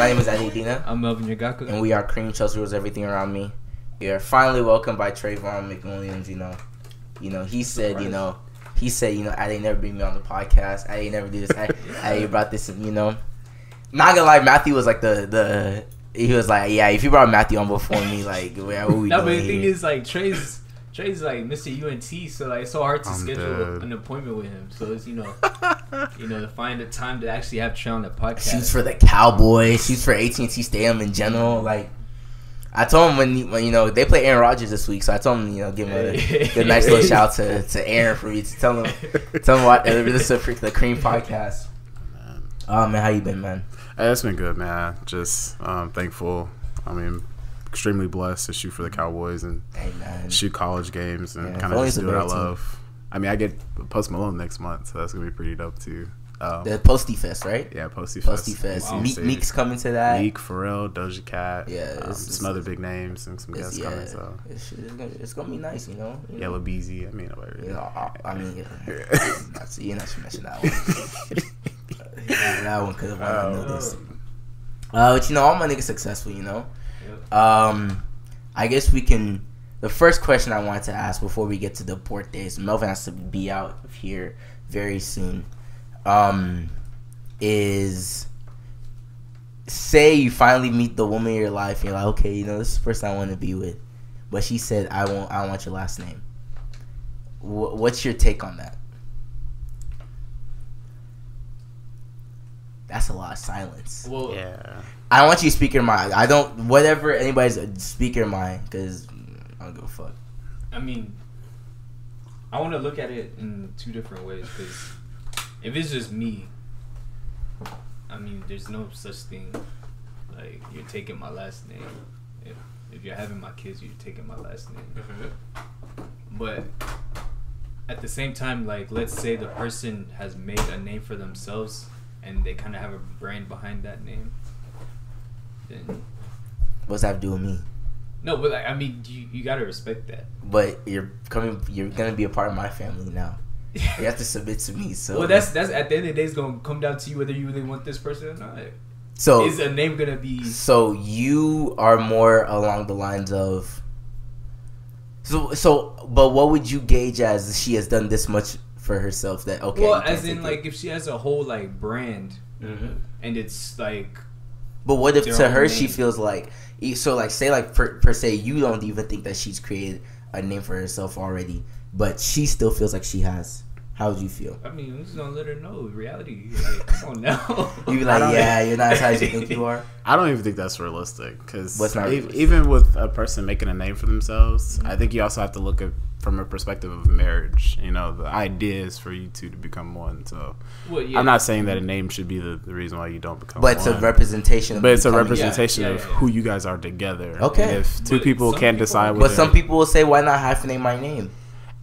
My name is Eddie Dina. I'm Melvin Yagaka. And we are Cream, Chelsea Rules, Everything Around Me. We are finally welcomed by Trayvon McWilliams, he said, I ain't never bring me on the podcast. I ain't never do this. I ain't brought this, Not gonna lie, Matthew was like he was like, yeah, if you brought Matthew on before me, like, what we doing but the thing here? is, like, Trey's like Mr. UNT, so like it's so hard to schedule an appointment with him. So it's to find the time to actually have Trey on the podcast. Shoots for the Cowboys. Shoots for AT&T Stadium in general. Like, I told him when they play Aaron Rodgers this week, so I told him give him a nice little shout to Aaron for me to tell him what this is the Cream podcast. Oh man, how you been, man? Hey, it's been good, man. Just thankful. I mean, extremely blessed to shoot for the Cowboys and shoot college games and kind of just do what I love. I mean, I get Post Malone next month, so that's gonna be pretty dope too. The Posty Fest, right? Yeah, Posty Fest. Wow. Meek's coming to that. Meek, Pharrell, Doja Cat. Yeah, some other big names and some guests coming. So it's gonna be nice, Yellow Beezy. I mean, whatever. You're not mention that one. That one could have won. I know this. But all my niggas successful. I guess we can. The first question I wanted to ask before we get to the port days, Melvin has to be out of here very soon. Is say you finally meet the woman of your life and you're like, okay, this is the person I want to be with, but she said I want your last name. What's your take on that? That's a lot of silence. Well, yeah. I want you to speak your mind. I don't whatever anybody's speak your mind because I don't give a fuck. I mean, I want to look at it in two different ways because if it's just me, I mean, there's no such thing like you're taking my last name. If you're having my kids, you're taking my last name. Mm-hmm. But at the same time, like, let's say the person has made a name for themselves and they kind of have a brand behind that name. Then what's that have to do with me? No, but like, I mean, you gotta respect that. But you're gonna be a part of my family now. You have to submit to me. So well, that's at the end of the day, it's gonna come down to you whether you really want this person or not. So is a name gonna be? So you are more along the lines of. But what would you gauge as she has done this much for herself that okay? Well, as in like if she has a whole like brand, and it's like. But what if to her she feels like so like say like per se you don't even think that she's created a name for herself already, but she still feels like she has. How would you feel? I mean, I'm just gonna let her know reality. Like, come on now. You be like, yeah, you're not as high as you think you are. I don't even think that's realistic because realistic? Even with a person making a name for themselves, I think you also have to look at from a perspective of marriage. The idea is for you two to become one. So I'm not saying that a name should be the reason why you don't become one. But it's a representation. But it's a representation of who you guys are together. Okay. And if two people can't decide. But some people will say, why not hyphenate my name?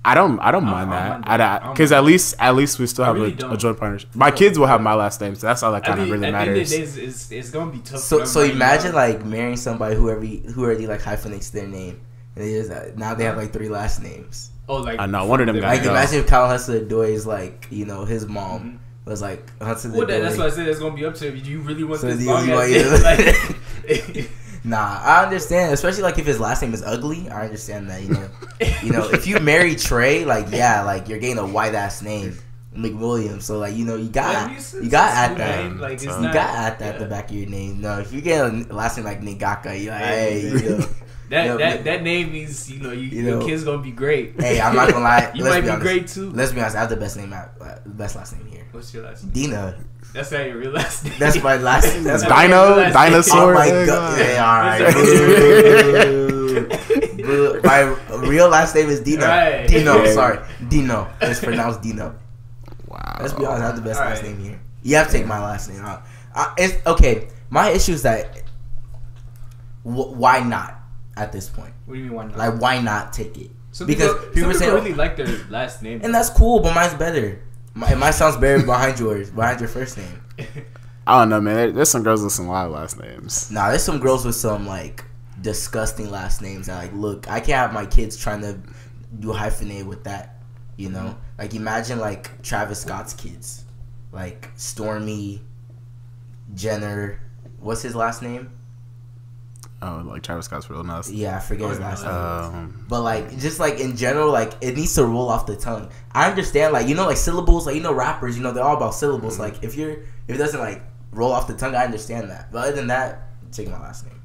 I don't mind that because at least we still have a joint partnership. My kids will have my last name, so that's all that kind of really matters. At the end of the day, it's gonna be tough. So imagine like marrying somebody who already like hyphenates their name, and now they have like 3 last names. Oh, like I know one of them. Like imagine if Kyle Hustler-Doy is like his mom was like Hustler-Doy. Well, that's why I said it's gonna be up to you. Do you really want this long name? Nah, I understand, especially like if his last name is ugly. I understand that, if you marry Trey, like you're getting a white ass name, McWilliams. So like you got at that, like you got at that at the back of your name. No, if you get a last name like Nigaka, you're like, hey, that name means your kid's gonna be great. Hey, I'm not gonna lie, you might be great too. Let's be honest, I have the best last name here. What's your last name? Dina. That's not your real last name. That's my last name. That's Dino, Dinosaur. Oh my god! Yeah, all right. My real last name is Dino. Right. Dino, sorry, Dino. It's pronounced Dino. Wow. Let's be honest, I have the best last name here. You have to take my last name out. It's okay. My issue is that why not at this point? What do you mean why not? Like why not take it? Some because people say really like their last name, and that's cool, but mine's better. Mine sounds better behind your first name. I don't know, man. There's some girls with some wild last names. Nah, there's some girls with some like disgusting last names that like, look, I can't have my kids trying to do hyphenate with that. Like imagine like Travis Scott's kids, like Stormy, Jenner, what's his last name? Oh, like Travis Scott's real name. Yeah, I forget his last name. But like, just like in general, like it needs to roll off the tongue. I understand, like like syllables, like rappers, they're all about syllables. Mm-hmm. Like if it doesn't like roll off the tongue, I understand that. But other than that, I'm taking my last name.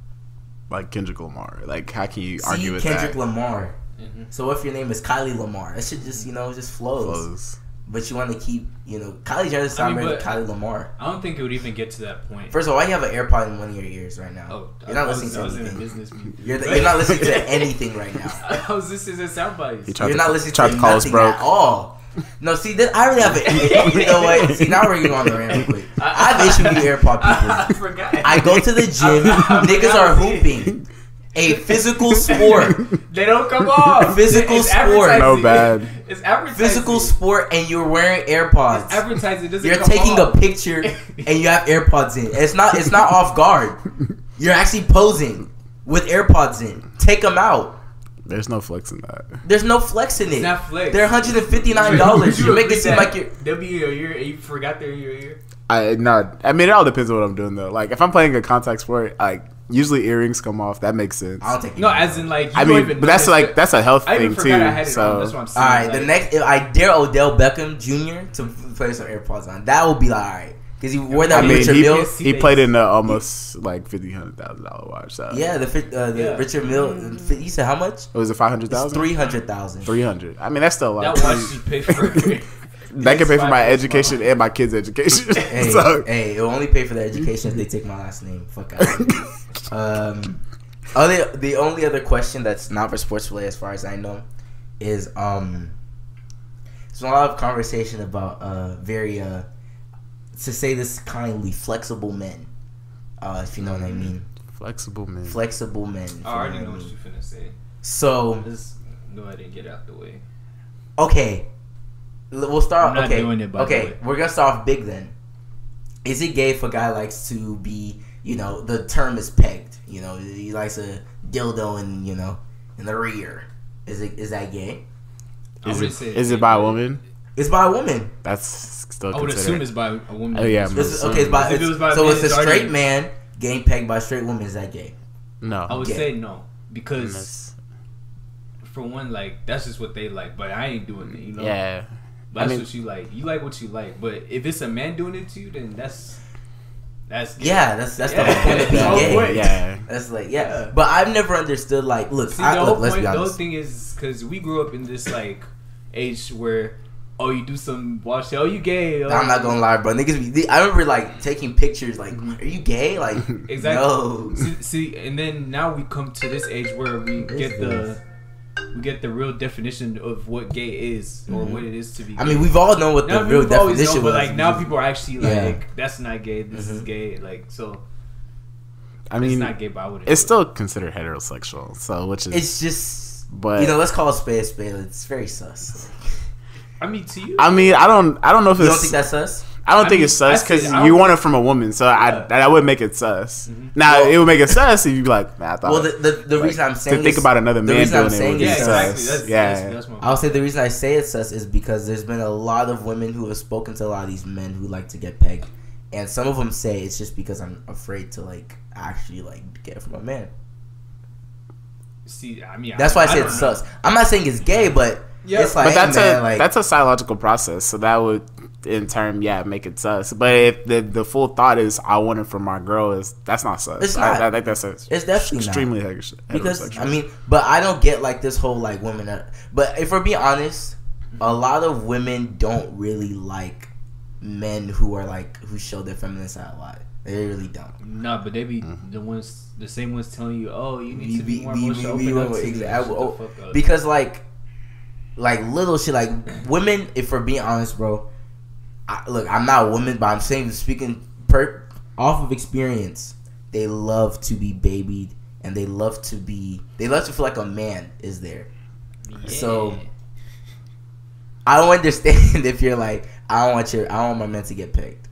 Like Kendrick Lamar. Like how can you argue with Kendrick that? Lamar. Mm-hmm. So if your name is Kylie Lamar, that shit just just flows. But you want to keep, Kylie Jenner sound better than Kylie Lamar. I don't think it would even get to that point. First of all, why do you have an AirPod in one of your ears right now? Oh, you're not listening to anything. You're not listening to anything right now. I was listening to sound bites. You're not listening to nothing at all. No, see, I really have it. You know what? See, now we're going on the rant real quick. I have issue with the AirPod people. I forgot. I go to the gym. Niggas are hooping. A physical sport. They don't come off. Physical sport. No bad. It's advertising. Physical sport, and you're wearing AirPods. It's advertising. You're taking a picture, and you have AirPods in. It's not off guard. You're actually posing with AirPods in. Take them out. There's no flex in that. There's no flex in it. It's not flex. They're $159. You make it seem like you're. They'll be in your ear, and you forgot they're in your ear. I mean, it all depends on what I'm doing though. Like if I'm playing a contact sport, like usually earrings come off. That makes sense. I don't take. No, as in like. But that's a health thing too. So that's what I'm saying. All right, the next, if I dare Odell Beckham Jr. to play some AirPods on, that will be like, all right. Because he wore that Richard Mille. He played in the almost like $100,000 watch. So. Yeah, the Richard Mille. You said how much? Was it $500,000? $300,000. $300. I mean, that's still a lot. That watch should pay for. That can pay for my education and my kids' education. Hey, it'll only pay for their education if they take my last name. Fuck out. The only other question that's not for sports related, as far as I know, is there's a lot of conversation about very to say this kindly, flexible men. If you know what I mean. Flexible men. Flexible men. I already know what you're finna say. So just go ahead and get out the way. Okay. We'll start. I'm not doing it, by the way. We're gonna start off big then. Is it gay if a guy likes to be, the term is pegged? He likes a dildo in the rear. Is that gay? Is it by a woman? It's by a woman. That's still. I would assume it's by a woman. Oh yeah. It's a straight man getting pegged by a straight woman. Is that gay? No. I would say no because for one, like that's just what they like, but I ain't doing it. Yeah. That's what you like. You like what you like. But if it's a man doing it to you, then that's gay. Yeah, that's the whole point of being gay. Yeah. That's like, yeah. But I've never understood, like, let's be honest. The whole thing is, because we grew up in this, like, age where, you do some wash, you gay. I'm not gonna lie, bro. Niggas, I remember, like, taking pictures, like, are you gay? Like, exactly. No. See, and then now we come to this age where we get the real definition of what gay is or what it is to be gay. I mean, we've all known what the real definition was. But like now people are actually like, that's not gay, this is gay. Like, so I mean, it's not gay, but I wouldn't. It's still considered heterosexual. So which is, it's just, but let's call a spade a spade. It's very sus. I mean, to you. I mean, I don't know if you don't think that's sus. I don't think it's sus because you want it from a woman, so I would make it sus. Mm-hmm. Now it would make it sus if you'd be like, man, I thought. Well, the reason I'm saying to think about another man doing it would be sus. I'll say the reason I say it's sus is because there's been a lot of women who have spoken to a lot of these men who like to get pegged, and some of them say it's just because I'm afraid to like actually like get it from a man. See, I mean, that's why I say it's sus. I'm not saying it's gay, but it's like, but that's a psychological process, so that would. In turn, make it sus. But if the full thought is I want it from my girl, that's not sus. It's not. I think that's it's definitely extremely heterosexual. Because I mean, but I don't get like this whole like women. But if we're being honest, a lot of women don't really like men who are like who show their feminine side a lot. They really don't. Nah, but they be the same ones telling you, you need to be more emotional. Because like little shit, like women. If we're being honest, bro. Look, I'm not a woman, but I'm saying, speaking off of experience, they love to be babied, and they love to feel like a man is there. Yeah. So I don't understand if you're like, I don't want my men to get pegged,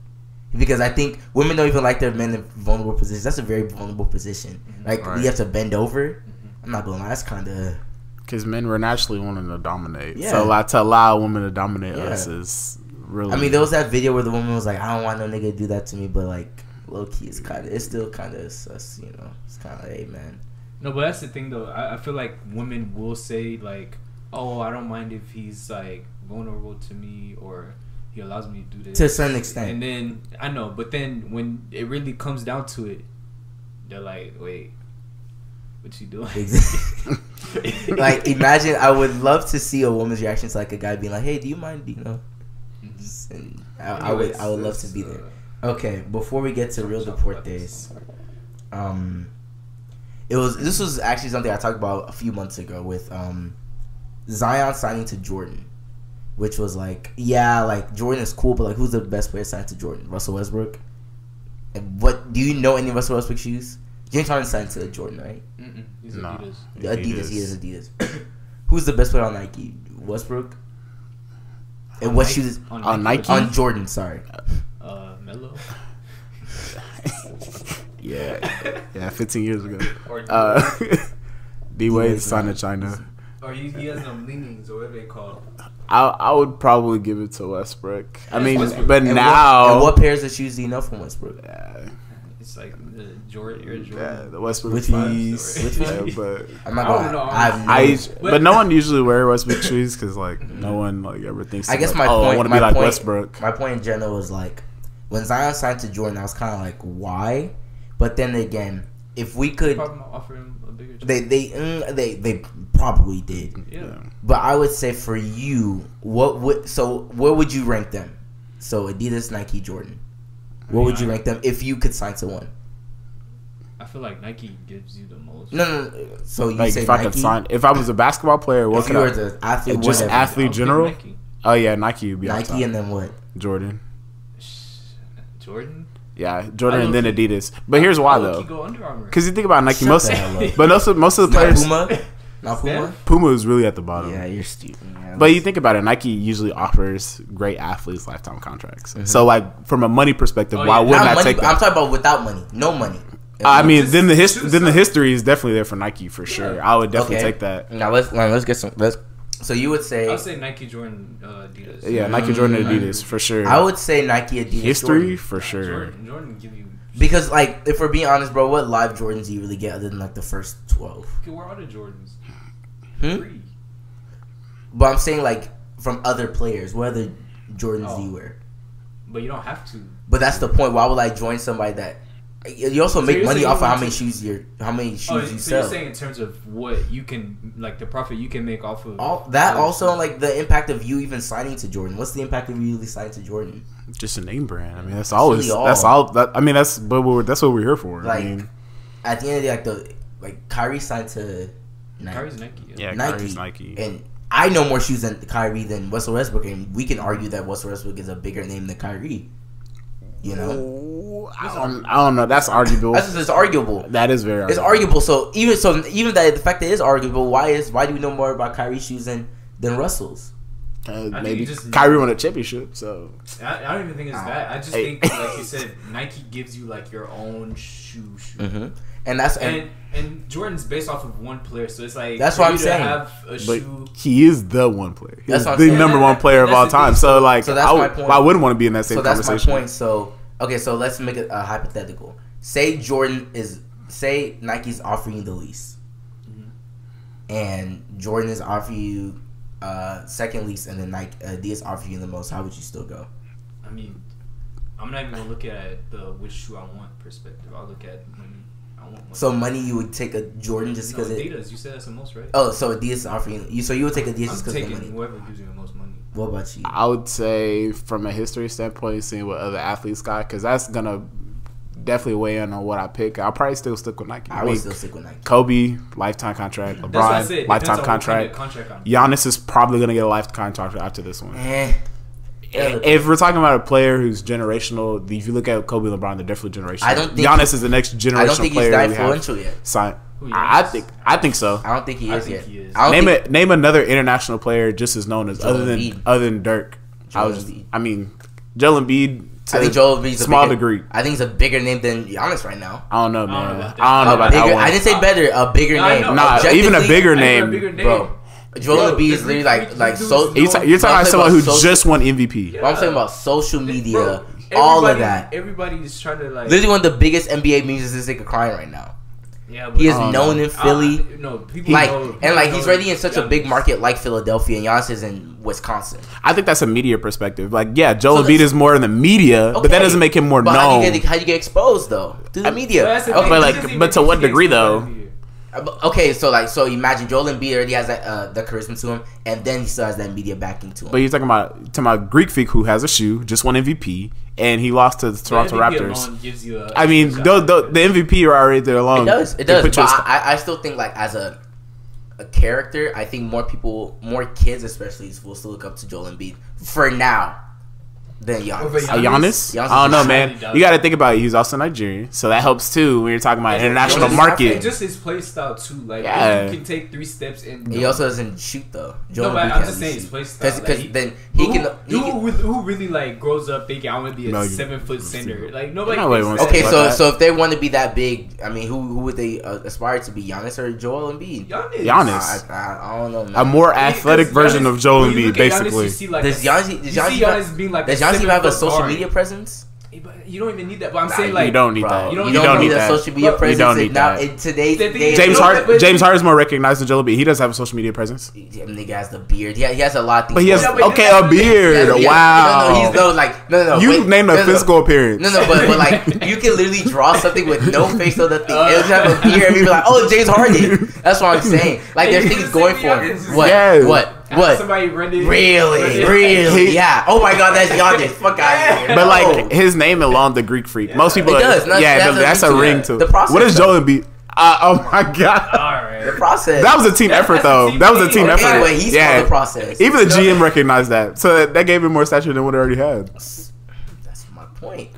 because I think women don't even like their men in vulnerable positions. That's a very vulnerable position. Like you have to bend over. I'm not gonna lie, that's kind of. Because men were naturally wanting to dominate, so to allow a woman to dominate us is. Really? I mean, there was that video where the woman was like, I don't want no nigga to do that to me, but like, low key, it's still kind of sus, you know. It's kind of like, hey, man. No, but that's the thing though. I feel like women will say like, "Oh, I don't mind if he's like vulnerable to me or he allows me to do this." To a certain extent. And then I know, but then when it really comes down to it, they're like, "Wait, what you doing?" Exactly. Like, imagine. I would love to see a woman's reaction to like a guy being like, "Hey, do you mind?" You know. And I would love to be there. Okay, before we get to real deportes, this was actually something I talked about a few months ago with Zion signing to Jordan, which was like, yeah, like Jordan is cool, but like who's the best player signed to Jordan? Russell Westbrook. And what do you know any Russell Westbrook shoes? James Harden signed to Jordan, right? He's Adidas. Adidas. He is Adidas. Who's the best player on Nike? Westbrook. And what shoes on Nike? On Jordan, sorry. Melo. yeah, 15 years ago. D-Wade signed to China. Or he has no leanings, or whatever they call. I would probably give it to Westbrook. I mean, Westbrook. but and now what pairs of shoes do you know from Westbrook? It's like the Jordan. Yeah, the Westbrook Which piece. Which one? Yeah, but I'm not gonna. but no one usually wears Westbrook shoes because like no one like ever thinks. I guess like, my point. I want to be like Westbrook. My point in general was like when Zion signed to Jordan, I was kind of like, why? But then again, if we could, offer him a bigger. They probably did. Yeah. But I would say for you, where would you rank them? So Adidas, Nike, Jordan. What would you rank them if you could sign to one? I feel like Nike gives you the most. No. So you like say if Nike? I could sign, if I was a basketball player, what if could you I? were the athlete, Just whatever. athlete general. Oh yeah, Nike would be Nike and then what? Jordan. Jordan. Yeah, Jordan and then Adidas. But here's why though. Go Under Armour. Because you think about Nike, most of the Not players. Puma. Not Puma. Puma is really at the bottom. Yeah, you're stupid. Yeah, but you think about it, Nike usually offers great athletes lifetime contracts. Mm-hmm. So, like from a money perspective, why wouldn't I take that? I'm talking about without money, no money. I mean, then the history is definitely there for Nike for sure. I would definitely take that. Now let's get some. So you would say? I would say Nike, Jordan, Adidas. Yeah, Nike, Jordan, Adidas for sure. I would say Nike, Adidas. History Jordan. for sure. Jordan give you. Because like, if we're being honest, bro, what live Jordans do you really get other than like the first 12? Okay, where are the Jordans? But I'm saying like from other players, what other Jordans do you wear? But you don't have to. But that's the point. Why would I join somebody that? You also make money off of how many shoes you so sell. You're saying in terms of what you can, like the profit you can make off of also like the impact of you even signing to Jordan. What's the impact of you really signing to Jordan? Just a name brand. I mean, that's always that's all. That's what we're here for. Like, I mean, at the end of the day, like Kyrie signed to Nike. Kyrie's Nike. Yeah, Kyrie's Nike. And I know more shoes than Kyrie than Russell Westbrook, and we can argue that Russell Westbrook is a bigger name than Kyrie. You know, I don't know. That's arguable. It's arguable. That is very arguable. It's arguable. So even that the fact that it is arguable, why do we know more about Kyrie's shoes than Russell's? Maybe Kyrie won a championship. So I don't even think it's that. I just think, like you said, Nike gives you like your own shoe. Mm-hmm. And that's and Jordan's based off of one player, so it's like that's what I'm saying. Have a shoe. He is the one player. He's the saying. number one player of all time. So like, so that's my point. I wouldn't want to be in that same conversation. So that's my point. So let's make it hypothetical. Say Nike's offering you the lease, and Jordan is offering you second lease, and then Adidas offering you the most. How would you still go? I mean, I'm not even gonna look at the which shoe I want perspective. I'll look at money. So money, you would take a Jordan just because Adidas. You said that's the most, right? Oh, so Adidas is offering you. So you would take Adidas just because of the money. Whoever gives you the most money. What about you? I would say from a history standpoint, seeing what other athletes got, because that's gonna definitely weigh in on what I pick. I'll probably still stick with Nike. I would still stick with Nike. Kobe, lifetime contract. LeBron, lifetime contract. Giannis is probably gonna get a lifetime contract after this one. If we're talking about a player who's generational, if you look at Kobe and LeBron, they're definitely generational. I don't think Giannis is the next generational player. I don't think he's that influential yet. I think so. I don't think he is yet. Name another international player just as known as other than Dirk. Joel Embiid. I think Joel Embiid's small degree. I think he's a bigger name than Giannis right now. I don't know, man. I don't know about that one. I didn't say better. A bigger name. Nah, even a bigger name, bro. Joel Embiid is literally like so. You're talking about someone who just won MVP. Yeah. I'm talking about social media. all of that. Everybody's trying to like. Literally one of the biggest NBA memes is this nigga crying right now. Yeah, but he is known in Philly. No, people like know, and like he's already in such a big market like Philadelphia, and Giannis is in Wisconsin. I think that's a media perspective. Like, yeah, Joel Embiid is more in the media, okay, but that doesn't make him more known. How do you get exposed though? Through the media. But to what degree though? Okay, so imagine Joel Embiid already has the charisma to him, and then he still has that media backing to him. But you're talking about Greek Freak, who has a shoe, just won MVP, and he lost to the Toronto Raptors. Gives you I mean, the MVP are already there alone. It does. But I still think like as a character, I think more kids especially will still look up to Joel Embiid for now. Than Giannis. Giannis? I don't know, man. You got to think about it. He's also Nigerian, so that helps too when you're talking about international market. Just his play style too. Like, you can take 3 steps and. He also doesn't shoot though. No, but I'm just saying his play style. Because then he can. Who really like grows up thinking I want to be a 7-foot center? Like nobody. Okay, so if they want to be that big, I mean, who would they aspire to be? Giannis or Joel Embiid? Giannis. I don't know. Man. A more athletic version of Joel Embiid, basically. Does Giannis being like? Does Giannis even have a social media presence? You don't even need that. But I'm saying like you don't need that. You don't need that social media presence. You don't need that. In today's day, James Harden is more recognized than Joel Embiid. He does have a social media presence. Nigga has the beard. He has a lot of things. But he has a beard. Wow. No. You named a physical appearance. No, but like you can literally draw something with no face on the thing. It'll just have a beard and be like, oh, James Harden. That's what I'm saying. Like there's things going for him. What? Somebody rented Really? Yeah. Oh my God, that's Giannis. Fuck out of here. But like his name alone, the Greek Freak. Most people. It does. That's a ring to it. The process. What is Joel Embiid? Oh my God. All right. The process. That was a team effort, though. That was a team effort. Anyway, he's called the process. Even the GM recognized that, so that gave him more stature than what he already had. That's my point.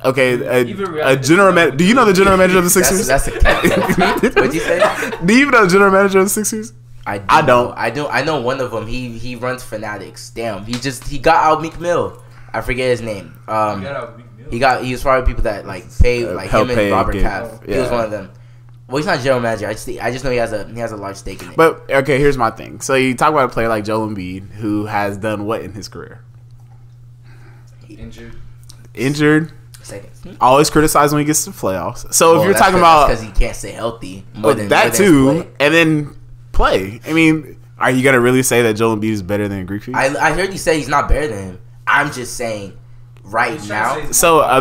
Okay, a general manager. Do you know the general manager of the Sixers? That's a what'd you say? Do you even know the general manager of the Sixers? I don't. I know one of them. He runs Fanatics. Damn. He got out Meek Mill. I forget his name. He was probably people that like pay like him and Robert Kraft. He was one of them. Well, he's not general manager. I just know he has a large stake in it. But okay, here's my thing. So you talk about a player like Joel Embiid who has done what in his career? Injured. Second. Always criticized when he gets to the playoffs. So if you're talking about because he can't stay healthy, and then play. I mean, are you gonna really say that Joel Embiid is better than Greek Freak? I heard you say he's not better than him. I'm just saying right now. So I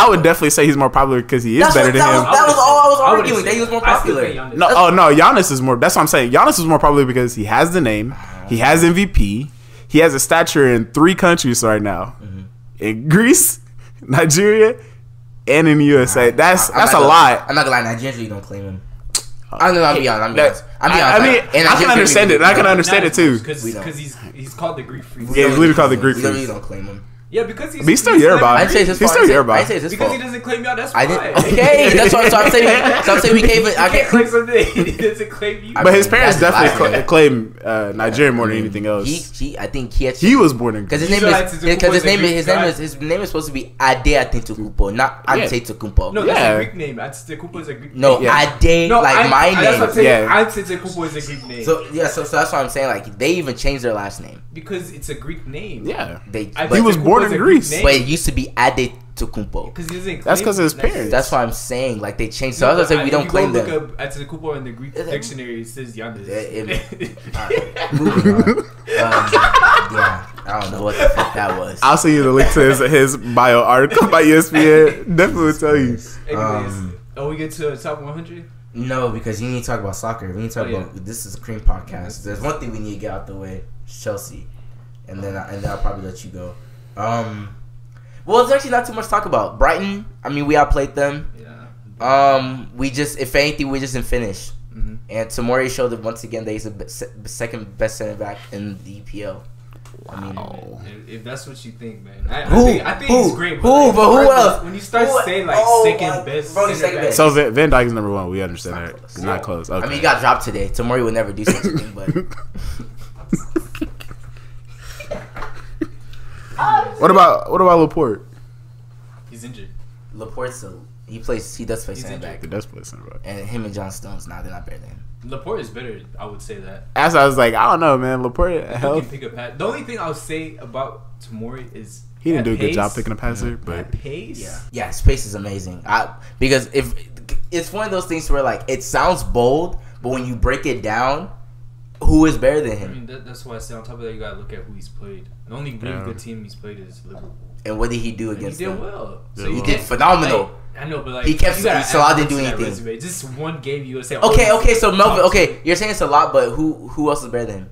would definitely say he's more popular because he is better than him. That was all I was arguing. That he was more popular. No, Giannis is more. That's what I'm saying. Giannis is more popular because he has the name, he has MVP, he has a stature in 3 countries right now, in Greece, Nigeria, and in the USA. That's a lot. I'm not gonna lie, Nigerians really don't claim him. I'm be honest. I mean, I can understand it. I can understand it too. Because he's called the Greek Freak. Yeah, he's literally called the Greek Freak. We really don't claim him. Yeah, because he's still Yoruba. He's still Yoruba. Because he doesn't claim y'all. That's fine. Okay, that's what I'm saying. So I'm saying we can't. I can't claim something. He doesn't claim you. But his parents definitely claim Nigeria more than anything else. I think he was born in because his name is supposed to be Ade Antetokounmpo, not Antetokounmpo. No, that's a Greek name. Antetokounmpo is a Greek name. No, Ade like my name. Antetokounmpo is a Greek name. So that's what I'm saying. Like they even changed their last name because it's a Greek name. Yeah, he was born in Greece, but it used to be Ade Antetokounmpo. That's because of his parents. That's what I'm saying. Like they changed. So I was saying we don't claim them. Look up Antetokounmpo in the Greek dictionary. It says Giannis. Moving on. Yeah, I don't know what the fuck that was. I'll send you the link to his bio article by ESPN. Definitely will tell you. We get to top 100. No, because you need to talk about soccer. We need to talk about this is a Cream podcast. There's one thing we need to get out the way: Chelsea, and then I'll probably let you go. Well, there's actually not too much to talk about. Brighton, I mean, we outplayed them. Yeah. We just, if anything, we just didn't finish. Mm-hmm. And Tomori showed that once again that he's the second best center back in the EPL. Wow. I mean, if that's what you think, man, I think he's great. But who else? When you start saying like second best, so Van Dijk is number 1. We understand that. It's not close. Okay. I mean, he got dropped today. Tomori would never do such a thing, but. What about Laporte? He's injured. Laporte's he does play center back. He does play center back. And him and John Stones, they're not better than him. Laporte is better, I would say that. As I was like, I don't know, man. Laporte can pick up pass. The only thing I'll say about Tomori is He didn't do a good job picking a passer, but pace. Yeah, his pace is amazing. Because if it's one of those things where like it sounds bold, but when you break it down, who is better than him? I mean, that's why I say on top of that, you gotta look at who he's played. The only really good team he's played is Liverpool. And what did he do against them? He did well. So he did phenomenal. I know, but like he kept. Salah didn't do anything. Resume. Just one game, you would say. Okay. So Melvin. Okay, you're saying it's a lot, but who else is better than him?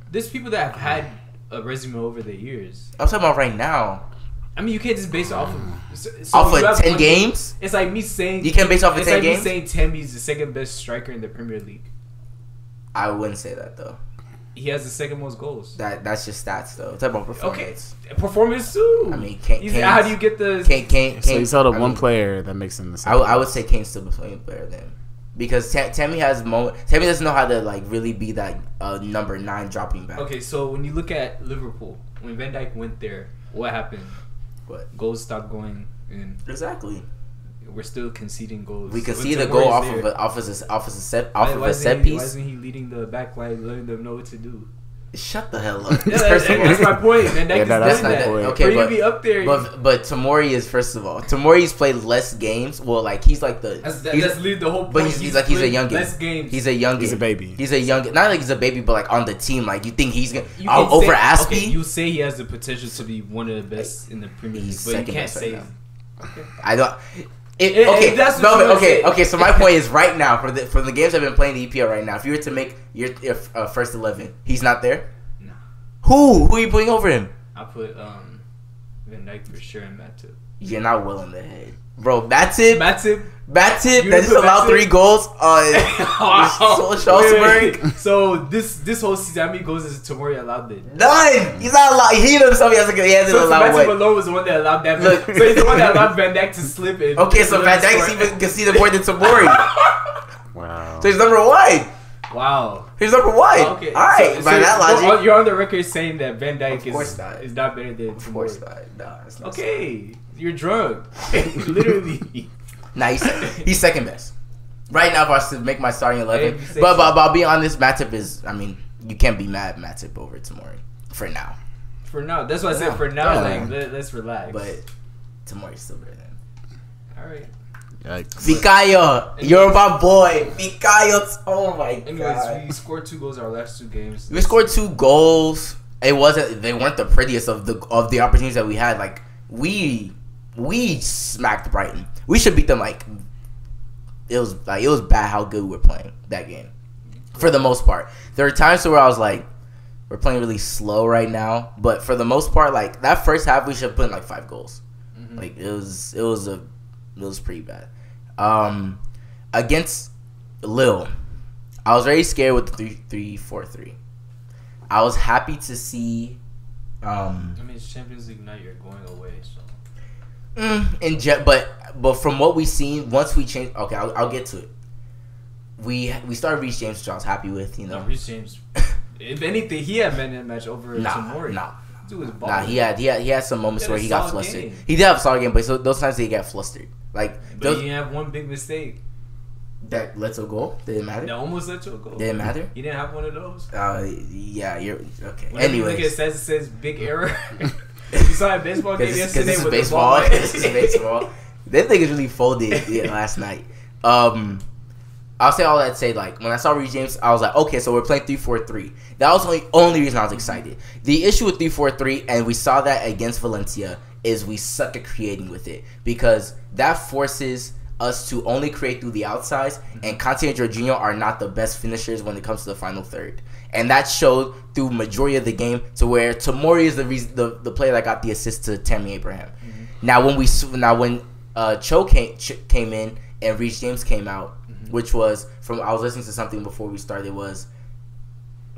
There's people that have had a resume over the years. I'm talking about right now. I mean, you can't just base it off of off of 10 games. It's like me saying you can't base off of 10 games. It's like me saying Tammy's the second best striker in the Premier League. I wouldn't say that though. He has the second most goals. That's just stats though. It's about performance. Okay, performance too. I mean, how do you get the? Kane, so he's held up one player that makes him the same. I would say Kane's still playing better than him. Because Tammy has Tammy doesn't know how to like really be that number 9 dropping back. Okay, so when you look at Liverpool, when Van Dijk went there, what happened? What? Goals stopped going in. Exactly. We're still conceding goals. We concede a goal off of a set piece. Why isn't he leading the back line, letting them know what to do? Shut the hell up. That's my point. Van Dijk that's not that. Point. Okay, for you to be up there. But Tomori is Tomori's played less games. Well, like he's like that's the whole point. But he's a youngin. Less games. He's a youngin. He's a baby. He's a youngin. Not like he's a baby, but like on the team. Like you think he's gonna over Aspie? Okay, you say he has the potential to be one of the best in the Premier League, but you can't say. Okay. I don't. Okay. So my point is right now for the games I've been playing the EPL right now. If you were to make your first 11, he's not there. No. Who are you putting over him? I put Van Dijk for sure and Matip. You're not well in the head, bro. Matip that just allowed 3 goals on Salzburg. So this whole season, how many goals is Tomori allowed then? None. He's not allowed. He himself hasn't allowed. Matip alone was the one that allowed that. So he's the one that allowed Van Dijk to slip in. Okay, so Van Dijk even conceded more than Tomori. Wow. So he's number 1. Wow. He's number 1. Okay. All right. By that logic, you're on the record saying that Van Dijk is not better than Tomori. Of course not. No, it's not. Okay. You're drunk. Literally. Nah, he's second best. Right now, if I was to make my starting 11. But I'll be honest, Matip is, I mean, you can't be mad at Matip over Tomori. For now. For now. That's what I said. For now, like, let's relax. But Tomori's still better than him. All right. Yikes. Fikayo, you're my boy. Fikayo, oh my god. Anyways, we scored 2 goals our last 2 games. We scored 2 goals. They weren't the prettiest of the opportunities that we had. Like we smacked Brighton. We should beat them. Like it was bad how good we were playing that game. For the most part, there were times where I was like, we're playing really slow right now. But for the most part, like that first half, we should have put in like 5 goals. Mm-hmm. Like it was pretty bad. Against Lille, I was very scared with the 3-4-3. I was happy to see. I mean, it's Champions League night. You're going away, so. But from what we've seen, once we changed, okay, I'll get to it. We started Reece James, which I was happy with. You know, Reece James. If anything, he had man in the match over Tomori. Nah, he had some moments where he got flustered. Game. He did have a solid game, but those times he got flustered. Like, but he didn't have one big mistake. That led to a goal? Did it matter? That almost led to a goal. Did it matter? He didn't have one of those. Yeah, you're okay. Anyways, look at it says big error. You saw a baseball game yesterday with baseball. This is baseball. That thing is really folded last night. I'll say all that to say, like, when I saw Reece James, I was like, okay, so we're playing 3-4-3. That was the only reason I was excited. The issue with 3-4-3, and we saw that against Valencia, is we suck at creating with it. Because that forces us to only create through the outsides, and Conte and Jorginho are not the best finishers when it comes to the final third. And that showed through majority of the game, to where Tomori is the player that got the assist to Tammy Abraham. Mm-hmm. Now when Cho came in and Reece James came out, which was I was listening to something before we started, was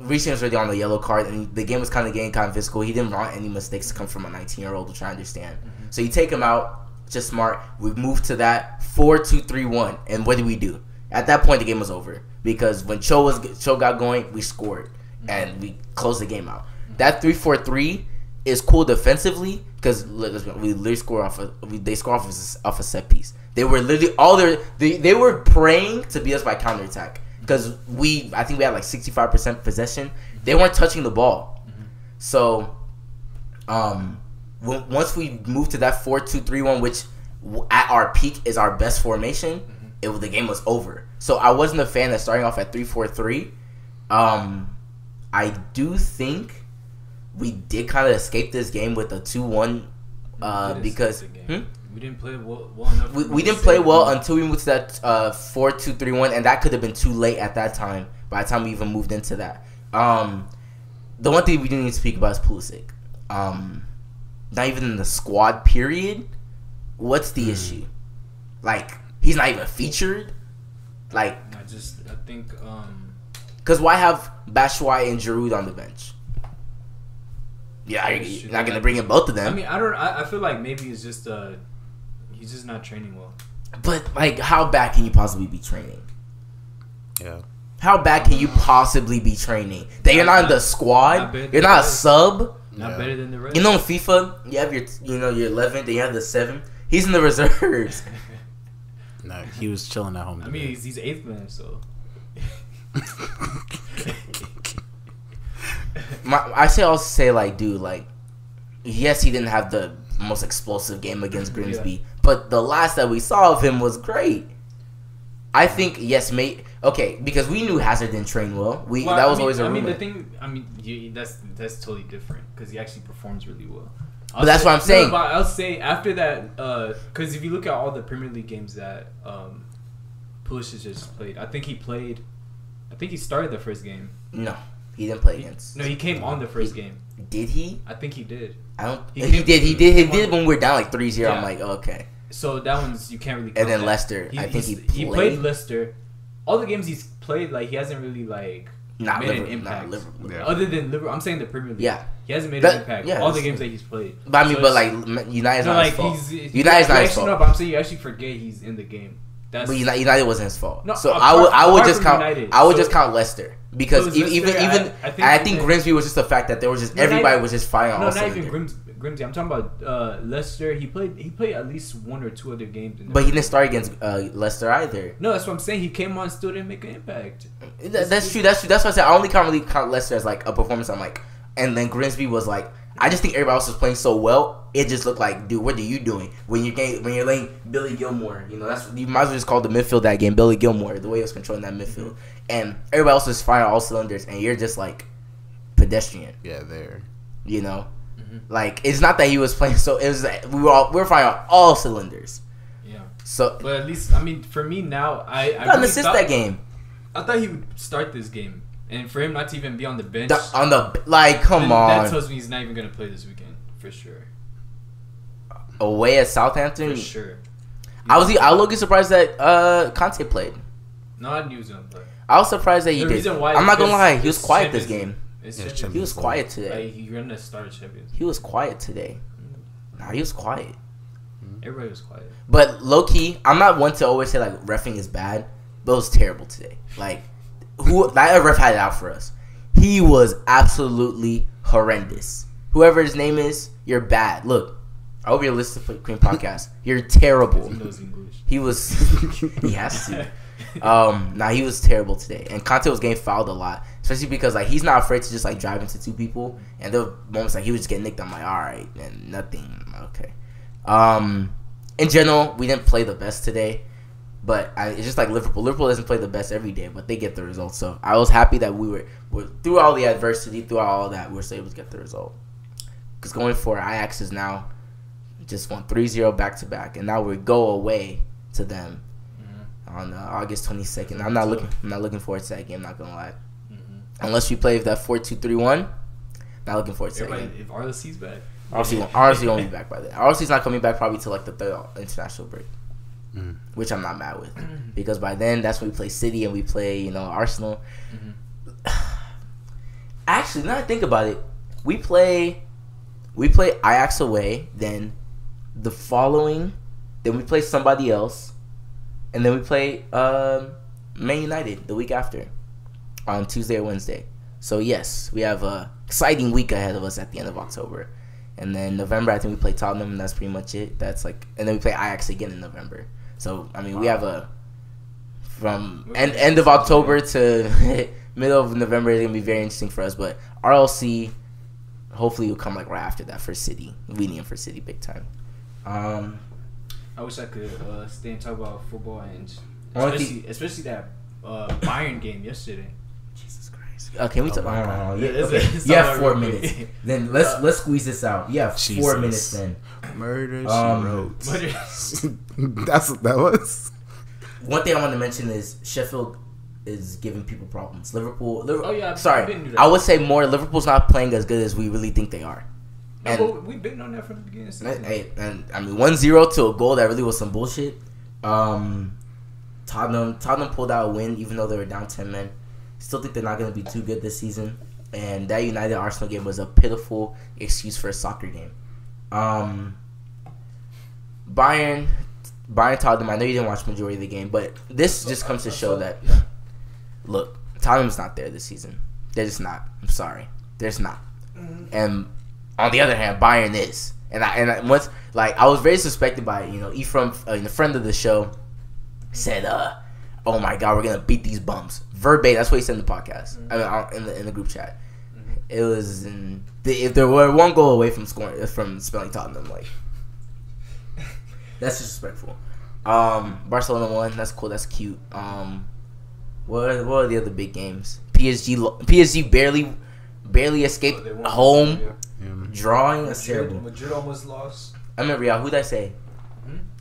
Reece James already on the yellow card, and the game was kind of getting kind of physical. He didn't want any mistakes to come from a 19-year-old to try to understand. Mm-hmm. So you take him out, just smart. We moved to that 4-2-3-1, and what did we do? At that point, the game was over, because when Cho got going, we scored, and we closed the game out. Mm-hmm. That 3-4-3 is cool defensively, because we literally score off a set piece. They were literally they were praying to beat us by counterattack, because I think we had like 65% possession. They weren't touching the ball. Mm-hmm. So once we moved to that 4-2-3-1, which at our peak is our best formation, the game was over. So I wasn't a fan of starting off at 3-4-3. I do think we did kind of escape this game with a 2-1 because we didn't play well enough. We didn't play well until we moved to that 4-2-3-1, and that could have been too late at that time. By the time we even moved into that, the one thing we didn't even speak about is Pulisic. Not even in the squad period. What's the issue? Like, he's not even featured. Like, I think because why have Batshuayi and Giroud on the bench? Yeah, you're not gonna bring in both of them. I mean, I feel like maybe it's just he's just not training well. But like, how bad can you possibly be training? Yeah. How bad can you possibly be training? That you're not in the squad. You're not a sub. Not better than the rest. You know, in FIFA, you have your 11, then you have the 7. He's in the reserves. No, he was chilling at home. I mean, he's 8th man, so. I also say, like, dude, like, yes, he didn't have the most explosive game against Grimsby, but the last that we saw of him was great. I think, yes, mate. Okay, because we knew Hazard didn't train well. That was always a rumor. That's totally different because he actually performs really well. But that's what I'm saying. No, but I'll say after that, because if you look at all the Premier League games that Pulisic just played, I think he started the first game. No, he didn't play against. No, he came on the first game. Did he? I think he did. I don't. He did when we were down like 3-0. Yeah. I'm like, okay. So that one's you can't really. And then Leicester, I think he played Leicester. All the games he's played, like he hasn't really made an impact. Liverpool. Other than Liverpool, I'm saying the Premier League. Yeah, he hasn't made an impact. Yeah, all the games that he's played. But I mean, United's not his fault. United's not his fault. No, but I'm saying you actually forget he's in the game. But United wasn't his fault. No, so I would just count Leicester because I think Grimsby was just the fact that there was just everybody was just firing. No, not even Grimsby. I'm talking about Leicester. He played at least 1 or 2 other games. But he didn't start against Leicester either. No, that's what I'm saying. He came on, still didn't make an impact. That's true. That's what I said. I only can't really count Leicester as like a performance. I'm like, and then Grimsby was like, I just think everybody else was playing so well. It just looked like, dude, what are you doing when you're laying Billy Gilmore? You know, you might as well just call the midfield that game Billy Gilmore. The way he was controlling that midfield, and everybody else was firing all cylinders, and you're just like pedestrian. Yeah, there. You know, like it's not that he was playing. So it was we were firing on all cylinders. Yeah. So, but at least I mean, for me now, I really assist that game. I thought he would start this game. And for him not to even be on the bench, come on. That tells me he's not even going to play this weekend for sure. Away at Southampton, for sure. I was a little surprised that Conte played. No, I knew he was going to play. I was surprised that he did. I'm not gonna lie, he was quiet this game. He was quiet today. Like, you're gonna start Champions. He was quiet today. Nah, he was quiet. Everybody was quiet. But low key, I'm not one to always say like reffing is bad, but it was terrible today. Like. That ref had it out for us. He was absolutely horrendous. Whoever his name is, you're bad. Look, I hope you're listening to the Cream Podcast. You're terrible. He knows English. He was. He has to. He was terrible today, and Conte was getting fouled a lot, especially because like he's not afraid to just like drive into 2 people, and there were moments like he was just getting nicked. I'm like, all right, and nothing. Okay. In general, we didn't play the best today. But it's just like Liverpool. Liverpool doesn't play the best every day, but they get the result. So I was happy that we were through all the adversity, through all that, we were still able to get the result. Because going forward, Ajax is now just won 3-0 back-to-back, and now we go away to them on August 22nd. I'm not looking forward to that game. Not gonna lie. Unless we play that 4-2-3-1, not looking forward to that game. If RLC's back, RLC won't be back by then. RLC's not coming back probably till like the 3rd international break. Which I'm not mad with because by then that's when we play City and we play Arsenal. Actually, now I think about it, we play Ajax away, then the following, then we play somebody else, and then we play Man United the week after on Tuesday or Wednesday. So yes, we have a exciting week ahead of us at the end of October. And then November, I think we play Tottenham, and that's pretty much it. That's like, and then we play Ajax again in November. So I mean, we have from end of October to middle of November is gonna be very interesting for us. But RLC, hopefully it'll come like right after that for City. We need him for City big time. I wish I could stay and talk about football and especially that Bayern game yesterday. Jesus Christ. Can we talk? You have 4 minutes. Then let's squeeze this out. You have 4 minutes then. Murder, she wrote. That's what that was. One thing I want to mention is Sheffield is giving people problems. Liverpool. Oh yeah. Sorry, I would say more. Liverpool's not playing as good as we really think they are. No, but we've been on that from the beginning of the season. And I mean 1-0 to a goal that really was some bullshit. Tottenham pulled out a win even though they were down 10 men. Still think they're not going to be too good this season. And that United Arsenal game was a pitiful excuse for a soccer game. Bayern Tottenham. I know you didn't watch the majority of the game, but this just comes to show that look, Tottenham's not there this season. They're just not. I'm sorry, they're just not. And on the other hand, Bayern is. And I was very suspected by it. Ephraim, a friend of the show, said, "Oh my God, we're gonna beat these bums." Verbatim, that's what he said in the podcast. In the group chat. It was if there were one goal away from spelling Tottenham, like that's disrespectful. Barcelona won. That's cool. That's cute. What are the other big games? PSG barely escaped home. Drawing. That's terrible. Madrid almost lost. I remember y'all. Who'd I say?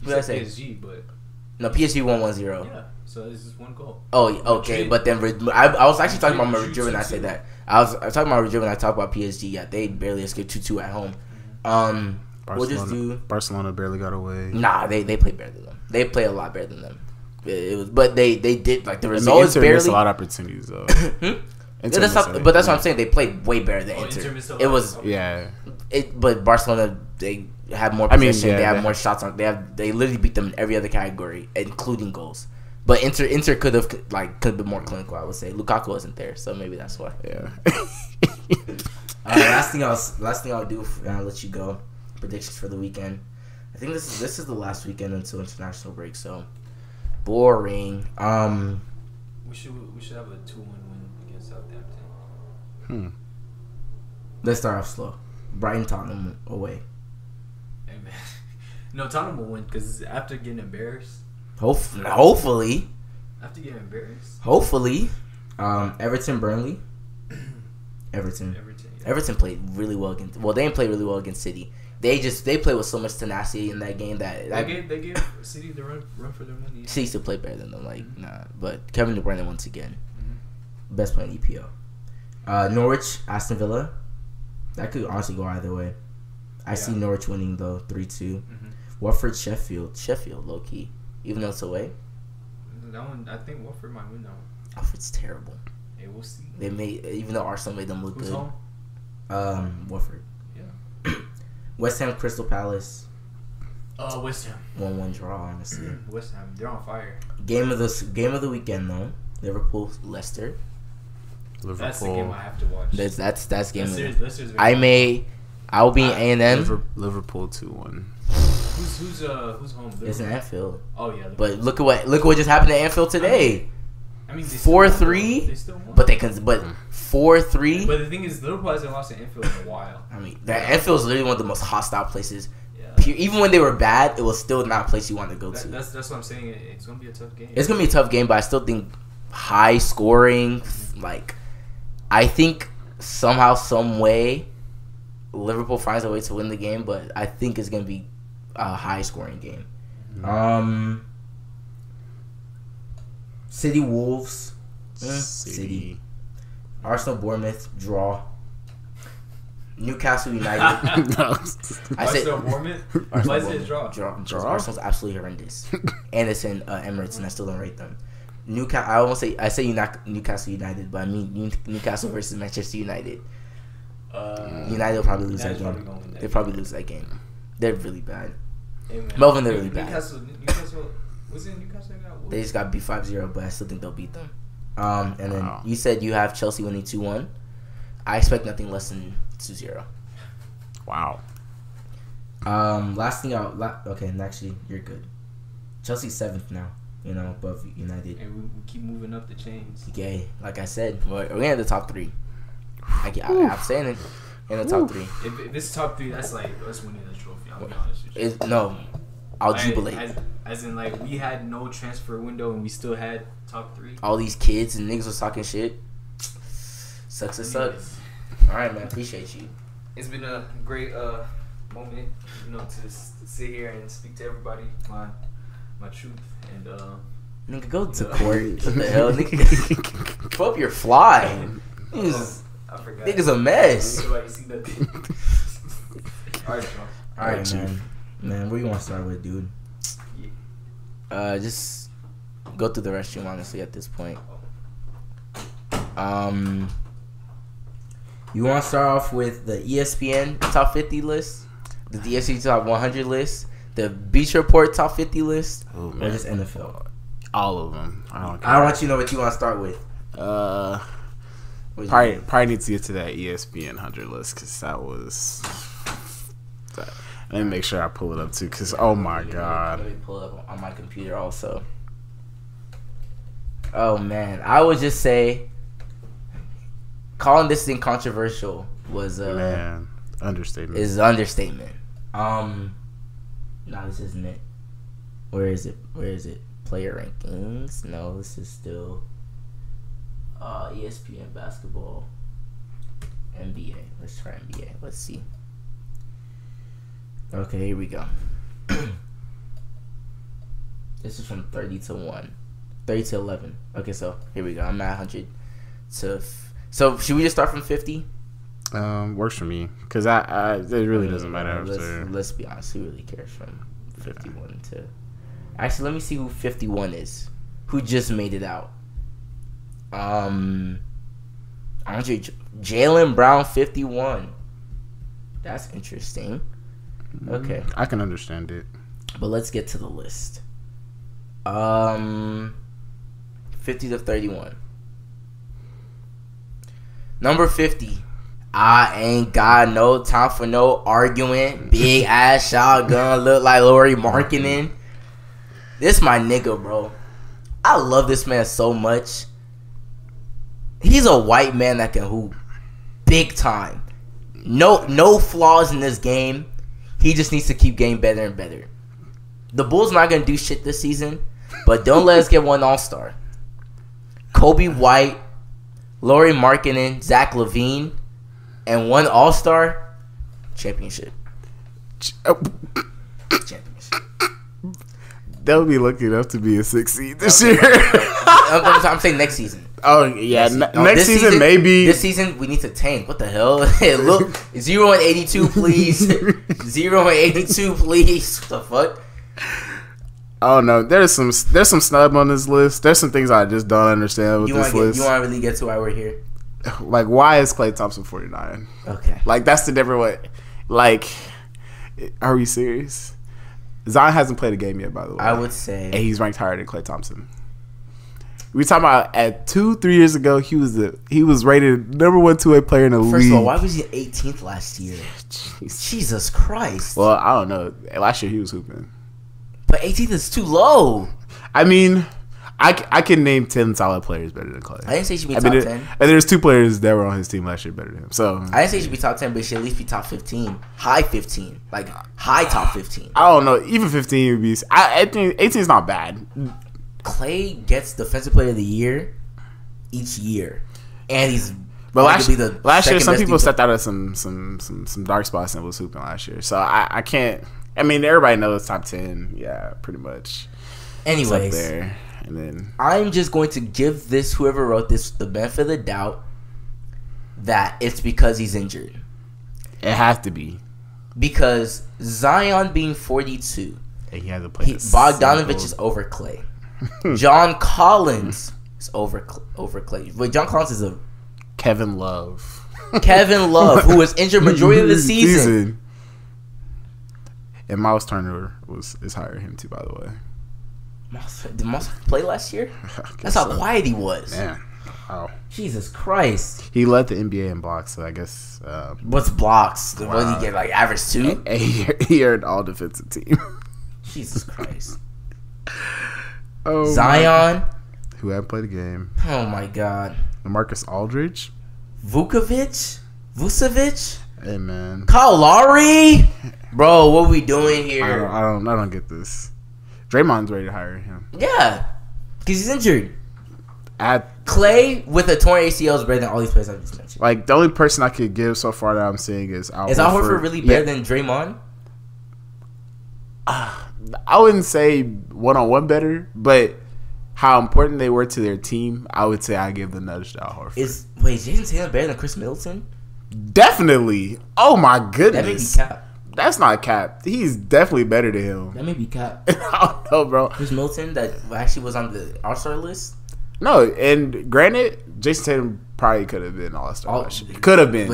Who'd I say? PSG, but no, PSG won 1-0. Yeah. So it's just one goal. Oh, okay. Madrid. But then I was actually talking about Madrid when I said that. I was talking about Madrid when I talked about PSG. Yeah, they barely escaped 2-2 at home. Barcelona barely got away. Nah, they play better than them. They play a lot better than them. But they did like the results Inter barely. Missed a lot of opportunities though. But that's what I'm saying. They played way better than Inter. It was but Barcelona, they had more possession. They had more shots on. They literally beat them in every other category, including goals. But Inter could have been more clinical. I would say Lukaku wasn't there, so maybe that's why. Yeah. Last thing I'll do, and I'll let you go. Predictions for the weekend. I think this is the last weekend until international break. So boring. We should have a 2-1 win against Southampton. Let's start off slow. Brighton Tottenham away. Hey man, no, Tottenham will win because after getting embarrassed. Hopefully. After getting embarrassed. Hopefully. Everton Burnley. Everton. Yeah. Everton played really well against. Well, they didn't play really well against City. They played with so much tenacity in that game that they gave City the run for their money. City still played better than them. Nah. But Kevin De Bruyne once again, best player in EPL. Norwich Aston Villa. That could honestly go either way. I see Norwich winning though 3-2. Watford Sheffield low key, even though it's away. That one, I think Watford might win that one. Watford's terrible. Hey, we'll see. Even though Arsenal made them look Who's good. Home? Watford. Yeah. West Ham Crystal Palace. West Ham. 1-1 draw, honestly. West Ham, they're on fire. Game of the weekend though. Liverpool Leicester. That's the game I have to watch. That's game. Leicester's I'll be in A&M. Liverpool 2-1. Who's home? It's in Anfield. Oh yeah. But look at what just happened at Anfield today. I mean 4-3. They still won. But 4-3. But the thing is, Liverpool hasn't lost to Anfield in a while. I mean, that Anfield is literally one of the most hostile places. Yeah. Even when they were bad, it was still not a place you want to go to. That's what I'm saying. It's gonna be a tough game. It's gonna be a tough game, but I still think high scoring. I think somehow, some way, Liverpool finds a way to win the game, but I think it's gonna be a high scoring game. City Wolves. City. Arsenal Bournemouth draw. Newcastle United. I said Bournemouth. Why is it a draw? Arsenal's absolutely horrendous, and it's in Emirates, and I still don't rate them. I say Newcastle United, but I mean Newcastle versus Manchester United. United will probably lose that game. They'll probably lose that game. They're really bad. Hey, Melvin, they're really bad. Newcastle. Was it Newcastle that got? They just got beat 5-0, but I still think they'll beat them. And then you said you have Chelsea winning 2-1. I expect nothing less than 2-0. Wow. Last thing actually, you're good. Chelsea's 7th now, above United. And we keep moving up the chains. Okay, like I said, we're in the top 3. I'm saying it. in the top 3. If it's top 3, that's like us winning the trophy. I'll be honest with you. No, I'll jubilate. As in, like, we had no transfer window and we still had top 3. All these kids and niggas was talking shit. Sucks to suck. All right, man. Appreciate you. It's been a great moment, to sit here and speak to everybody my truth and nigga, go to court. What the hell, nigga? Pull up your fly. I forgot. Nigga's a mess. All right, John. All right, man. Man, where you want to start with, dude? Just go through the restroom, honestly, at this point. You want to start off with the ESPN top 50 list, the ESPN top 100 list, the Beach Report top 50 list, or just NFL? All of them. I don't care. I want you to know what you want to start with. Probably need to get to that ESPN 100 list because that was. Let me make sure I pull it up too, because oh my god. Let me pull it up on my computer also. Oh man, I would just say calling this thing controversial was understatement. Is an understatement. No, this isn't it. Where is it? Player rankings? No, this is still ESPN basketball. NBA. Let's try NBA. Let's see. Okay, here we go. This is from 30 to 1. 30 to 11. Okay, so here we go. I'm at 100 to... So, should we just start from 50? Works for me. Because it really doesn't matter. Let's be honest. Who really cares from 51 to... Actually, let me see who 51 is. Who just made it out. Jaylen Brown, 51. That's interesting. Okay. I can understand it. But let's get to the list. 50 to 31. Number 50. I ain't got no time for no arguing. Big ass shotgun look like Lauri Markkanen. This my nigga, bro. I love this man so much. He's a white man that can hoop big time. No flaws in this game. He just needs to keep getting better and better. The Bulls not going to do shit this season, but don't let us get one all-star. Kobe White, Lauri Markkanen, Zach LaVine, and one all-star championship. They'll be lucky enough to be a 6 seed this year. I'm saying next season. Oh, yeah. Next season, maybe. This season, we need to tank. What the hell? Look, 0 and 82, please. 0 and 82, please. What the fuck? Oh, no. There's some snub on this list. There's some things I just don't understand with this list. You want to really get to why we're here? Like, why is Klay Thompson 49? Okay. Like, that's the different way. Like, are we serious? Zion hasn't played a game yet, by the way. I would say. And he's ranked higher than Klay Thompson. We talking about at 2-3 years ago, he was rated number 1 2-way player in the league. First of all, why was he 18th last year? Jesus Christ. Well, I don't know. Last year he was hooping. But 18th is too low. I mean, I can name 10 solid players better than Klay. I didn't say he should be top 10. And there's 2 players that were on his team last year better than him. So I didn't say he should be top 10, but he should at least be top 15. High 15. Like, high top 15. I don't know. Even 15 would be... I think 18 is not bad. Klay gets Defensive Player of the Year each year. And he's... But last year, some people stepped out of some dark spots and was hooping last year. So I can't... I mean, everybody knows top 10. Yeah, pretty much. Anyways. It's up there. And then I'm just going to give whoever wrote this the benefit of the doubt that it's because he's injured. It has to be. Because Zion being 42, and he has to play. Bogdanovich is over Klay. John Collins is over Klay. But John Collins is a Kevin Love. Who was injured majority of the season. And Miles Turner is higher than him too, by the way. Did Moss play last year? That's how quiet he was. Man. Wow. Jesus Christ. He led the NBA in blocks, so I guess... What's blocks? Wow. What did he get, like average 2? He earned all defensive team. Jesus Christ. Oh, Zion. Who hadn't played a game. Oh, my God. Marcus Aldridge. Vucevic? Hey man, Kyle Lowry, bro, what are we doing here? I don't get this. Draymond's ready to hire him. Yeah, because he's injured. Clay with a torn ACL is better than all these players I just mentioned. Like, the only person I could give so far that I'm seeing is Al Horford. Is Al Horford really better than Draymond? I wouldn't say one-on-one better, but how important they were to their team, I would say I give the nudge to Al Horford. Is Jason Tatum better than Chris Middleton? Definitely. Oh, my goodness. That may be cap. That's not cap. He's definitely better than him. That may be cap. I don't know, bro. Chris Middleton that actually was on the All-Star list? No, and granted, Jason Tatum probably could have been All-Star last year. Could have been.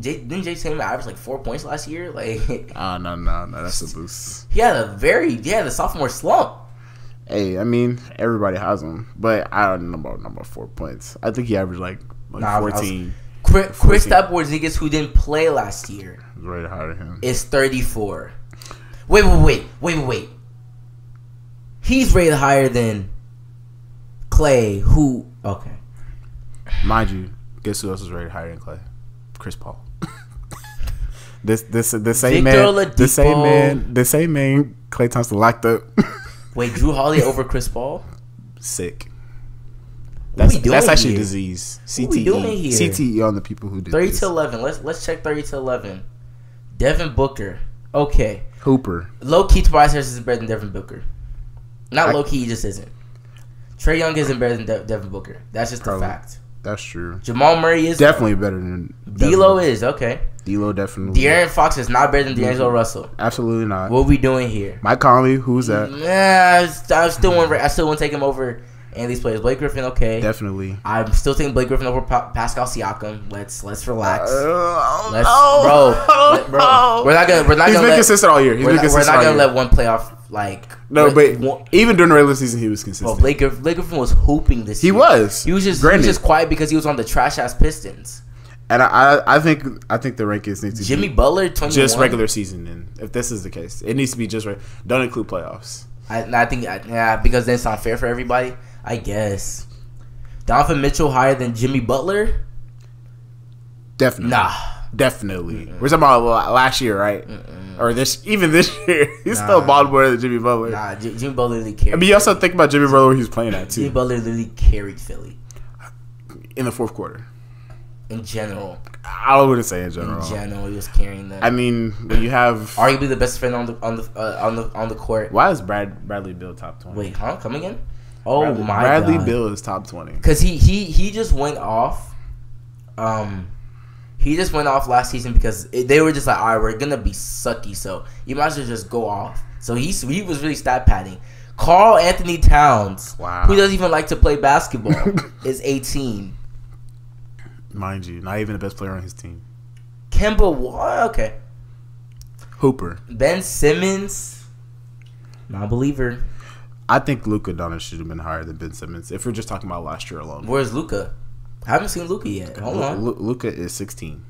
Didn't Jason Tatum average like 4 points last year? Like, no, that's a boost. He had the sophomore slump. Hey, I mean, everybody has them, but I don't know about 4 points. I think he averaged like 14. Kristaps Porzingis, who didn't play last year, right higher than him, is 34. Wait. He's rated higher than Clay, who okay. Mind you, guess who else is rated higher than Clay? Chris Paul. The same man Klay Thompson locked up. Wait, Drew Holiday over Chris Paul? Sick. That's actually a disease. CTE on the people who did 30 this. to 11. Let's check 30 to 11. Devin Booker. Okay. Hooper. Low key, Tobias Harris is better than Devin Booker. Not low key, he just isn't. Trae Young isn't better than Devin Booker. That's just a fact. That's true. Jamal Murray is definitely better than D'Lo is okay. D'Lo definitely. De'Aaron Fox is not better than D'Angelo Russell. Absolutely not. What are we doing here? Mike Conley, who's that? I still want to take him over. And these players, Blake Griffin, okay, definitely. I'm still taking Blake Griffin over Pascal Siakam. Let's relax. Bro. We're not gonna. He's been consistent all year. We're not gonna let one playoff even during the regular season, he was consistent. Well, Blake Griffin was hooping this year. He was just quiet because he was on the trash ass Pistons. And I think the rankings need to Jimmy be Butler 21. Just regular season. And if this is the case, it needs to be just don't include playoffs. I think because then it's not fair for everybody. I guess Donovan Mitchell higher than Jimmy Butler? Definitely. Nah. Definitely. We're talking about last year, right? Or this year. He's still balled more than Jimmy Butler. Nah, Jimmy Butler literally carried. I mean, you also think about Jimmy Butler where he was playing at too. Jimmy Butler literally carried Philly in the fourth quarter. In general, I wouldn't say in general. In general, he was carrying them. I mean, when you have arguably the best friend on the court. Why is Bradley Beal top 20? Wait, huh? Come again? Oh my God. Bradley Beal is top 20 because he just went off. He just went off last season because they were just like, all right, we're gonna be sucky, so you might as well just go off. So he was really stat padding. Karl Anthony Towns, who doesn't even like to play basketball, is 18. Mind you, not even the best player on his team. Kemba Walker, okay. Hooper. Ben Simmons, non-believer. I think Luka Doncic should have been higher than Ben Simmons if we're just talking about last year alone. Where's Luka? I haven't seen Luka yet. Hold on. Luka is 16.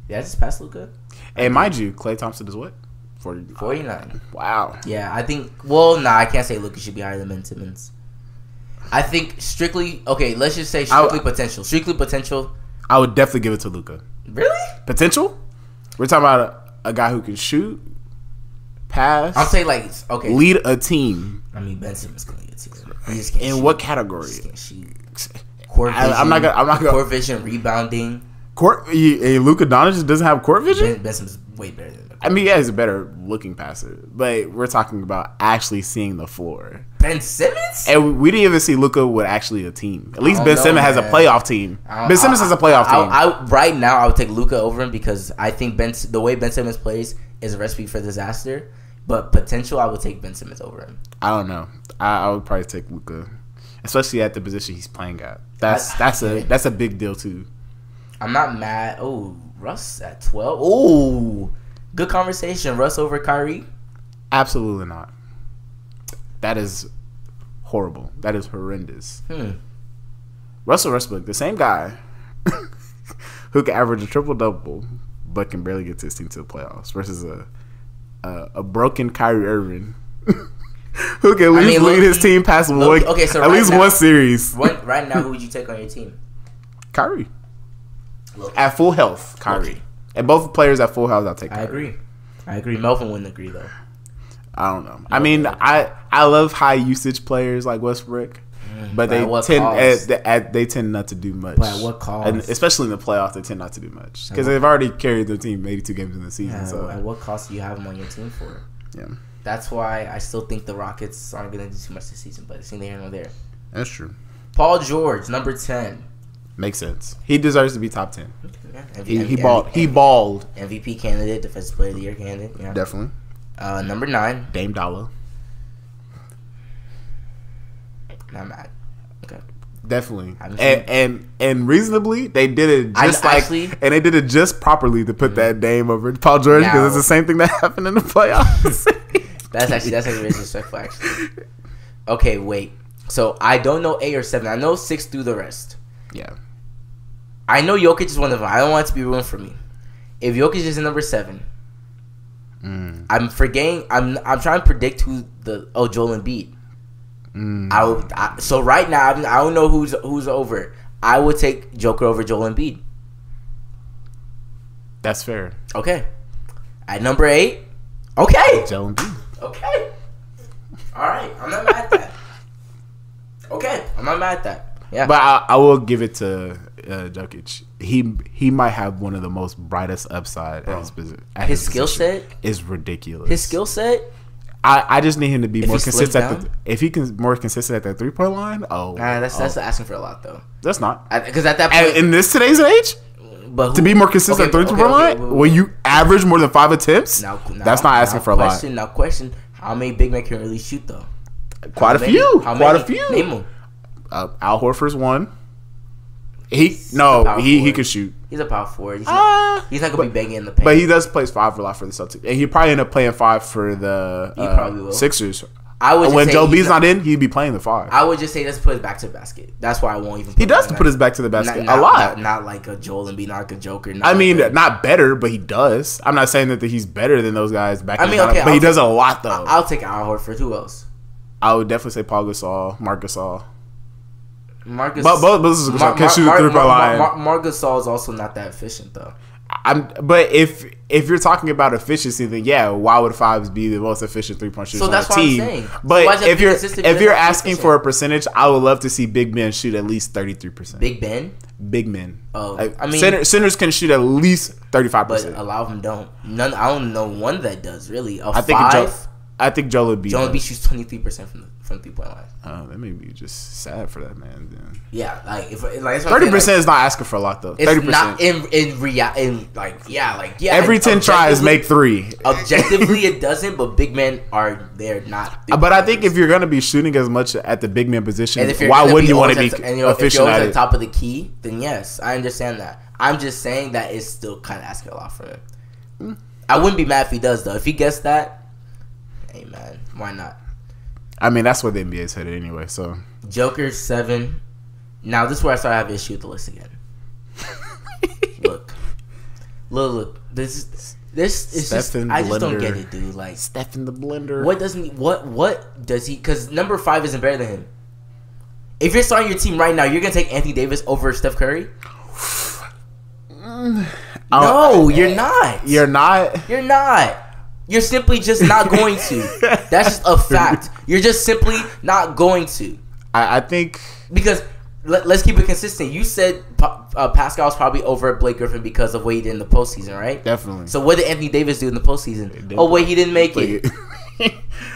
Yeah, I just passed Luka. And mind you, Klay Thompson is what? 49. Wow. Yeah, I think. Well, I can't say Luka should be higher than Ben Simmons. I think strictly. Okay, let's just say strictly potential. Strictly potential. I would definitely give it to Luka. Really? Potential? We're talking about a guy who can shoot, pass. I'm saying lead a team. I mean, Ben Simmons can lead a team. He just can't In shoot. what category? He just can't shoot. Court vision. I'm not gonna. Court vision, rebounding. Luka Doncic doesn't have court vision. Ben Simmons is way better than. I mean, yeah, he's a better looking passer, but we're talking about actually seeing the floor. Ben Simmons? And we didn't even see Luka with actually a team. At least Ben Simmons has a playoff team. Ben Simmons has a playoff team. Right now, I would take Luka over him because I think the way Ben Simmons plays is a recipe for disaster. But potential, I would take Ben Simmons over him. I don't know. I would probably take Luka, especially at the position he's playing at. That's a big deal too. I'm not mad. Oh, Russ at 12. Oh, good conversation. Russ over Kyrie? Absolutely not. That is horrible. That is horrendous. Russell Westbrook, the same guy who can average a triple-double but can barely get his team to the playoffs versus a broken Kyrie Irving who can at least lead his team past one series. Right now, who would you take on your team? Kyrie. At full health, Kyrie. And both players at full health, I'll take Kyrie. I agree. Melvin wouldn't agree, though. I don't know. I mean, I love high usage players like Westbrook, but they tend not to do much. But at what cost? And especially in the playoffs, they tend not to do much because they've already carried their team 82 games in the season. Yeah, so at what cost do you have them on your team for? Yeah, that's why I still think the Rockets aren't going to do too much this season. But it's neither here nor there. That's true. Paul George, number 10. Makes sense. He deserves to be top 10. Yeah. He balled. MVP candidate, Defensive Player of the Year candidate. Yeah. Definitely. Number 9. Dame Dollar. Not mad. Okay. Definitely. And reasonably, they did it and they did it just properly to put that Dame over Paul George because it's the same thing that happened in the playoffs. that's actually very disrespectful. Actually. Okay, wait. So I don't know 8 or 7. I know 6 through the rest. Yeah. I know Jokic is one of them. I don't want it to be ruined for me. If Jokic is in number 7, I'm forgetting. I'm trying to predict who Joel Embiid. So right now I don't know who's over. I would take Joker over Joel Embiid. That's fair. Okay. At number 8, okay. Joel Embiid. Okay. All right. I'm not mad at that. Okay. I'm not mad at that. Yeah. But I will give it to Jokic. He might have one of the most brightest upside at his position. His skill set is ridiculous. His skill set. I just need him to be more consistent. If he can more consistent at the 3-point line, that's asking for a lot though. That's not because at that point in this today's age, to be more consistent at the 3-point line, when you average more than 5 attempts, that's not asking for a lot. Now question: how many big men can really shoot though? Quite a few. Name them. Al Horford's one. He could shoot. He's a power forward. He's not gonna be banging in the paint. But he does play 5 a lot for the Celtics, and he probably end up playing 5 for the Sixers. When Joe B's not in, he'd be playing the 5. I would just say let's put his back to the basket. That's why I won't even. He does put his back to the basket a lot. Not like a Joel Embiid, not like a Joker. Not better, but he does. I'm not saying that he's better than those guys back. But he does a lot though. I'll take Al Horford. Who else? I would definitely say Paul Gasol, Marc Gasol. Marc Gasol can shoot the 3-point line. Marc Gasol is also not that efficient though. But if you're talking about efficiency, then yeah, why would 5s be the most efficient 3-point shooters on the team? I'm saying. But if you're asking for a percentage, I would love to see big men shoot at least 33%. Big Ben? Big men. Oh, centers can shoot at least 35%. But a lot of them don't. I don't know one that does really. I think Joel Embiid. Joel Embiid shoots 23% from the 3-point line. That made me just sad for that man. Then. Yeah, 30% is not asking for a lot though. 30%. Not in reality. Every 10 tries make 3. Objectively, it doesn't. But big men are not. But I think if you're gonna be shooting as much at the big man position, why wouldn't you want to be efficient if you're at the top of the key? Then yes, I understand that. I'm just saying that it's still kind of asking a lot from him. I wouldn't be mad if he does though. If he gets that. Hey man, why not? I mean, that's what the NBA is headed anyway. So Joker 7. Now this is where I start to have an issue with the list again. Look. This is just. I just don't get it, dude. Like Steph in the blender. What does he? Because number 5 isn't better than him. If you're starting your team right now, you're gonna take Anthony Davis over Steph Curry. No, you're not. You're not. You're not. You're simply just not going to. That's just a fact. You're just simply not going to. I think because let's keep it consistent. You said Pascal's probably over Blake Griffin because of what he did in the postseason, right? Definitely. So what did Anthony Davis do in the postseason? Oh wait, he didn't make it.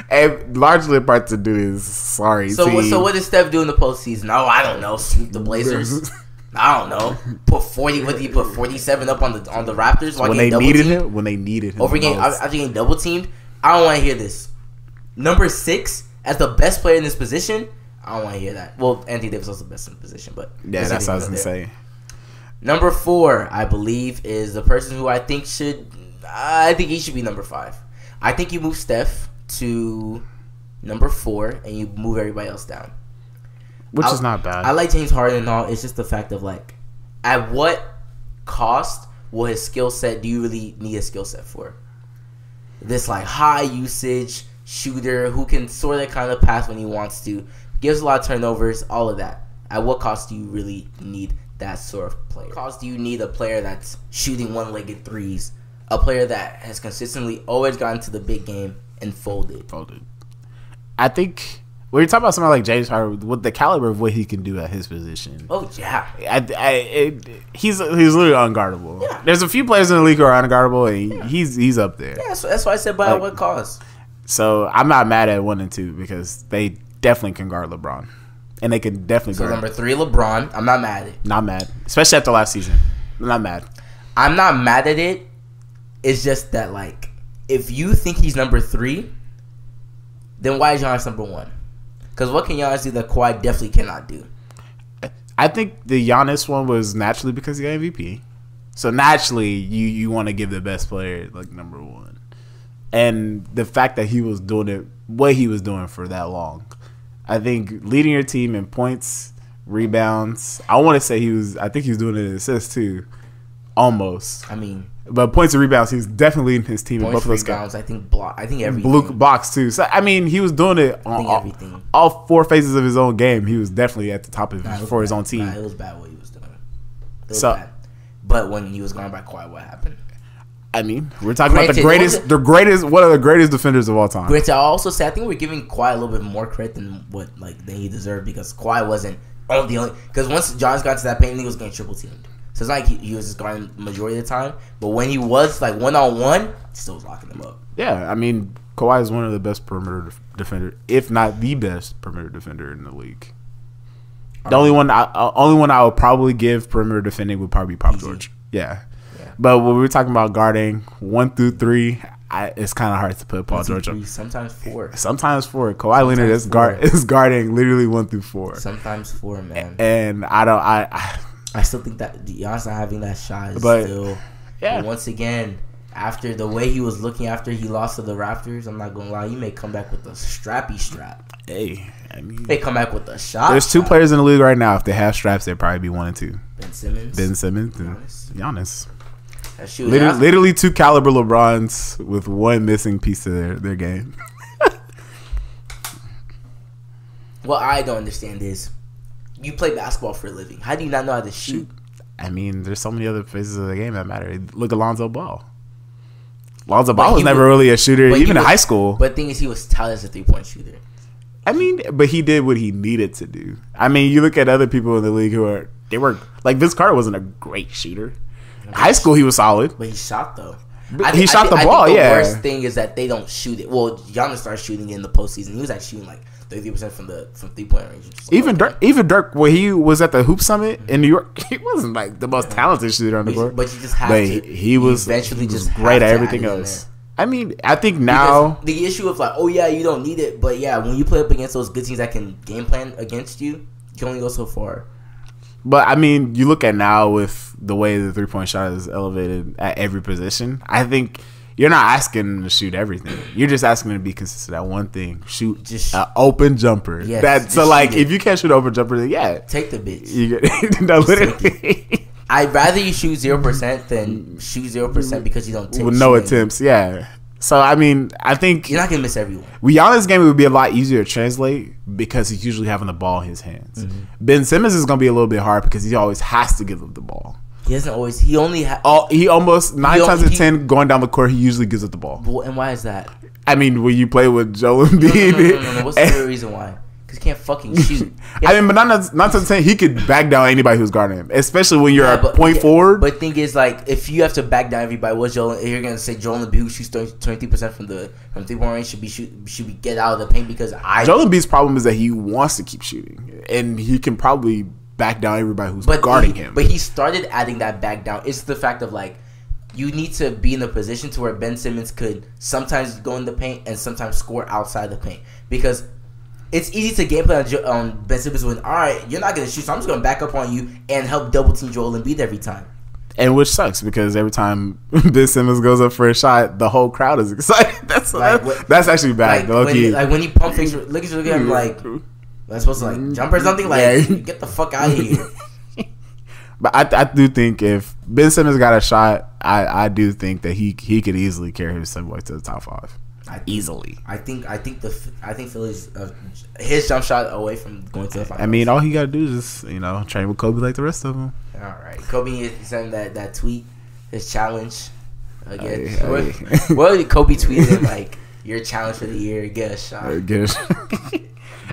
And largely a part to do is sorry. So what did Steph do in the postseason? Oh, I don't know. Sweep the Blazers. I don't know. Put 40. What did he put? 47 up on the Raptors when they needed him. When they needed him. Over game, after getting double teamed. I don't want to hear this. Number 6 as the best player in this position. I don't want to hear that. Well, Anthony Davis was the best in the position, but yeah, that's what I was gonna say. Number 4, I believe, is the person who I think should. I think he should be number 5. I think you move Steph to number 4 and you move everybody else down. Which is not bad. I like James Harden and all. It's just the fact of like, at what cost will his skill set? Do you really need a skill set for this like high usage shooter who can sort of kind of pass when he wants to, gives a lot of turnovers, all of that? At what cost do you really need that sort of player. Because do you need a player that's shooting one-legged threes, a player that has consistently always gotten to the big game and folded? I think when you're talking about somebody like James Harden, with the caliber of what he can do at his position. Oh yeah, he's literally unguardable. Yeah. There's a few players in the league who are unguardable, and he's up there. Yeah, so that's why I said by what cost. So I'm not mad at 1 and 2 because they definitely can guard LeBron, and they can definitely guard. Number 3, LeBron. I'm not mad at it. Not mad, especially after last season. I'm not mad. I'm not mad at it. It's just that, like, if you think he's number 3, then why is Giannis number 1? Because what can Giannis do that Kawhi definitely cannot do? I think the Giannis one was naturally because he got MVP. So naturally, you want to give the best player like number 1. And the fact that he was doing it, what he was doing for that long. I think leading your team in points, rebounds. I want to say I think he was doing it in assists too. Almost. I mean, but points and rebounds, he's definitely leading his team in both of those rebounds, I think everything. Blue box too. So I mean, he was doing it on all 4 phases of his own game. He was definitely at the top of for his own team. It was bad what he was doing. It was bad. But when he was gone by Kawhi, what happened? I mean, we're talking about one of the greatest defenders of all time. Granted, I also say I think we're giving Kawhi a little bit more credit than than he deserved, because Kawhi wasn't the only, because once Giannis got to that paint, he was getting triple teamed. So it's not like he was just guarding the majority of the time, but when he was like 1-on-1, he still was locking them up. Yeah, I mean, Kawhi is one of the best perimeter defender, if not the best perimeter defender in the league. The only one I would probably give perimeter defending would probably be Paul George. Yeah. But when we were talking about guarding 1 through 3, it's kind of hard to put Paul George up. Sometimes 4. Kawhi Leonard is guarding literally 1 through 4. Sometimes 4, man. And I still think that Giannis not having that shot is still. Yeah. But once again, after the way he was looking after he lost to the Raptors, I'm not gonna lie, you may come back with a strappy strap. Hey, I mean, they come back with a shot. There's 2 players in the league right now. If they have straps, they'd probably be 1 and 2. Ben Simmons and Giannis. Literally 2 caliber LeBrons with 1 missing piece of their game. What I don't understand is, you play basketball for a living. How do you not know how to shoot? I mean, there's so many other phases of the game that matter. Look at Lonzo Ball. Lonzo Ball was never really a shooter, even in high school. But the thing is, he was touted as a 3-point shooter. I mean, but he did what he needed to do. I mean, you look at other people in the league who were like Vince Carter wasn't a great shooter. In high school, he was solid. But he shot, though. He shot the ball, the worst thing is that they don't shoot it. Well, Giannis started shooting in the postseason. He was actually shooting like 30% from 3-point range. Even Dirk, when he was at the Hoop Summit in New York, he wasn't like the most talented shooter on the court. But you just have to. He was great at everything else. I mean, I think now because the issue of like, oh yeah, you don't need it, but yeah, when you play up against those good teams that can game plan against you, you can only go so far. But I mean, you look at now with the way the 3-point shot is elevated at every position. I think you're not asking him to shoot everything. You're just asking him to be consistent at one thing: shoot an open jumper. Yes, so like, if you can't shoot an open jumper, then take the bitch. Literally. I'd rather you shoot 0% than shoot 0% because you don't take with no attempts. Yeah. So I mean, I think you're not gonna miss everyone. Giannis' game would be a lot easier to translate because he's usually having the ball in his hands. Mm-hmm. Ben Simmons is gonna be a little bit hard because he always has to give up the ball. He doesn't always. He only. He almost 9 times out of 10 going down the court. He usually gives up the ball. Well, and why is that? I mean, when you play with Joel Embiid, no. What's the real reason why? Because he can't fucking shoot. I mean, but not to say he could back down anybody who's guarding him, especially when you're a point forward. But thing is, like, if you have to back down everybody, you're gonna say Joel Embiid, who shoots 23% from 3-point range, should be get out of the paint because Joel Embiid's problem is that he wants to keep shooting, and he can probably back down everybody who's guarding him. But he started adding that back down. It's the fact of like, you need to be in a position to where Ben Simmons could sometimes go in the paint and sometimes score outside the paint, because it's easy to game plan on Ben Simmons when, all right, you're not going to shoot, so I'm just going to back up on you and help double team Joel Embiid every time. And which sucks because every time Ben Simmons goes up for a shot, the whole crowd is excited. That's actually bad. When he pump fakes, look at him like, that's supposed to like jump or something. Like, get the fuck out of here. But I do think if Ben Simmons got a shot, I do think that he could easily carry his Subway to the top 5. easily. I think Philly's his jump shot away from going to the finals. I mean, all he got to do is train with Kobe like the rest of them. All right, Kobe sent that tweet, his challenge. Again, well, Kobe tweeted like your challenge for the year, get a shot. Get a shot.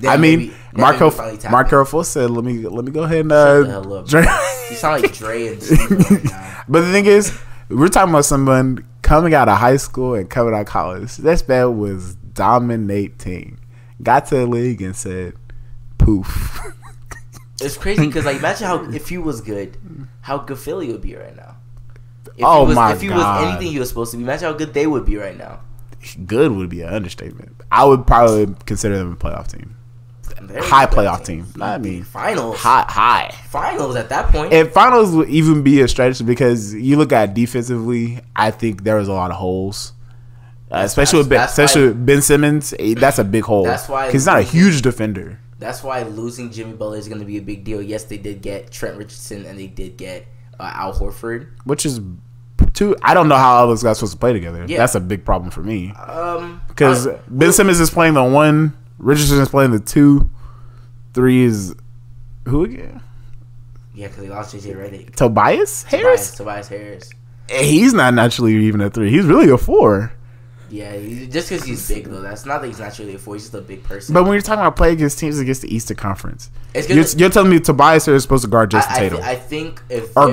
I mean, Marco Fultz said, "Let me go ahead and Dre." You sound like Dre and Steve right now. But the thing is, we're talking about someone coming out of high school and coming out of college. This man was dominating. Got to the league and said, "Poof." It's crazy because like imagine how if he was good, how good Philly would be right now. If he was anything he was supposed to be, imagine how good they would be right now. Good would be an understatement. I would probably consider them a playoff team. High playoff team. I mean, finals. High. Finals at that point. And finals would even be a stretch because you look at defensively, I think there was a lot of holes. Especially with Ben Simmons, that's a big hole. That's why he's not a huge defender. That's why losing Jimmy Butler is going to be a big deal. Yes, they did get Trent Richardson and they did get Al Horford, which is two. I don't know how all those guys are supposed to play together. Yeah. That's a big problem for me. Because Ben Simmons is playing the 1, Richardson is playing the 2, 3 is who again? Yeah, because he lost JJ Redick. Tobias Harris. He's not naturally even a 3. He's really a 4. Yeah, just because he's big though. That's not that he's naturally a 4. He's just a big person. But when you're talking about playing against teams against the Eastern Conference, you're telling me Tobias Harris is supposed to guard Jason Tatum? I think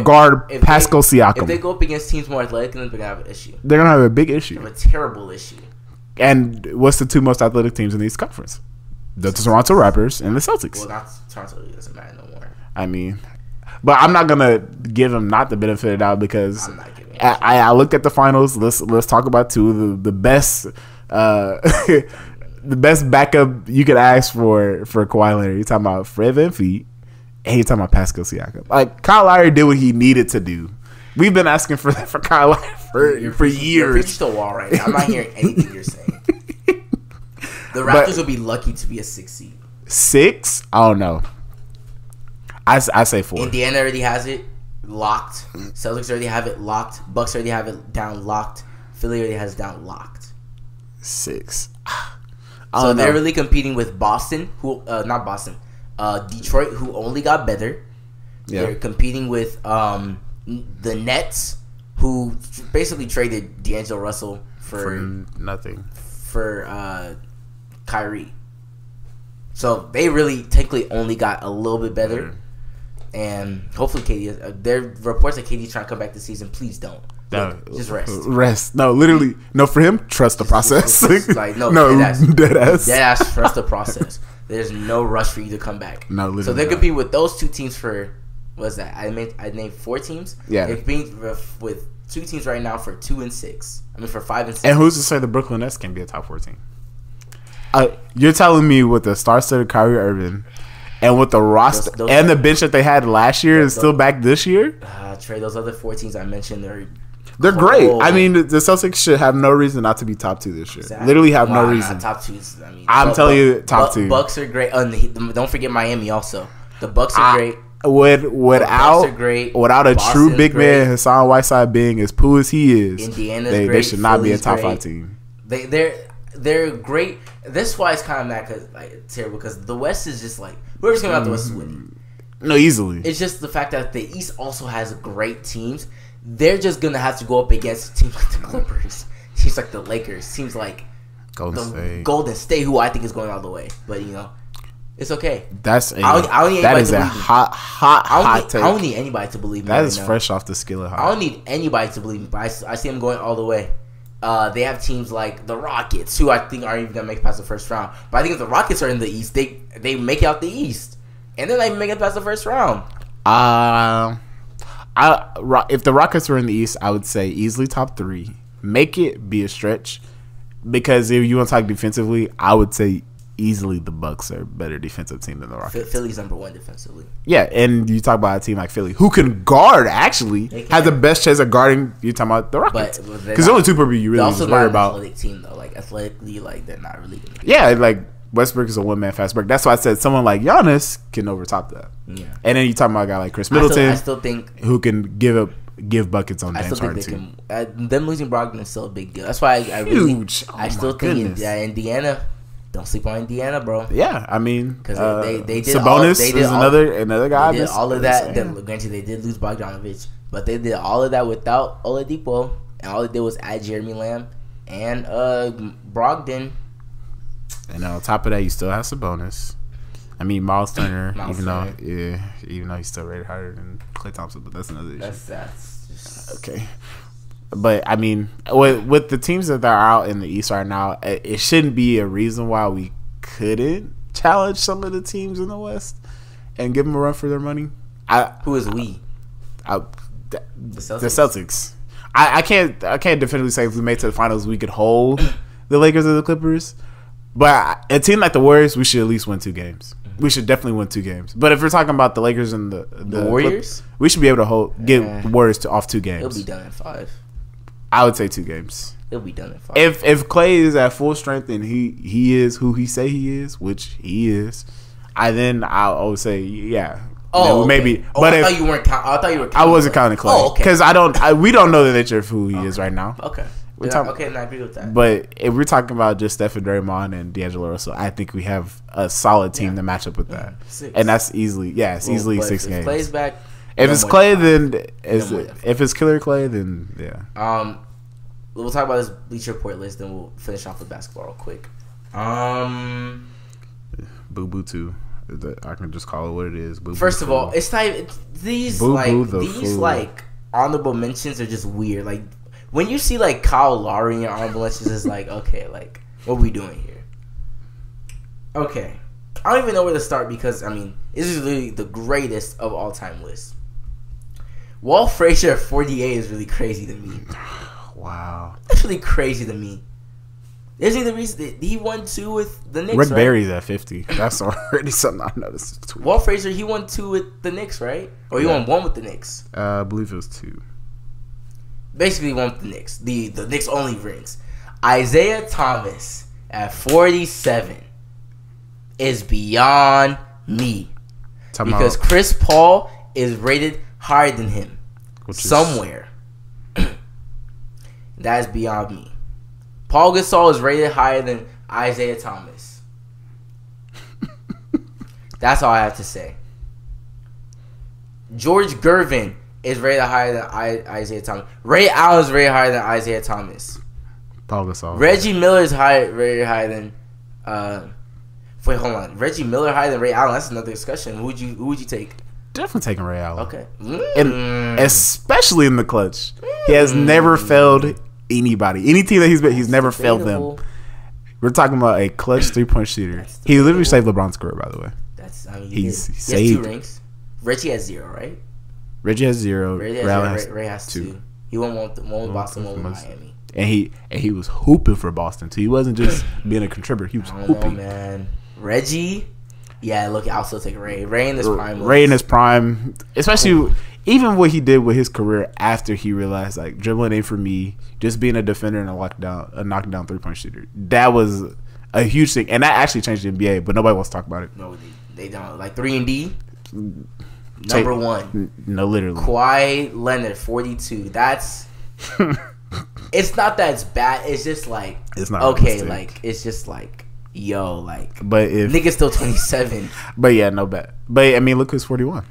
guard Pascal Siakam. If they go up against teams more athletic, then they're gonna have an issue. They're gonna have a big issue. They have a terrible issue. And what's the 2 most athletic teams in the East Conference? The Toronto Raptors and the Celtics. Well, not Toronto. It doesn't matter no more. I mean, but I'm not gonna give them not the benefit of the doubt because I'm not giving I looked at the finals. Let's talk about 2 of the best. The best backup you could ask for Kawhi Leonard. You're talking about Fred VanVleet, and you're talking about Pascal Siakam. Like Kyle Lowry did what he needed to do. We've been asking for that for Kyle Lowry for years. You're preaching to the wall right now. I'm not hearing anything you're saying. The Raptors will be lucky to be a 6 seed. 6? I don't know. I say 4. Indiana already has it locked. Celtics already have it locked. Bucks already have it down locked. Philly already has it down locked. 6. So they're really competing with Boston, Detroit, who only got better. Yeah. They're competing with the Nets, who basically traded D'Angelo Russell for nothing for Kyrie. So they really technically only got a little bit better, and hopefully KD. There are reports that KD's trying to come back this season. Please don't. No, just rest. Rest. No, literally. No, for him, trust the process. Dead ass. Trust the process. There's no rush for you to come back. No, literally. So they're competing with those 2 teams for, what's that? I named 4 teams. Yeah. They're competing with 2 teams right now for 2 and 6. I mean, for 5 and 6. And who's to say the Brooklyn Nets can be a top 4 team? You're telling me with the star-studded Kyrie Irving and with the roster and the bench that they had last year is still back this year? Trey, those other 4 teams I mentioned, they're great. I mean, the Celtics should have no reason not to be top 2 this year. Exactly. Literally have no reason. Top 2. I'm telling you, top 2. Bucks are great. Don't forget Miami also. The Bucks are great. Without a Boston's true big man, Hassan Whiteside being as poo as he is, Indiana's they great. should not Philly's be a top great. 5 team. They're great. This is why it's kind of mad it's terrible because the West is just like whoever's coming out the West is winning. No, easily. It's just the fact that the East also has great teams. They're just gonna have to go up against teams like the Clippers, teams like the Lakers, teams like Golden State, who I think is going all the way. But it's okay. That is a hot take. I don't need anybody to believe me. That is fresh off the skillet. I don't need anybody to believe me. But I see them going all the way. They have teams like the Rockets, who I think aren't even gonna make it past the first round. But I think if the Rockets are in the East, they make it out the East, and they're not even making it past the first round. If the Rockets were in the East, I would say easily top 3. Make it be a stretch because if you want to talk defensively, I would say easily the Bucks are a better defensive team than the Rockets. Philly's number 1 defensively. Yeah, and you talk about a team like Philly who can guard actually has the best chance of guarding. You're talking about the Rockets because the only 2 people you really just worry about. Athletic team though, like athletically, like they're not really. Yeah, like Westbrook is a 1-man fast break. That's why I said someone like Giannis can overtop that. Yeah, and then you talking about a guy like Chris Middleton. I still think who can give up give buckets on James Harden too. Them losing Brogdon is still a big deal. That's why I still think Indiana. Don't sleep on Indiana, bro. Yeah, I mean, because they did Sabonis is another guy. They did all of that. Granted, they did lose Bogdanovic, but they did all of that without Oladipo, and all they did was add Jeremy Lamb and Brogdon. And on top of that, you still have Sabonis. I mean, Miles Turner, even though he's still rated higher than Klay Thompson, but that's another issue. That's just okay. But I mean, with the teams that are out in the East right now, it shouldn't be a reason why we couldn't challenge some of the teams in the West and give them a run for their money. Who is we? The Celtics. I can't definitively say if we made it to the finals we could hold the Lakers or the Clippers. But a team like the Warriors, we should at least win 2 games. We should definitely win 2 games. But if we're talking about the Lakers and the Warriors, we should be able to get Warriors off 2 games. It'll be done in 5. I would say 2 games. It'll be done in 5. If Klay is at full strength and he is who he say he is, which he is, I would say yeah. Oh, maybe. Oh, but I thought you weren't. I thought you were. I wasn't counting Klay. Oh, okay. Because we don't know the nature of who he is right now. Okay. And I agree with that. But if we're talking about just Stephen Draymond and D'Angelo Russell, I think we have a solid team to match up with that. 6. And that's easily 6 games. If Klay's back, if it's Klay, then if it's Killer Klay, then yeah. We'll talk about this Bleacher Report list, then we'll finish off with basketball real quick. Boo Boo 2. I can just call it what it is. Boo First Boo of all, it's not these honorable mentions are just weird. Like when you see like Kyle Lowry in your honorable mentions, it's like okay, like what are we doing here? Okay, I don't even know where to start because I mean this is literally the greatest of all time list. Walt Frazier at 48 is really crazy to me. Wow, that's really crazy to me. Isn't the reason that he won 2 with the Knicks? Rick right? Barry's at 50. That's already something I noticed. Walt Frazier, he won 2 with the Knicks, right? Or he won 1 with the Knicks? I believe it was 2. Basically, 1 with the Knicks. The Knicks only rings. Isaiah Thomas at 47 is beyond me because Chris Paul is rated higher than him somewhere. That is beyond me. Paul Gasol is rated higher than Isaiah Thomas. That's all I have to say. George Gervin is rated higher than Isaiah Thomas. Ray Allen is rated higher than Isaiah Thomas. Paul Gasol. Reggie Miller is rated higher than. Wait, hold on. Reggie Miller higher than Ray Allen. That's another discussion. Who would you take? Definitely taking Ray Allen. Okay. And especially in the clutch, he has never failed anybody. Any team that he's never failed them. We're talking about a clutch 3-point shooter. He literally saved LeBron's career, by the way. He has 2 rings. Reggie has 0, right? Reggie has 0. Ray has 2. He won 1 with Boston, 1 with Miami. And he was hooping for Boston too. He wasn't just being a contributor. He was hooping. Know, man. Reggie, yeah. Look, I'll still take Ray. Ray in his prime. Ray in his prime, especially even what he did with his career after he realized like dribbling ain't for me. Just being a defender and a knockdown 3-point shooter. That was a huge thing, and that actually changed the NBA. But nobody wants to talk about it. No, they don't. Like 3-and-D, number 1. No, literally. Kawhi Leonard, 42. That's. It's not that it's bad. It's just like it's not okay. Like it's just like yo, like. But if nigga's still 27. But yeah, no bet. But I mean, look who's 41.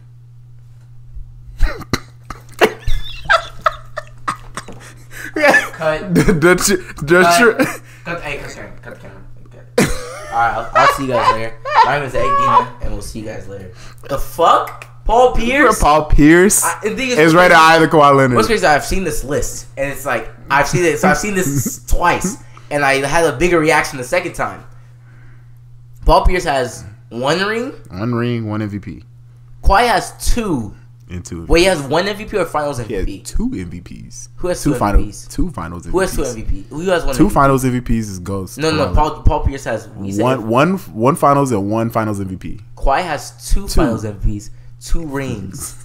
Cut. Cut. Hey, cut the camera. Alright, I'll see you guys later. My name is Egg Dina, and we'll see you guys later. The fuck? Paul Pierce? Paul Pierce is rated higher than Kawhi Leonard. What's crazy? I've seen this list, and it's like I've seen it. So I've seen this twice, and I had a bigger reaction the second time. Paul Pierce has 1 ring. 1 ring, 1 MVP. Kawhi has 2. And 2 MVPs. Wait, he has 1 MVP or Finals MVP? He has 2 MVPs. Who has 2 MVPs? 2 Finals MVPs. Who has 2 MVP? Who has 1 2 MVP? Finals MVPs is Ghost. No. Paul Pierce has one Finals and 1 Finals MVP. Kawhi has 2 Finals MVPs, 2 rings.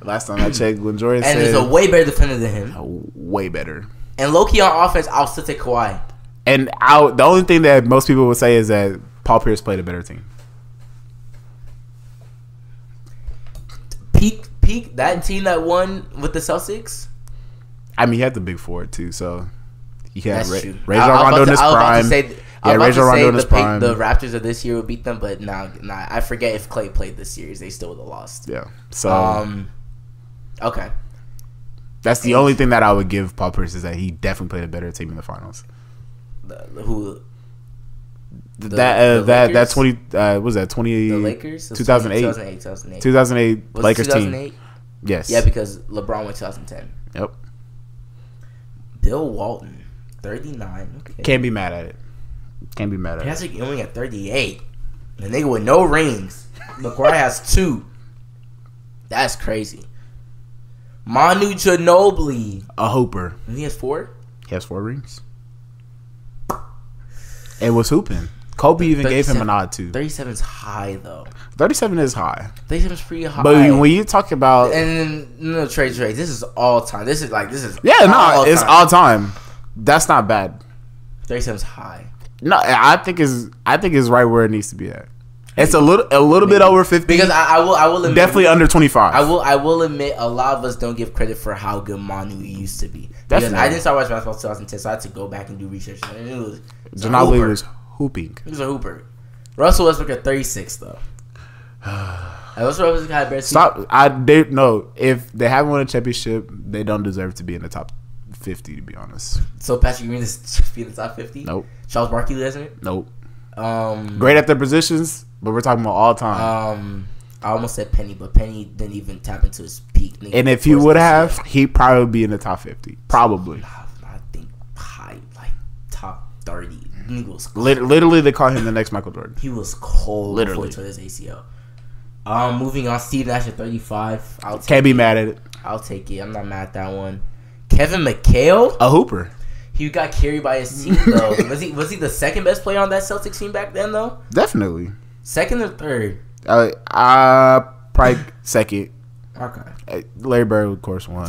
Last time I checked, when Jordan said, and he's a way better defender than him. Way better. And low key on offense, I'll still take Kawhi. And the only thing that most people would say is that Paul Pierce played a better team. Peak peak? That team that won with the Celtics? I mean, he had the big four, too, so he had Rajon Rondo in his prime. Yeah, Rajon Rondo in his prime. The Raptors of this year would beat them, but nah. I forget if Clay played this series. They still would have lost. Yeah. So, okay. That's the only thing that I would give Paul Pierce is that he definitely played a better team in the finals. That 20 was that 20 the Lakers 2008 Lakers 2008? Team. Yes. Yeah, because LeBron went 2010. Yep. Bill Walton, 39. Okay. Can't be mad at it. Patrick Ewing at 38. The nigga with no rings. McGuire has 2. That's crazy. Manu Ginobili, a hooper. And he has 4? He has 4 rings. It was hooping. Kobe even gave him a nod too. 37 is high though. 37 is high. 37 is pretty high. But when you talk about trade, this is all time. It's all time. That's not bad. 37 is high. No, I think it's right where it needs to be at. It's a little bit over 50 because I will admit, definitely under 25. I will admit a lot of us don't give credit for how good Manu used to be. Because I didn't start watching basketball in 2010, so I had to go back and do research. Ginobili was hooping. He was a hooper. Russell Westbrook at 36 though. Russell Westbrook had better. Stop! If they haven't won a championship, they don't deserve to be in the top 50. To be honest. So Patrick Ewing is be in the top 50. Nope. Charles Barkley doesn't. Nope. Great at their positions, but we're talking about all time. I almost said Penny, but Penny didn't even tap into his peak. And if he would have, he'd probably be in the top 50. Probably. I think high, like top 30. He was cold. Literally, they call him the next Michael Jordan. He was cold literally before his ACL. Moving on, Steve Nash at 35. Can't be mad at it. I'll take it. I'm not mad at that one. Kevin McHale, a hooper. He got carried by his team though. Was he the second best player on that Celtics team back then though? Definitely. Second or third? Probably second. Okay. Larry Bird, of course, won.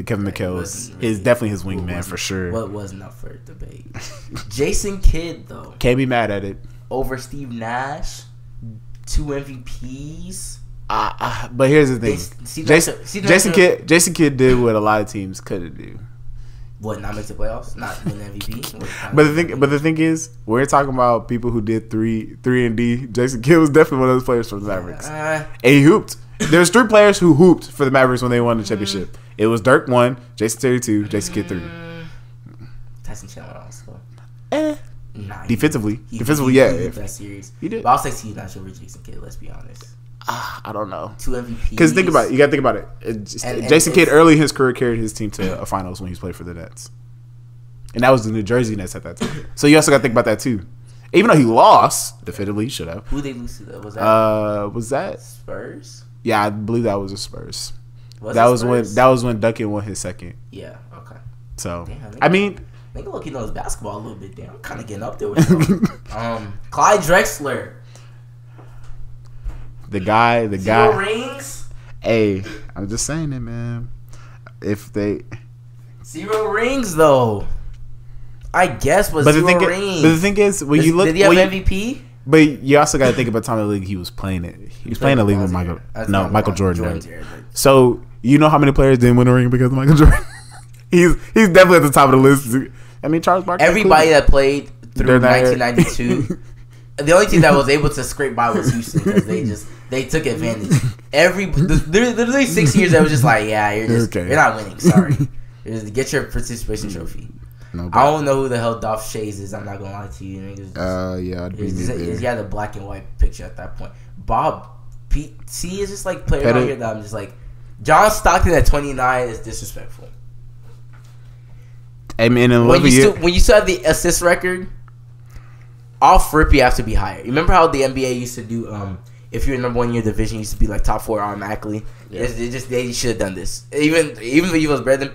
Kevin McHale is definitely his wingman for sure. What wasn't up for debate? Jason Kidd though. Can't be mad at it. Over Steve Nash, 2 MVPs. But here's the thing. Jason Kidd did what a lot of teams couldn't do. What, not make the playoffs? Not win MVP? But the thing is, we're talking about people who did 3-and-D. Jason Kidd was definitely one of those players for the Mavericks. And he hooped. There's 3 players who hooped for the Mavericks when they won the championship. It was Dirk 1, Jason Terry 2, Jason Kidd 3. Tyson Chandler also. Defensively, he yeah. He did that series. He did. But I'll say Steve Nash over Jason Kidd, let's be honest. I don't know. 2 MVPs. Because think about it. You got to think about it. Jason Kidd early in his career carried his team to a finals when he played for the Nets. And that was the New Jersey Nets at that time. So you also got to think about that too. Even though he lost, definitively he should have. Who they lose to though? Was that Spurs? Yeah, I believe that was the Spurs. That was when Duncan won his second. Yeah, okay. So I mean, nigga look, he knows basketball a little bit. Damn, I'm kind of getting up there with him. Clyde Drexler. The guy. 0 rings. Hey, I'm just saying it, man. If they 0 rings though, I guess was 0 rings. But the thing is, when you look, did he have MVP? But you also got to think about the time of the league he was playing it. He was playing the league with Michael Jordan. So you know how many players didn't win a ring because of Michael Jordan? he's definitely at the top of the list. I mean, Charles Barkley. Everybody that played through 1992. The only team that was able to scrape by was Houston because they took advantage. Literally 6 years that was just like, yeah, you're not winning. Sorry, just get your participation trophy. No, I don't know who the hell Dolph Shays is. I'm not gonna lie to you. Yeah, I'd be he had a black and white picture at that point. Bob P.C. is just like player out here that I'm just like, John Stockton at 29 is disrespectful. I mean, when you still have the assist record. Off rip, you have to be higher. You remember how the NBA used to do? If you're number 1 in your division, you used to be like top 4 automatically. Yeah. They should have done this. Even though he was better than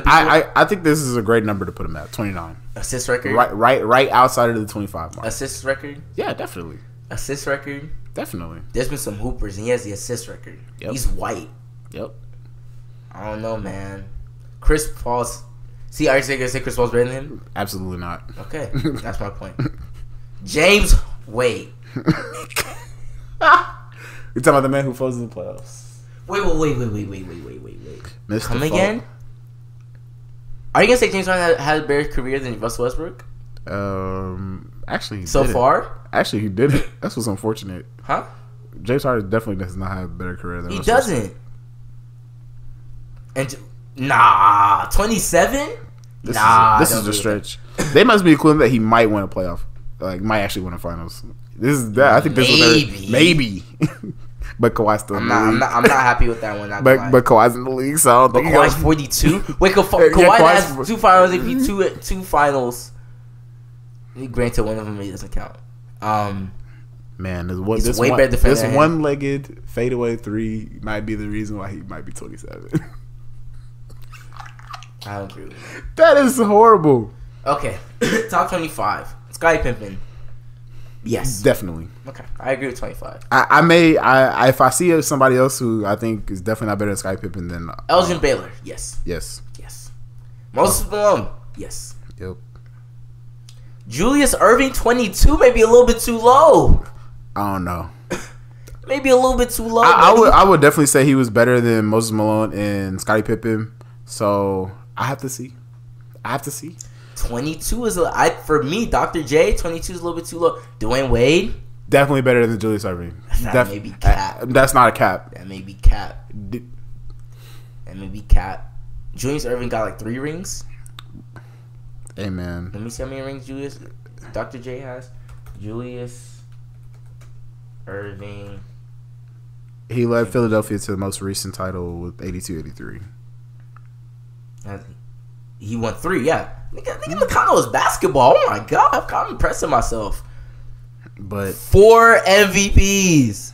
I think this is a great number to put him at 29 assist record. Right outside of the 25 mark. Assist record. Yeah, definitely. Assist record. Definitely. There's been some hoopers, and he has the assist record. Yep. He's white. Yep. I don't know, man. Chris Paul's. See, are you going to say Chris Paul's better than him? Absolutely not. Okay, that's my point. James Wade. You're talking about the man who froze in the playoffs. Wait. Mr. Come again? Are you gonna say James Harden had a better career than Russell Westbrook? Actually, so far, actually he didn't. That's what's unfortunate. Huh? James Harden definitely does not have a better career than he Russell doesn't. And 27. This is a stretch. They must be equivalent that he might win a playoff, like might actually win a finals. This is that. I think this is maybe. But Kawhi's still in the league. I'm not happy with that one. But Kawhi's in the league, so I don't think Kawhi's 42. Wait, Kawhi has 2 finals. If two finals, granted one of them doesn't count. Man, this one-legged fadeaway 3 might be the reason why he might be 27. I don't agree with that. That is horrible. Okay, top 25. Scottie Pippen. Yes, definitely. Okay, I agree with 25. If I see somebody else who I think is definitely not better than Scottie Pippen, then Elgin Baylor. Yes. Moses Malone. Yes. Yep. Julius Erving 22, maybe a little bit too low. I don't know. Maybe a little bit too low. I would definitely say he was better than Moses Malone and Scottie Pippen. So I have to see. 22 is for me, Dr. J. 22 is a little bit too low. Dwayne Wade definitely better than Julius Erving. That may be cap. That's not a cap. That may be cap. Julius Erving got like 3 rings. Hey man, let me see how many rings Dr. J has. Julius Erving. He led Philadelphia to the most recent title with 82-83. He won 3, yeah. Nigga McConnell is basketball. Oh my god, I'm impressing myself. But 4 MVPs,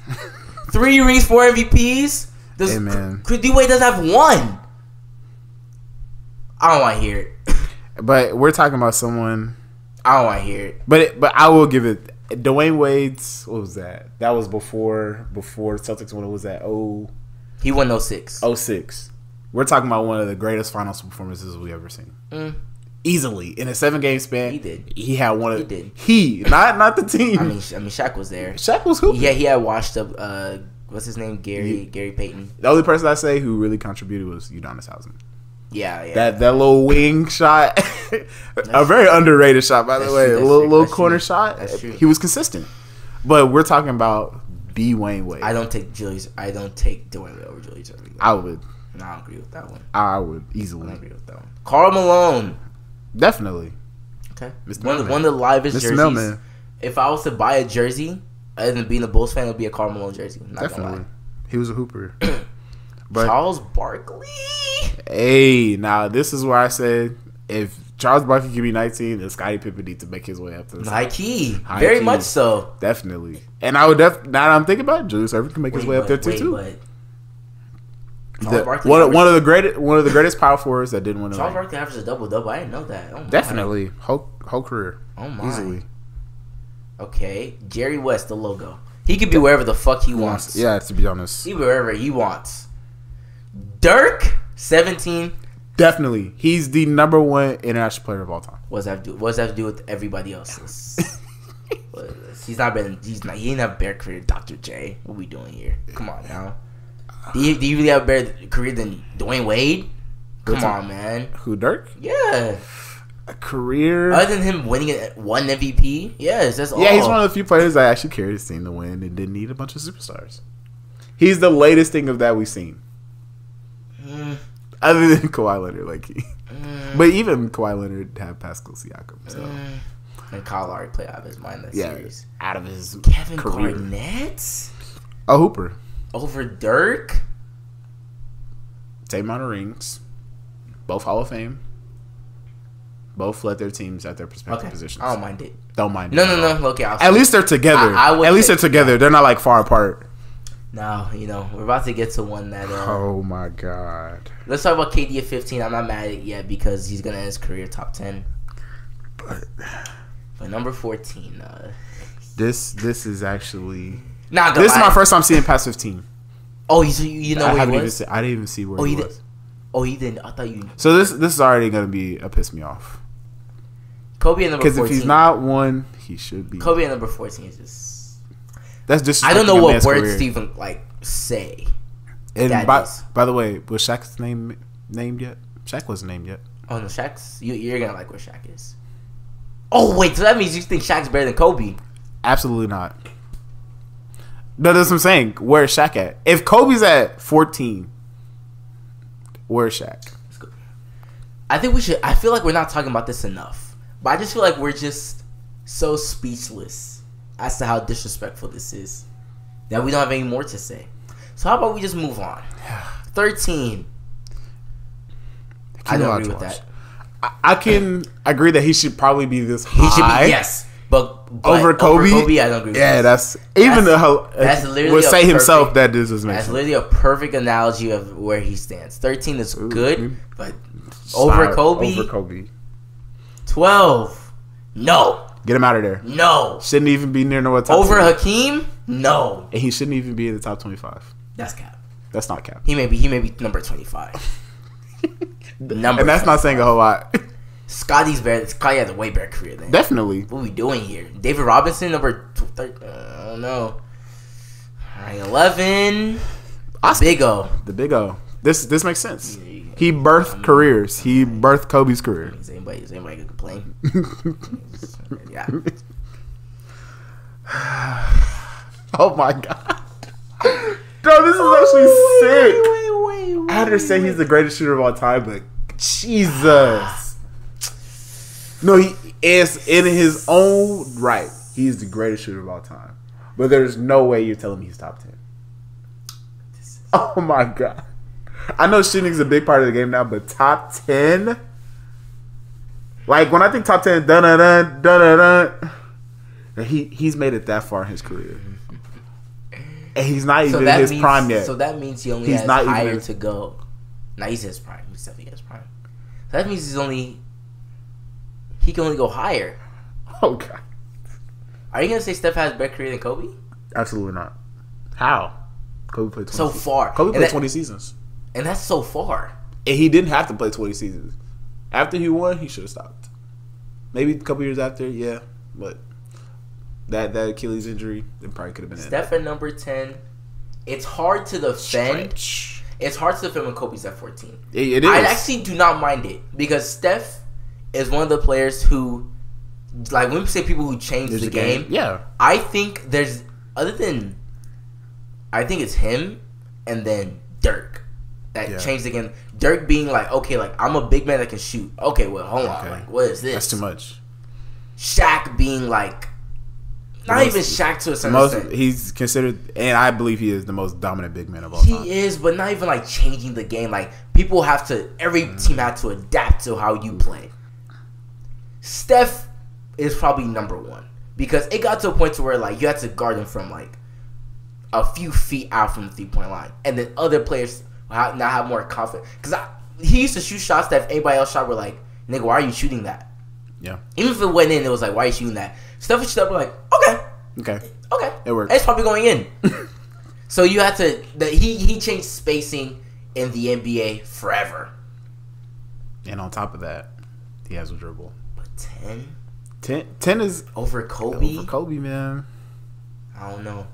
3 rings, 4 MVPs. Hey man, D-Wade doesn't have 1. I don't want to hear it. But we're talking about someone. I don't want to hear it. But I will give it. Dwayne Wade's. What was that? That was before Celtics. When it was that? He won 06. 06. We're talking about one of the greatest finals performances we've ever seen. Easily in a 7-game span. He did. He had one. He did. Not the team. I mean, Shaq was there. Shaq was hooping. Yeah, he had washed up. What's his name? Gary Payton. The only person I say who really contributed was Udonis Haslem. Yeah. That little wing shot, a very underrated shot, by the way. A little corner shot. That's true. He was consistent, but we're talking about Dwayne Wade. I don't take Dwayne Wade over Julius Erving. I would. No, I don't agree with that one. I would easily. I don't agree with that one. Karl Malone. Definitely. Okay. One of the livest jerseys. Millman. If I was to buy a jersey, other than being a Bulls fan, it would be a Karl Malone jersey. Definitely. He was a hooper. But Charles Barkley. Hey, now this is where I said if Charles Barkley can be 19, then Scottie Pippen needs to make his way up to the high key. Very much so. Definitely. And I would now that I'm thinking about it, Julius Erving can make his way up there too. One of the greatest power forwards that didn't win a ring. Charles Barkley averaged a double-double. I didn't know that. Oh, definitely. Whole career. Oh my. Easily. Okay. Jerry West, the logo. He could be wherever the fuck he wants. Yeah, to be honest. He be wherever he wants. Dirk, 17. Definitely. He's the number 1 international player of all time. What does that have to do with everybody else? He didn't have a better career than Dr. J. What are we doing here? Come on now. Do you really have a better career than Dwayne Wade? Come on, man. Who, Dirk? Yeah. A career? Other than him winning 1 MVP? Yes, that's all. Yeah, he's one of the few players that actually carried his team to win and didn't need a bunch of superstars. He's the latest thing of that we've seen. Other than Kawhi Leonard, but even Kawhi Leonard had Pascal Siakam. So. And Kyle Lowry played out of his mind that series. Out of his Kevin career. Garnett? A hooper. Over Dirk? Same amount of rings. Both Hall of Fame. Both led their teams at their respective positions. I don't mind it. Don't mind it. No. Okay, at least they're together. At least they're together. They're not like far apart. Now, we're about to get to one that... oh, my God. Let's talk about KD at 15. I'm not mad at it yet because he's going to end his career top 10. But number 14... This is actually... This is my first time seeing past 15. Oh, you know where he was? I didn't even see where he was. Oh, you didn't? I thought you... So this is already going to be a piss me off. Kobe at number 14. Because if he's not one, he should be. Kobe at number 14 is just... That's just. I don't know what words to even say. And by the way, was Shaq's name named yet? Shaq wasn't named yet. Oh no, Shaq's. You're gonna like where Shaq is. Oh wait, so that means you think Shaq's better than Kobe? Absolutely not. No, that's what I'm saying. Where's Shaq at? If Kobe's at 14, where's Shaq? I think we should. I feel like we're not talking about this enough, but I just feel like we're just so speechless as to how disrespectful this is that we don't have any more to say. So how about we just move on? 13. I don't agree with that. I can agree that he should probably be this high. He should be, yes. But over Kobe? Over Kobe, I don't agree with that. Yeah, that's literally would say himself that this is That's literally a perfect analogy of where he stands. 13 is good, but over Kobe? Over Kobe. 12. No. Get him out of there. No. Shouldn't even be near no top over 10. Hakeem? No. And he shouldn't even be in the top 25. That's cap. That's not cap. He may be number 25. And that's not saying a whole lot. Scotty's better. Scotty has a way better career than him. Definitely. What are we doing here? David Robinson, number 30. I don't know. All right, 11. Big O. The Big O. This makes sense. He birthed careers. He birthed Kobe's career. Is anybody gonna complain? Yeah. Oh my god. Bro, this is actually sick. I understand he's the greatest shooter of all time, but Jesus. No, he is in his own right. He's the greatest shooter of all time. But there's no way you're telling me he's top 10. Oh my god. I know shooting is a big part of the game now, but top 10? Like, when I think top 10, dun-dun-dun, dun-dun-dun, he's made it that far in his career. And he's not even in his prime yet. So that means he only has higher to go. Nah, he's his prime. He's definitely his prime. So that means he can only go higher. Oh, God. Are you going to say Steph has a better career than Kobe? Absolutely not. How? Kobe played 20 so seasons. Far. Kobe played 20 seasons. And that's so far. And he didn't have to play 20 seasons. After he won, he should have stopped. Maybe a couple years after, yeah. But that Achilles injury, it probably could have been Steph at number 10. It's hard to defend. It's hard to defend when Kobe's at 14. It is. I actually do not mind it. Because Steph is one of the players who, like, when we say people who change the game, yeah. I think there's, I think it's him and then Dirk that changed the game. Dirk being like, okay, like, I'm a big man that can shoot. Okay, well, hold on. Like, what is this? That's too much. Shaq being like, not even Shaq to a certain extent. He's considered, and I believe he is the most dominant big man of all time. He is, but not even like changing the game. Like, people have to, every team had to adapt to how you play. Steph is probably number 1 because it got to a point to where like you had to guard him from like a few feet out from the 3-point line, and then other players now have more confidence. Because he used to shoot shots that if anybody else shot, were like, "Nigga, why are you shooting that?" Yeah. Even if it went in, it was like, "Why are you shooting that?" Steph would shoot up, like, "Okay, it worked. It's probably going in." So you had to. He changed spacing in the NBA forever. And on top of that, he has a dribble. But 10 is over Kobe. Over Kobe, man. I don't know.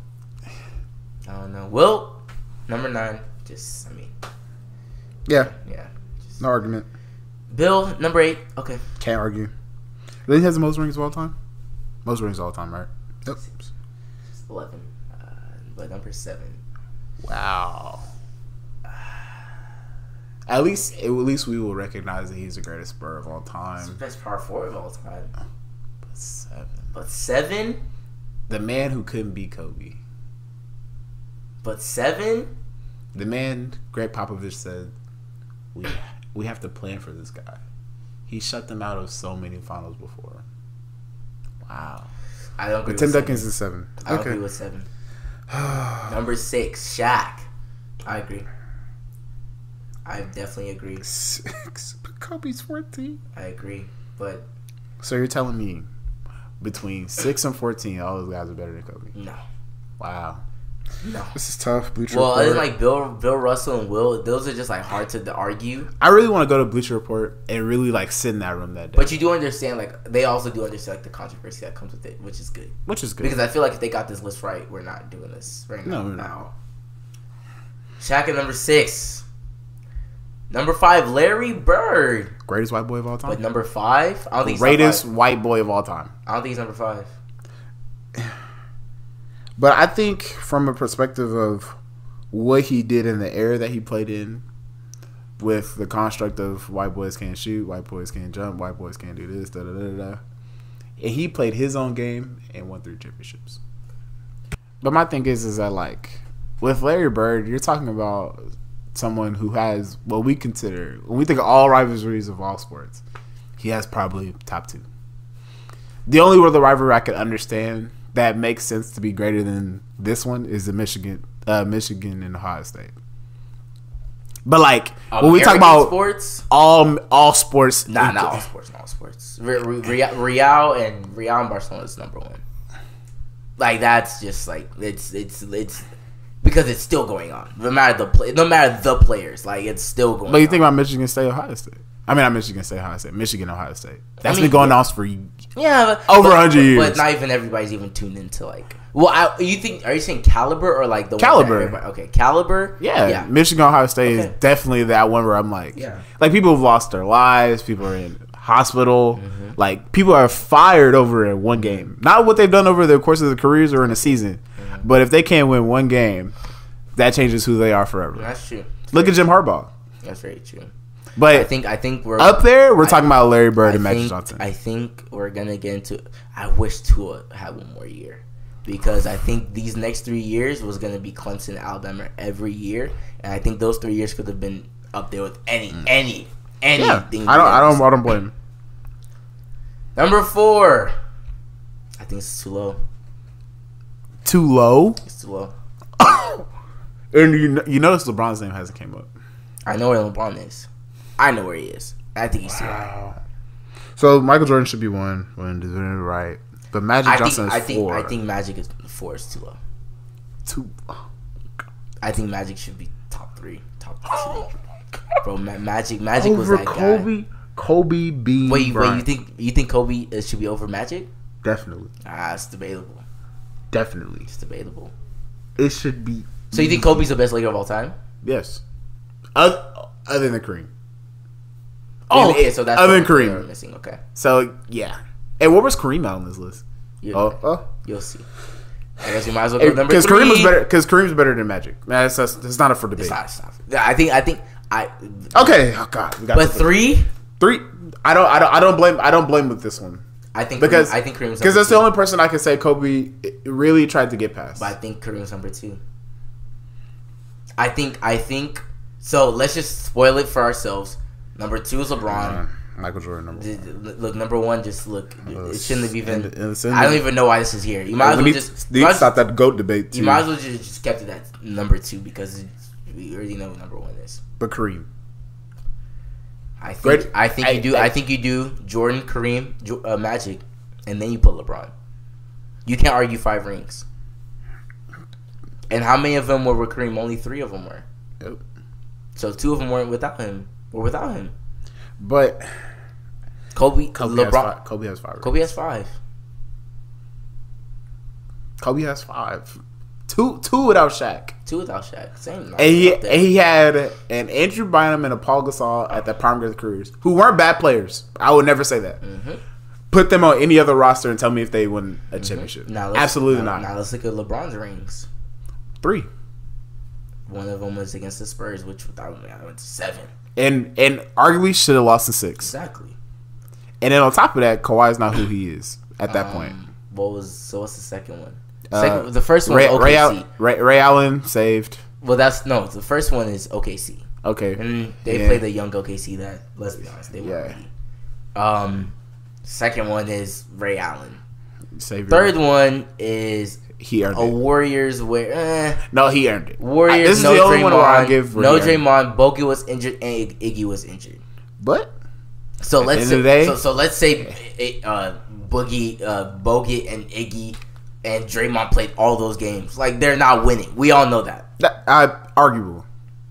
Well, number 9. Yeah. Yeah. No argument. Bill, number 8. Okay. Can't argue. Then he has the most rings of all time. Most rings of all time, right? Yep. 11. But number 7. Wow. At least we will recognize that he's the greatest Spur of all time. He's the best power forward of all time. But 7? The man who couldn't beat Kobe. But 7? The man, Greg Popovich, said, we have to plan for this guy. He shut them out of so many finals before. Wow. I don't agree with Tim Duncan's is 7. I don't agree with 7. Number 6, Shaq. I agree. I definitely agree. 6. Kobe's 14. I agree. But so you're telling me between 6 and 14, all those guys are better than Kobe? No. Wow. No. This is tough. Bleacher Report. Report. Other than like Bill Russell and Will, those are just like hard to argue. I really want to go to Bleacher Report and really like sit in that room that day. But you do understand, like, they also do understand like the controversy that comes with it, which is good. Because I feel like if they got this list right, we're not doing this right now. No, we're not. Shaq at number 6. Number 5, Larry Bird. Greatest white boy of all time. But number 5, I don't think greatest white boy of all time. I don't think he's number 5. But I think from a perspective of what he did in the era that he played in, with the construct of white boys can't shoot, white boys can't jump, white boys can't do this, da da da da. And he played his own game and won 3 championships. But my thing is that, like, with Larry Bird, you're talking about someone who has what we consider, when we think of all rivalries of all sports, he has probably top 2. The only other rivalry I can understand that makes sense to be greater than this one is the Michigan and Ohio State. But like when we talk about sports, all sports, not all sports. Real and Barcelona is number 1. Like that's just like it's because it's still going on. No matter the players, like it's still going on. But you think about Michigan State, Ohio State. I mean, not Michigan State, Ohio State. Michigan, Ohio State. That's been going on for over 100 years. But not even everybody's even tuned into like. Well, are you saying caliber or like the caliber? Okay, caliber. Yeah. Michigan, Ohio State is definitely that one where I'm like, like people have lost their lives. People are in hospital. Mm-hmm. Like people are fired over in one game. Not what they've done over the course of their careers or in a season, but if they can't win one game, that changes who they are forever. That's true. Look at Jim Harbaugh. That's very true. But I think we're up there. We're talking about Larry Bird and Magic Johnson. I think we're gonna get into. I wish Tua had one more year because I think these next 3 years was gonna be Clemson, Alabama every year, and I think those 3 years could have been up there with anything. Yeah, I don't blame him. Number 4, I think it's too low. Too low? It's too low. And you notice LeBron's name hasn't came up. I know where LeBron is. I know where he is. I think he's too high. So Michael Jordan should be 1 when doing it right. But Magic Johnson is 4. I think Magic is 4 is too low. I think Magic should be top 3, top 2. Bro, Magic over was that guy. Kobe being Wait, you think Kobe should be over Magic? Definitely. It's debatable. Definitely. It's debatable. It should be. So you think Kobe's the best Laker of all time? Yes. Other than Kareem. Oh, yeah, so that's other than Kareem. Missing. Okay. So yeah. And what was Kareem out on this list? You'll see. I guess you might as well go number 3. Because Kareem's better than Magic. Man, it's not up for debate. It's not. I think. Okay. Oh God. But 3. I don't blame with this one. I think Kareem's because that's the only person I can say Kobe really tried to get past. But I think Kareem's number 2. I think. So let's just spoil it for ourselves. Number 2 is LeBron. Michael Jordan number 1. Look, number 1. Just look. It shouldn't have even. I don't even know why this is here. You might as well just stop that GOAT debate. Too. You might as well just kept it at number 2 because we already know what number 1 is. But Kareem. I think you do Jordan, Kareem, Magic, and then you put LeBron. You can't argue 5 rings. And how many of them were with Kareem? Only 3 of them were. Yep. So 2 of them weren't without him. But Kobe LeBron. Kobe has 5. Kobe has 5. Two without Shaq. 2 without Shaq. Same. And he had an Andrew Bynum and a Paul Gasol at the prime of their careers, who weren't bad players. I would never say that. Mm-hmm. Put them on any other roster and tell me if they win a championship. Absolutely not. Now let's look at LeBron's rings. 3. One of them was against the Spurs, which I went to 7. And arguably should have lost in 6. Exactly. And then on top of that, Kawhi's not who he is at that point. What's the second one? The first one was OKC. Ray Allen saved. Well, the first one is OKC. Okay. And they played the young OKC that, let's be honest, they weren't ready. Second one is Ray Allen. Third one is he earned it. Warriors where no, he earned it. Warriors. This is the only one where I give no Draymond. Bogut was injured and Iggy was injured. But so let's say Boogie, Bogut, and Iggy and Draymond played all those games. Like they're not winning. We all know that. Arguable.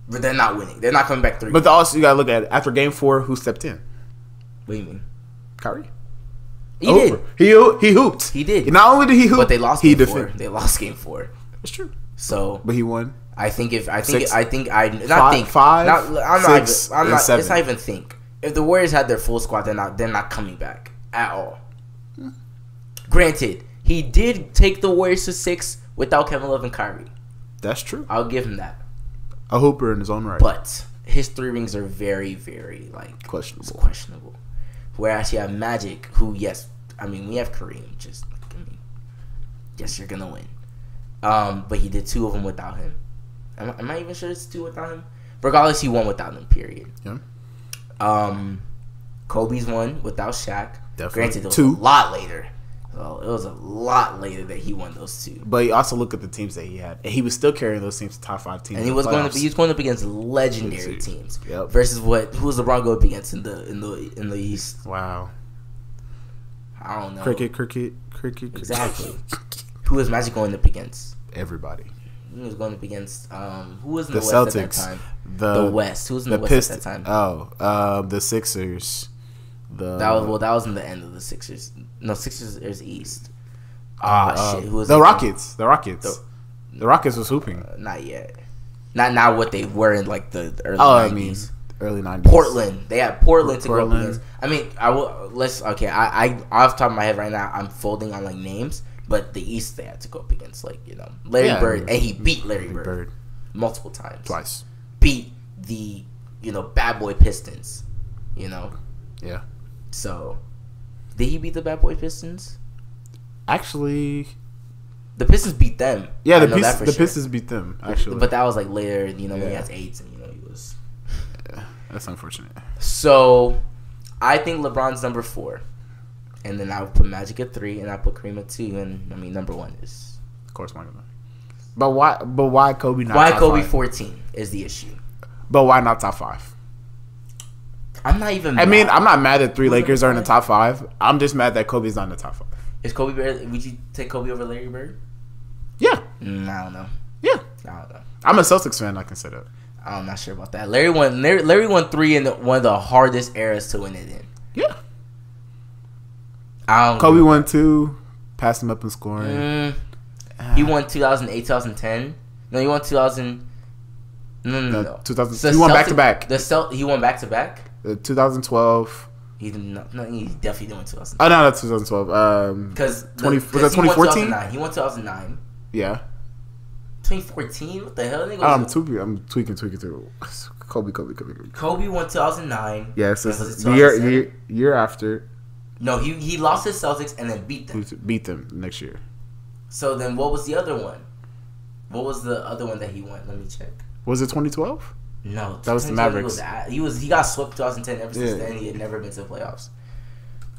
But they're not winning. They're not coming back 3. But also you gotta look at it. After Game 4, who stepped in? What do you mean? Kyrie. He did. He hooped. He did. Not only did he hoop, but they lost Game 4. They lost Game 4. It's true. So, but he won. It's not even think. If the Warriors had their full squad, they're not coming back at all. Granted, he did take the Warriors to 6 without Kevin Love and Kyrie. That's true. I'll give him that. A hooper in his own right. But his 3 rings are very, very questionable. Whereas you have Magic, who we have Kareem. Yes, you're gonna win. But he did 2 of them without him. Am I even sure it's 2 without him? Regardless, he won without him. Period. Yeah. Kobe's won without Shaq. Definitely. Granted, it was a lot later. Well, it was a lot later that he won those 2. But you also look at the teams that he had, and he was still carrying those teams to top 5 teams. And he was going up against legendary teams. Yep. Versus who was LeBron going up against in the East? Wow. I don't know. Cricket. Exactly. Who was Magic going up against? Everybody. He was going up against who was in the West Celtics, at that time? The West. Who was in the West at that time? The Sixers. That was in the end of the Sixers. No, Sixers is East. Shit. Who was the Rockets? The Rockets. The Rockets was hooping. Not yet. Not what they were in like the early 90s. Early 90s. Portland. They had Portland to go up against. I mean, I off the top of my head right now, I'm folding on like names, but the East they had to go up against Larry Bird, and he beat Larry Bird multiple times. Twice. Beat the bad boy Pistons. Yeah. So, did he beat the bad boy Pistons? Actually, the Pistons beat them. Yeah, the Pistons beat them. Actually, but that was like later. When he has AIDS and he was. Yeah, that's unfortunate. So, I think LeBron's number 4, and then I would put Magic at 3, and I put Kareem at 2, and number 1 is of course Michael. But why Kobe not? Why top Kobe 5? 14 is the issue. But why not top 5? I'm not even. I'm not mad that 3 Lakers are in the top 5. I'm just mad that Kobe's not in the top 5. Is Kobe better? Would you take Kobe over Larry Bird? Yeah. I don't know. Yeah. I don't know. I'm a Celtics fan. I can say that. I'm not sure about that. Larry won 3 in one of the hardest eras to win it in. Yeah. Kobe won 2. Passed him up in scoring. He won 2008, 2010. No, he won 2000. No. 2000. So he won back to back. He won back to back. 2012. He definitely didn't win 2000. Oh no, that's 2012. Because was that 2014? He won 2009. Yeah. 2014. What the hell? I'm tweaking. Kobe. Kobe won 2009. Yes, the year after. No, he lost his Celtics and then beat them. Beat them next year. So then, what was the other one? What was the other one that he won? Let me check. Was it 2012? No, that was the Mavericks. He got swept 2010. Ever since then, he had never been to the playoffs.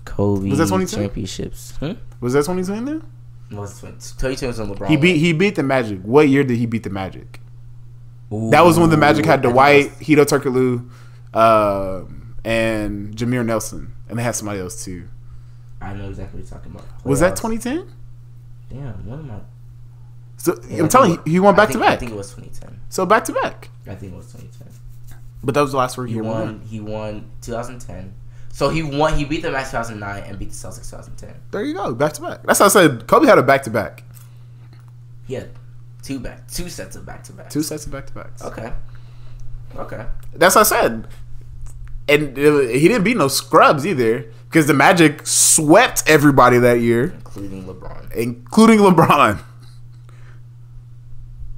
Kobe was that 2010? Championships. Was that 2010 then? No, it was 2010 was on LeBron. He beat the Magic. What year did he beat the Magic? Ooh, that was when the Magic had Dwight, Hito Turkoglu, and Jameer Nelson, and they had somebody else too. I know exactly what you're talking about. Was that 2010? Damn, one of my. So I'm telling you, he won back to back. I think it was 2010. So back to back. I think it was 2010. But that was the last year he won. He won 2010. So he won. He beat the Magic 2009 and beat the Celtics 2010. There you go, back to back. That's how I said Kobe had a back to back. He had two sets of back to backs. 2 sets of back to backs. Okay. That's what I said. And he didn't beat no scrubs either, because the Magic swept everybody that year, including LeBron.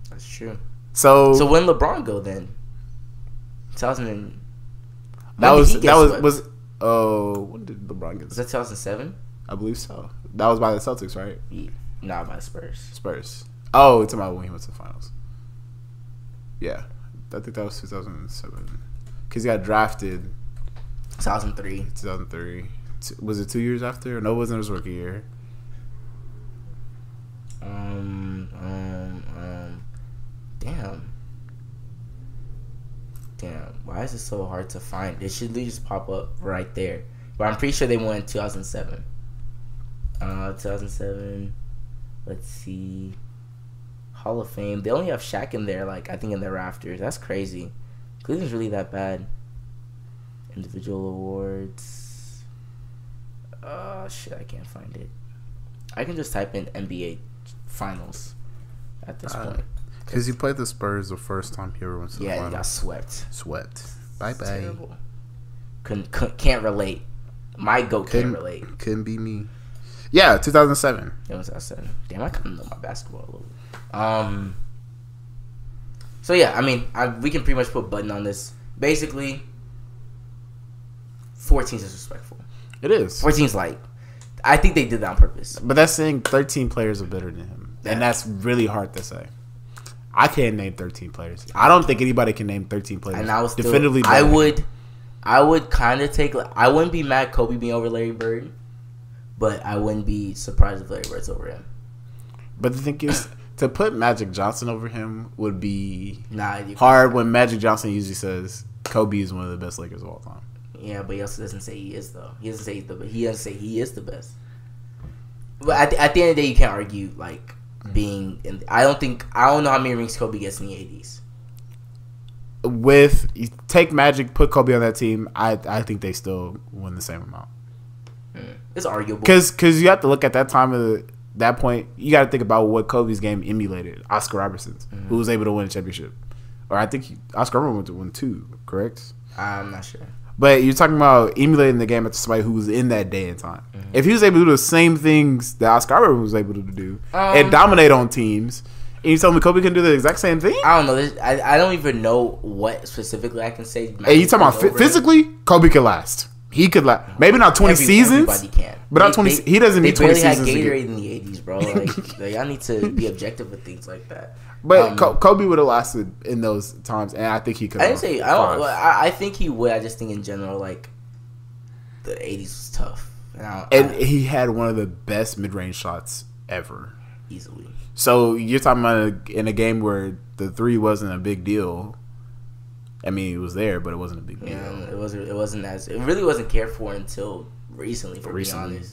That's true. So when LeBron go then? 2000. When did LeBron get? Was that 2007? I believe so. That was by the Celtics, right? Yeah. Nah, by Spurs. Oh, it's about when he went to the finals. Yeah, I think that was 2007. Because he got drafted. 2003. Was it 2 years after? No, it wasn't his rookie year. Damn. Why is it so hard to find? It should just pop up right there. But I'm pretty sure they won in 2007. 2007. Let's see. Hall of Fame. They only have Shaq in there, I think in their rafters. That's crazy. Cleveland's really that bad. Individual awards. Shit, I can't find it. I can just type in NBA Finals at this point. Because he played the Spurs the first time he ever went to the final. Yeah, he got swept. Bye-bye. Can't relate. My GOAT can't relate. Couldn't be me. Yeah, 2007. It was 2007. Damn, I kind of know my basketball a little bit. So, yeah, I mean, we can pretty much put a button on this. Basically, 14 is disrespectful. It is. 14's like, I think they did that on purpose. But that's saying 13 players are better than him. Yeah. And that's really hard to say. I can't name 13 players. I don't think anybody can name 13 players. And I was definitively better. I would kind of take. I wouldn't be mad Kobe being over Larry Bird, but I wouldn't be surprised if Larry Bird's over him. But the thing is, to put Magic Johnson over him would be hard when Magic Johnson usually says Kobe is one of the best Lakers of all time. Yeah, but he also doesn't say he is, though. He doesn't say he is the best. But at the end of the day, you can't argue like being. I don't know how many rings Kobe gets in the 80s. With take Magic, put Kobe on that team, I think they still win the same amount. It's arguable because you have to look at that time of that point. You got to think about what Kobe's game emulated. Oscar Robertson's, who was able to win a championship, or I think Oscar Robertson went to win 2. Correct? I'm not sure. But you're talking about emulating the game after somebody who was in that day and time. Mm-hmm. If he was able to do the same things that Oscar Robertson was able to do and dominate on teams, and you tell me Kobe can do the exact same thing? I don't know. I don't even know what specifically I can say. Hey, you talking about physically? Kobe could last. He could last. Maybe not 20 seasons. Everybody can. But not 20. He doesn't need 20 seasons. They barely had Gatorade in the 80s, bro. Like y'all need to be objective with things like that. But Kobe would have lasted in those times, and I think he could. I didn't say. I think he would. I just think in general, like the 80s was tough, and he had one of the best mid-range shots ever, easily. So you're talking about in a game where the 3 wasn't a big deal. I mean, it was there, but it wasn't a big deal. Yeah, it really wasn't cared for until recently. To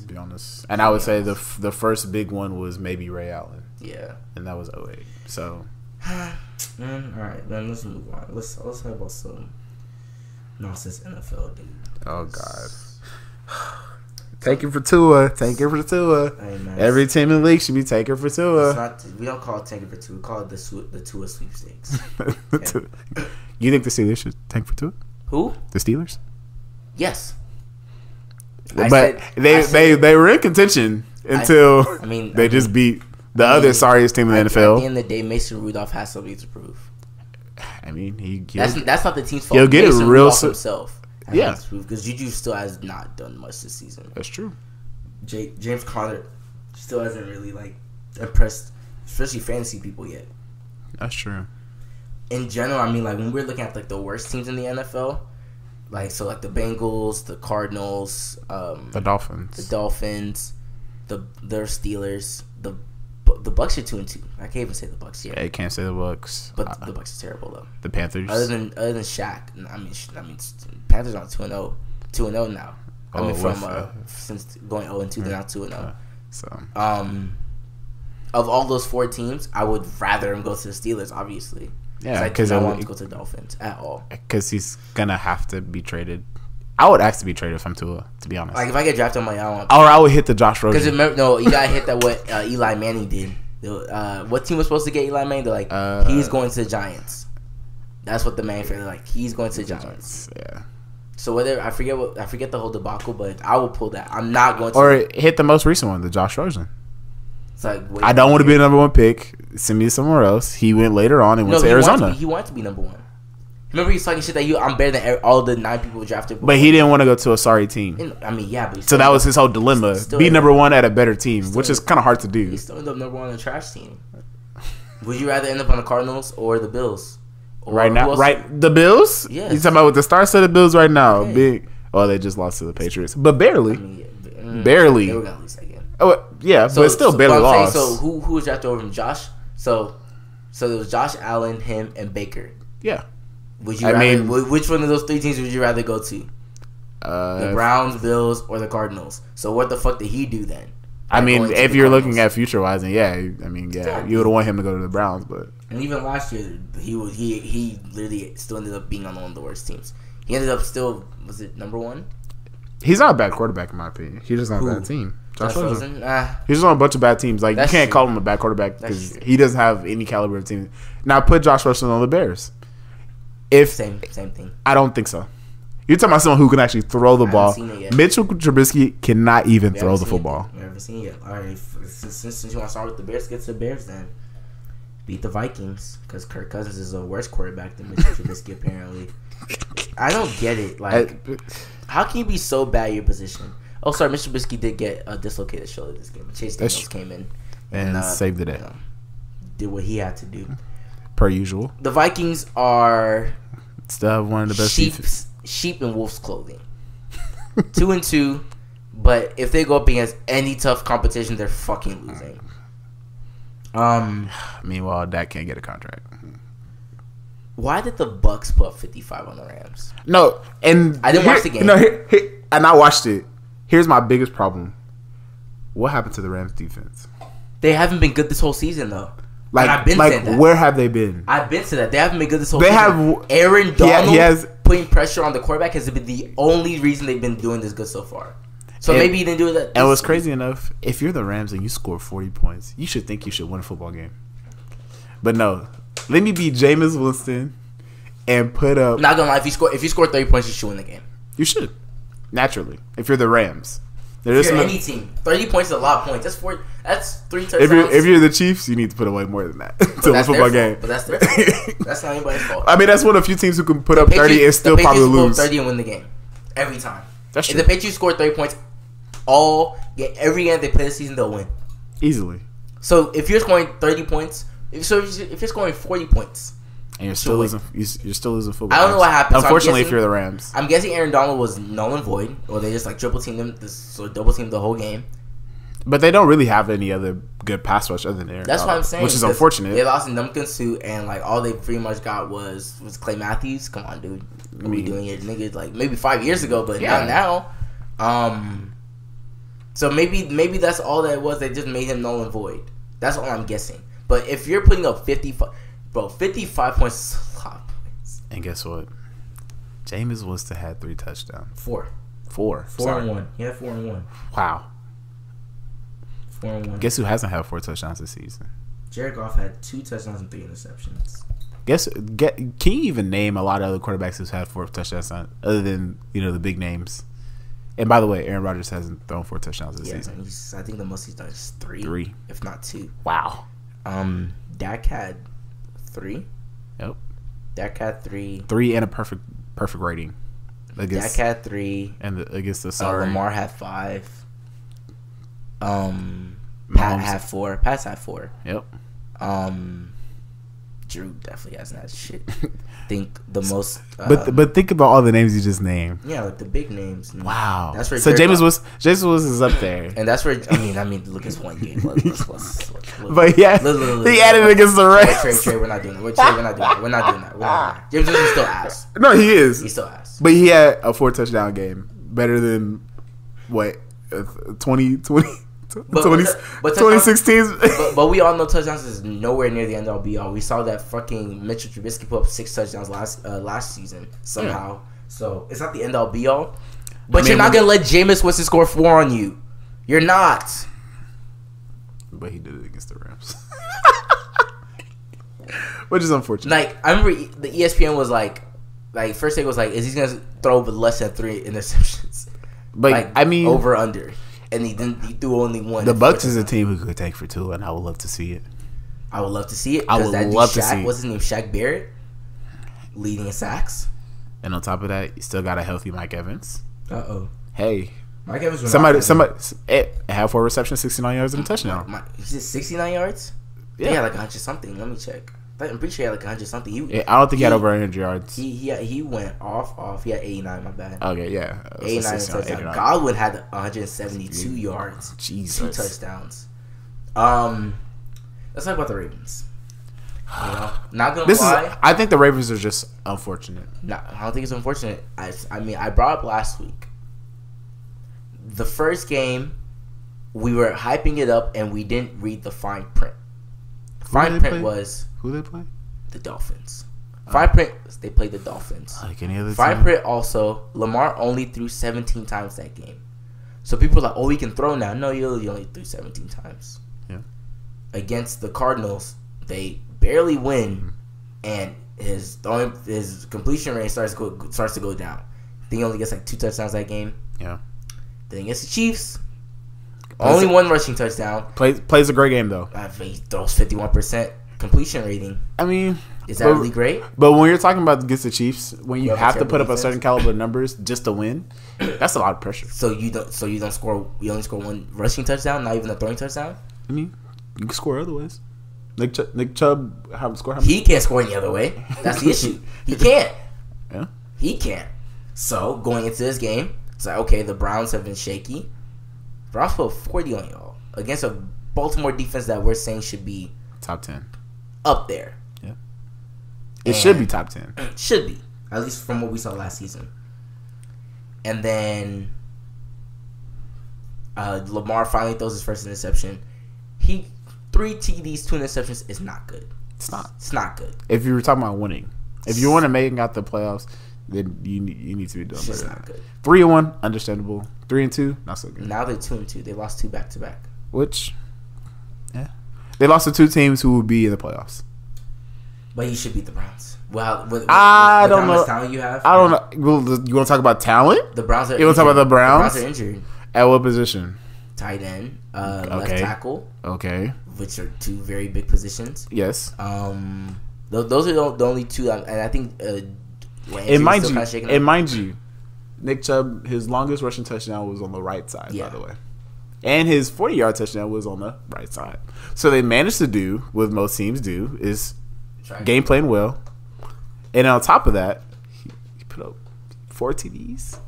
be honest, and I would say the first big one was maybe Ray Allen. Yeah, and that was 2008. So, all right, then let's move on. Let's talk about some nonsense NFL, dude. Oh God. Take it for Tua. Take it for Tua. Hey, every team in the league should be taking for Tua. We don't call it taking for Tua. We call it the Tua sweepstakes. You think the Steelers should tank for Tua? Who? The Steelers? Yes. But they were in contention until they just beat the other sorriest team in the NFL. At the end of the day, Mason Rudolph has something to prove. I mean, that's not the team's fault. He'll get Mason it real himself. Yeah, because Juju still has not done much this season. That's true. James Conner still hasn't really impressed, especially fantasy people yet. That's true. In general, I mean, when we're looking at the worst teams in the NFL, the Bengals, the Cardinals, the Dolphins, their Steelers, the Bucks are 2-2. I can't even say the Bucks yet. Yeah, you can't say the Bucks. But the Bucks are terrible though. The Panthers. Other than Shaq, I mean, Panthers are 2-0 now. Since going 0-2, they're now 2-0. So, of all those 4 teams, I would rather him go to the Steelers, obviously. Yeah, because I don't want him to go to the Dolphins at all. Because he's gonna have to be traded. I would ask to be traded if I'm Tua, to be honest. If I get drafted, I would hit the Josh Rosen. Because you gotta hit that what Eli Manning did. What team was supposed to get Eli Manning? They're like, he's going to the Giants. That's what the man felt like. He's going to the Giants. Yeah. So whether I forget the whole debacle, but I will pull that. I'm not going to. Or hit the most recent one, the Josh Rosen. It's like, I don't want to be a number 1 pick. Send me somewhere else. He went later on and went to Arizona. He wanted to be number 1. Remember he was talking shit that I'm better than all the 9 people drafted. But he didn't want to go to a sorry team. I mean, yeah. But so that was his whole dilemma. Be number 1 at a better team, which is kind of hard to do. He still ended up number 1 on a trash team. Would you rather end up on the Cardinals or the Bills? Or right now? The Bills? Yeah. You talking about with the stars of the Bills right now? Okay. They just lost to the Patriots. But barely. Barely. They were going to lose again. Oh, yeah, but still barely lost. So who was drafted over him? Josh? So there was Josh Allen, him, and Baker. Yeah. Would you which one of those 3 teams would you rather go to? The Browns, Bills, or the Cardinals? So what the fuck did he do then? I mean, if you're looking at future-wise, then you would want him to go to the Browns, but... And even last year, he literally still ended up being on one of the worst teams. He ended up still, was it number 1? He's not a bad quarterback in my opinion. He's just not a bad team. Josh Rosen. He's on a bunch of bad teams. Like, you can't call him a bad quarterback because he doesn't have any caliber of team. Now, put Josh Rosen on the Bears. Same thing. I don't think so. You're talking about someone who can actually throw the ball. Mitchell Trubisky cannot even throw the football. We haven't seen it yet. All right, since you want to start with the Bears, get to the Bears then. Beat the Vikings because Kirk Cousins is a worse quarterback than Mitchell Trubisky apparently. I don't get it. Like, how can you be so bad at your position? Oh, sorry, Mitchell Trubisky did get a dislocated shoulder this game. Chase Daniels came in and saved the day. Did what he had to do. Per usual. The Vikings are still one of the best sheep in wolf's clothing. 2-2, but if they go up against any tough competition, they're fucking losing. Meanwhile, Dak can't get a contract. Why did the Bucks put 55 on the Rams? No, and I didn't watch the game. No, and I watched it. Here's my biggest problem. What happened to the Rams defense? They haven't been good this whole season, though. I've been saying that. Where have they been? I've been to that. They haven't been good this whole season. Have Aaron Donald putting pressure on the quarterback has been the only reason they've been doing this good so far. So maybe he didn't do that. And what's crazy enough, if you're the Rams and you score 40 points, you should think you should win a football game. But no, let me be Jameis Winston and put up. Not gonna lie, if you score 30 points, you should win the game. You should, naturally. If you're the Rams, if you're any team, 30 points is a lot of points. That's 3 touchdowns. If you're the Chiefs, you need to put away more than that to win a football game. But that's their fault. That's not anybody's fault. I mean, that's one of the few teams who can put up 30 and still probably lose. 30 and win the game every time. That's true. If the Patriots score 30 points, every game they play this season, they'll win easily. So if you're scoring 30 points, if you're scoring 40 points, and you're still losing football. I don't know what happened. Unfortunately, if you're the Rams, I'm guessing Aaron Donald was null and void, or they just triple teamed him, so double teamed the whole game. But they don't really have any other good pass rush other than Aaron That's Donald, what I'm saying. which is unfortunate. They lost in Ndamukong Suh, and all they pretty much got was Clay Matthews. Come on, dude, what are we doing here, nigga? Maybe 5 years ago, but not now. So maybe that's all that was. They just made him null and void. That's all I'm guessing. But if you're putting up 55 points is a lot of points. And guess what? Jameis Winston had 3 touchdowns. 4 Sorry. and 1. He had 4 and 1. Wow. 4 and 1. Guess who hasn't had 4 touchdowns this season? Jared Goff had 2 touchdowns and 3 interceptions. Can you even name a lot of other quarterbacks who's had 4 touchdowns other than the big names? And by the way, Aaron Rodgers hasn't thrown 4 touchdowns this season. I think the most he's done is 3. 3, if not 2. Wow. Dak had 3. Yep. Dak had 3. 3 and a perfect rating. Dak had 3. And against the sorry. Lamar had 5. Pat had 4. Pat had 4. Yep. Drew definitely hasn't had shit. Think the most. But think about all the names you just named. Yeah, the big names. Wow. That's where Jameis is up there. And that's where I mean look at one game. Let's but yeah, he added against the Rams. Trey, we're not doing it. We're not doing that. James Winston still ass. No, he is. He's still ass. But he had a 4 touchdown game, better than what 2016. But we all know touchdowns is nowhere near the end all be all. We saw that fucking Mitchell Trubisky put up 6 touchdowns last season somehow. Yeah. So it's not the end all be all. But you're not gonna let Jameis Winston score 4 on you. You're not. But he did it against the Rams, which is unfortunate. I remember the ESPN was first thing was is he gonna throw less than 3 interceptions? But over under. And he threw only 1. The Bucks is a team who could take for 2, and I would love to see it. I would love to see it. I would love to see it. What's his name? Shaq Barrett leading in sacks. And on top of that, you still got a healthy Mike Evans. Hey, Mike Evans was somebody had 4 receptions, 69 yards, and a touchdown. He said 69 yards. Yeah, he had 100 something. Let me check. I'm pretty sure he had 100 something. I don't think he had over 100 yards. He went off. He had 89. My bad. Okay, yeah. 89 touchdowns. Godwin had 172 yards. Jesus. 2 touchdowns. Let's talk about the Ravens. Not gonna lie. I think the Ravens are just unfortunate. No, I don't think it's unfortunate. I brought up last week. The first game, we were hyping it up and we didn't read the fine print. Fine print was who they play? The Dolphins. Fine print, they played the Dolphins. Like any other Fine team? print also, Lamar only threw 17 times that game. So people are like, oh, he can throw now. No, he only threw 17 times. Yeah. Against the Cardinals, they barely win, and his completion rate starts to go down. I think he only gets like 2 touchdowns that game. Yeah. Then against the Chiefs, only 1 rushing touchdown. Plays a great game though. He throws 51% completion rating. I mean, is that really great? But when you're talking about against the Chiefs, when you have to put up a certain caliber of numbers just to win, that's a lot of pressure. So you don't score. You only score 1 rushing touchdown, not even a throwing touchdown. I mean, you can score other ways. Nick Chubb score how many? He can't score any other way. That's the issue. He can't. Yeah. He can't. So going into this game, it's like, okay, the Browns have been shaky. Browns put 40 on y'all against a Baltimore defense that we're saying should be top 10, up there. Yeah. It should be top 10. Should be, at least from what we saw last season. And then Lamar finally throws his first interception. 3 TDs, 2 interceptions is not good. It's not. It's not good. If you were talking about winning, if you want to make out the playoffs, then you need to be doing better. Not good. 3-1, understandable. 3-2, not so good. Now they're 2-2. They lost 2 back-to-back. Which, yeah, they lost to 2 teams who will be in the playoffs. But you should beat the Browns. Well, I don't know. How much talent you have? I don't know. You want to talk about talent? The Browns are. You want to talk about the Browns? The Browns are injured. At what position? Tight end, left tackle. Okay. Which are 2 very big positions. Yes. Those are the only 2, and I think. Mind you, Nick Chubb, his longest rushing touchdown was on the right side, by the way. And his 40-yard touchdown was on the right side. So they managed to do what most teams do, is game plan well. And on top of that, he put up 4 TDs.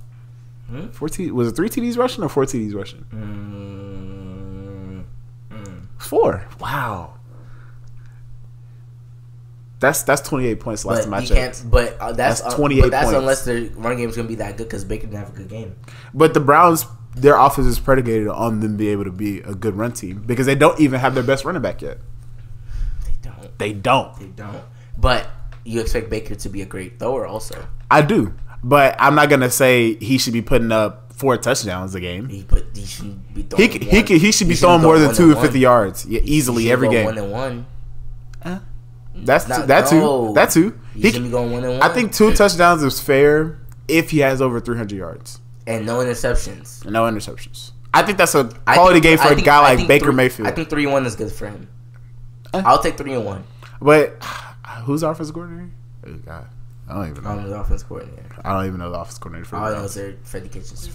4 TDs. Was it 3 TDs rushing or 4 TDs rushing? 4. Wow. That's 28 points last matchup. That's 28 points. That's unless the run game is going to be that good, because Baker didn't have a good game. But the Browns, their offense is predicated on them being able to be a good run team, because they don't even have their best running back yet. They don't. But you expect Baker to be a great thrower also. I do. But I'm not going to say he should be putting up 4 touchdowns a game. He should be throwing he should be throwing more than 250 yards easily every game. 1-1. That too. He should be going 1-1. I think 2 touchdowns is fair if he has over 300 yards and no interceptions. I think that's a quality game for a guy like Baker Mayfield. I think 3-1 is good for him. I'll take 3-1. But who's our offensive coordinator? Oh, God. I don't even know. I'm the offensive coordinator. I don't even know the offensive coordinator for the Browns. Browns. All I know is they're Freddie Kitchens.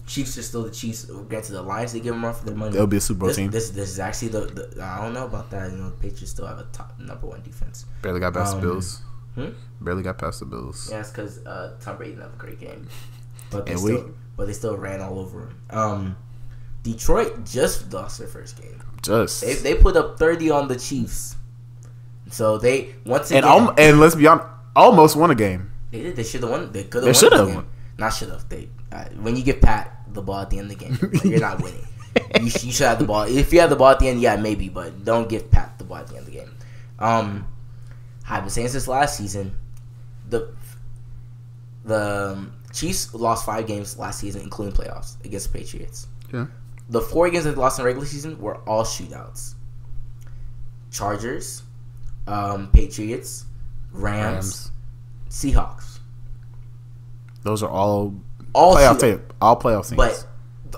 Chiefs are still the Chiefs. Granted, the Lions, they give them off for their money. They'll be a Super Bowl team. This is actually the I don't know about that. The Patriots still have a top number 1 defense. Barely got past the Bills. Barely got past the Bills. Yeah, it's because Tom Brady didn't have a great game, but they still ran all over him. Detroit just lost their first game. They put up 30 on the Chiefs, so they once again and let's be honest, almost won a game. They did. They should have won. They could have. They should have won. Not should have. When you give Pat the ball at the end of the game, you're not winning. You should have the ball. If you have the ball at the end, yeah, maybe, but don't give Pat the ball at the end of the game. I've been saying this last season. The Chiefs lost 5 games last season, including playoffs, against the Patriots. Yeah. The 4 games that they lost in the regular season were all shootouts. Chargers, Patriots, Rams, Seahawks. Those are all playoff teams. But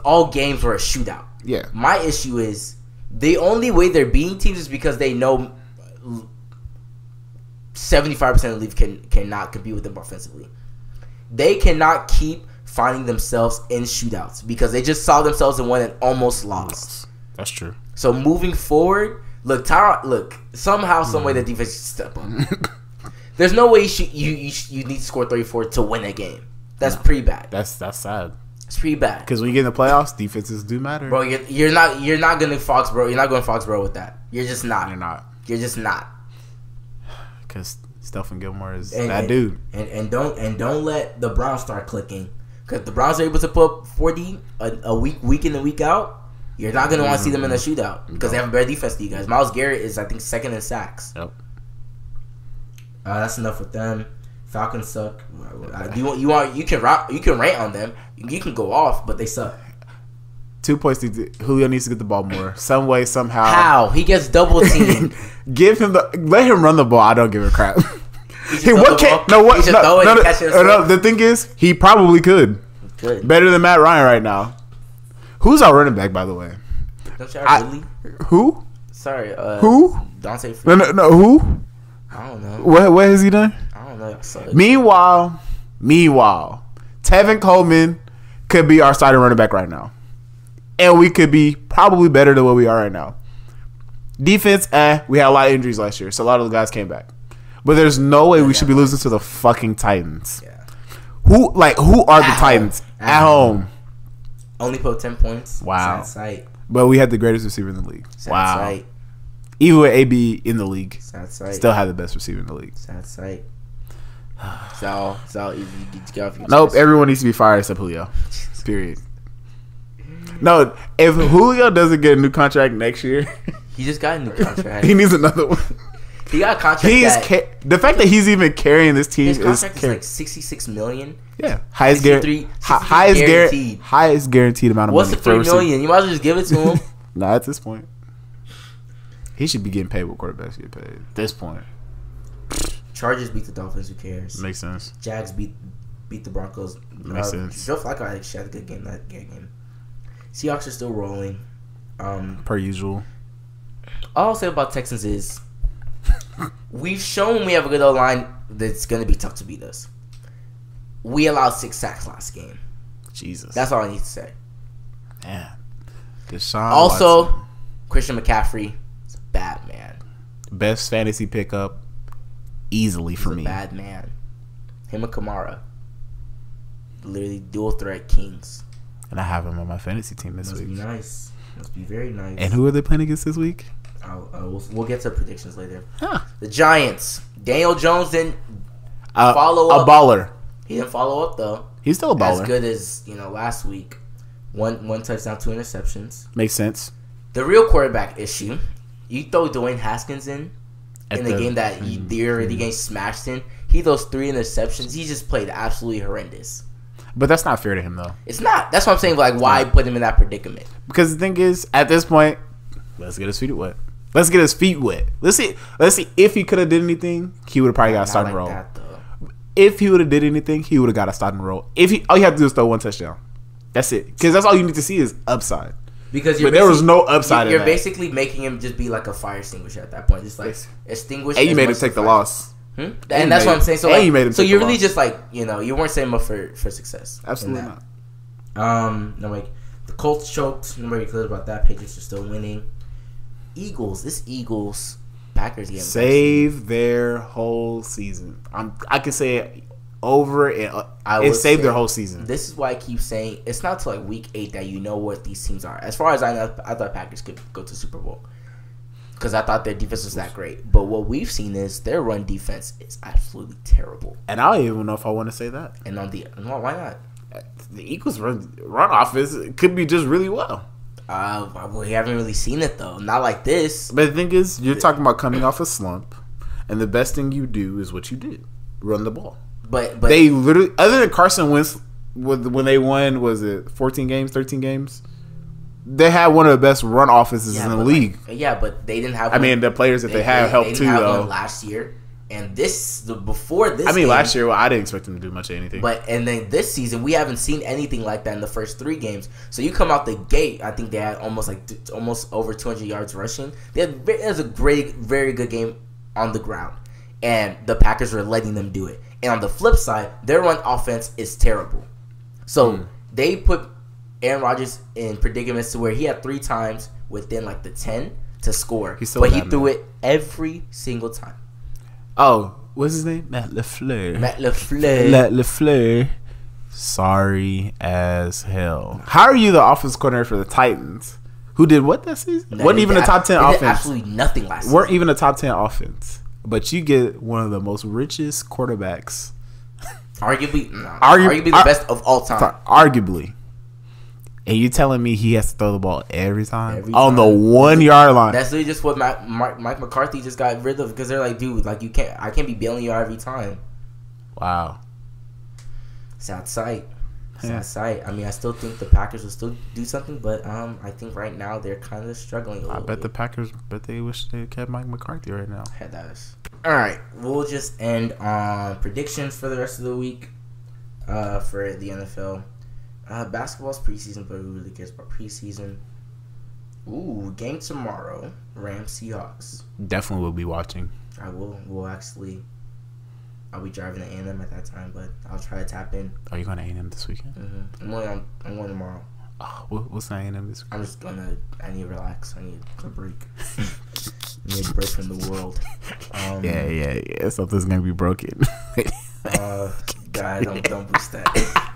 all games were a shootout. Yeah. My issue is the only way they're beating teams is because they know 75% of the league cannot compete with them offensively. They cannot keep finding themselves in shootouts because they just saw themselves in one and almost lost. That's true. So moving forward, somehow, some way the defense should step up. There's no way you need to score 34 to win a game. That's pretty bad. That's sad. It's pretty bad. Because when you get in the playoffs, defenses do matter. Bro, you're not going to Foxborough. You're not going to Foxborough with that. You're just not. You're just not. Because Stephen Gilmore is that dude. And don't let the Browns start clicking. Because the Browns are able to put up 40 a week in and week out. You're not going to want to see them in a shootout because they have a better defense than you guys. Myles Garrett is, I think, 2nd in sacks. Yep. That's enough with them. Falcons suck. You can rant on them. You can go off, but they suck. 2 points. Julio needs to get the ball more. Some way, somehow. How? He gets double teamed. Let him run the ball. I don't give a crap. The thing is, he probably could. Good. Better than Matt Ryan right now. Who's our running back, by the way? Don't you really? Who? Sorry. Who? Dante. No. Who? I don't know. What has he done? I don't know. Meanwhile, Tevin Coleman could be our starting running back right now. And we could be probably better than what we are right now. Defense, we had a lot of injuries last year, so a lot of the guys came back. But there's no way we should be losing to the fucking Titans. Yeah. Who are the Titans? At home. Only put 10 points. Wow. Sad sight. But we had the greatest receiver in the league. Sad sight. Even with AB in the league, sad sight. Still had the best receiver in the league. Sad sight. So easy to get off your Nope, chest. everyone needs to be fired except Julio. Period. No, if Julio doesn't get a new contract next year, he just got a new contract. He needs another one. He got a contract. The fact that he's even carrying this team his contract is like $66 million. Yeah, highest guaranteed amount of What's money. What's the $3 million? You might as well just give it to him. Nah, at this point, he should be getting paid what quarterbacks get paid. At this point, Chargers beat the Dolphins. Who cares? Makes sense. Jags beat the Broncos. Makes sense. Joe Flacco actually had a good game that game. Seahawks are still rolling. Per usual. All I'll say about Texans is we've shown we have a good O-line that's going to be tough to beat us. We allowed 6 sacks last game. Jesus. That's all I need to say. Man. Deshaun also, Watson. Christian McCaffrey is a bad man. Best fantasy pickup easily for me. He's a bad man. Him and Kamara. Literally dual threat kings. And I have him on my fantasy team this week. Must be nice. Must be very nice. And who are they playing against this week? We'll get to predictions later. Huh. The Giants. Daniel Jones didn't follow up. A baller. He didn't follow up though. He's still a baller. As good as last week. One touchdown, 2 interceptions. Makes sense. The real quarterback issue. You throw Dwayne Haskins in the game that they already getting smashed in. He throws 3 interceptions. He just played absolutely horrendous. But that's not fair to him, though. It's not. That's what I'm saying. Like, why put him in that predicament? Because the thing is, at this point, let's get his feet wet. Let's see if he could have did anything. He would have probably got a starting role. If he would have did anything, he would have got a starting role. All you have to do is throw 1 touchdown. That's it. Because that's all you need to see is upside. Because there was no upside. You're basically making him just be like a fire extinguisher at that point. Just like extinguish. And you made him take the loss. And that's what I'm saying. So you made him so you're really loss. just like you weren't setting him up for success. Absolutely not. No, like the Colts choked. Nobody cares about that. Patriots are still winning. Eagles Packers game save their whole season. I can say it over and saved their whole season. This is why I keep saying it's not till like week 8 that you know what these teams are. As far as I know, I thought Packers could go to Super Bowl because I thought their defense was that great. But what we've seen is their run defense is absolutely terrible. And I don't even know if I want to say that. And why not? The Eagles run offense could be just really well. We haven't really seen it though. Not like this. But the thing is, you're talking about coming off a slump, and the best thing you do is what you did: run the ball. But they literally, other than Carson Wentz, when they won, was it 14 games, 13 games? They had one of the best run offenses in the league. But they didn't have. I mean, the players that they have helped too, though. Last year, and before this. Last year, I didn't expect them to do much of anything. And then this season, we haven't seen anything like that in the first 3 games. So you come out the gate, I think they had almost over 200 yards rushing. It was a very good game on the ground, and the Packers were letting them do it. And on the flip side, their run offense is terrible. So they put Aaron Rodgers in predicaments to where he had 3 times within like the 10 to score, but he threw it every single time. Oh, what's his name? Matt LaFleur. Matt LaFleur. Sorry as hell. How are you the offense coordinator for the Titans? Who did what that season? Wasn't even a top 10 offense. Did absolutely nothing last season. Weren't even a top 10 offense. But you get one of the most richest quarterbacks. Arguably the best of all time. Arguably. And you telling me he has to throw the ball every time? On the 1 yard line. That's literally just what Mike McCarthy just got rid of because they're like, dude, like I can't be bailing you out every time. Wow. Sad sight. I mean, I still think the Packers will still do something, but I think right now they're kind of struggling a little bit. The Packers, they wish they kept Mike McCarthy right now. Head that is. All right, we'll just end on predictions for the rest of the week for the NFL. Basketball's preseason, but who really cares about preseason? Ooh, game tomorrow, Rams Seahawks. Definitely will be watching. I will. I'll be driving to A&M at that time, but I'll try to tap in. Are you going to A&M this weekend? Mm-hmm. I'm going tomorrow. Oh, what's A&M this weekend? I'm just I need to relax. I need a break. I need a break from the world. Yeah. Something's going to be broken. God, don't boost that.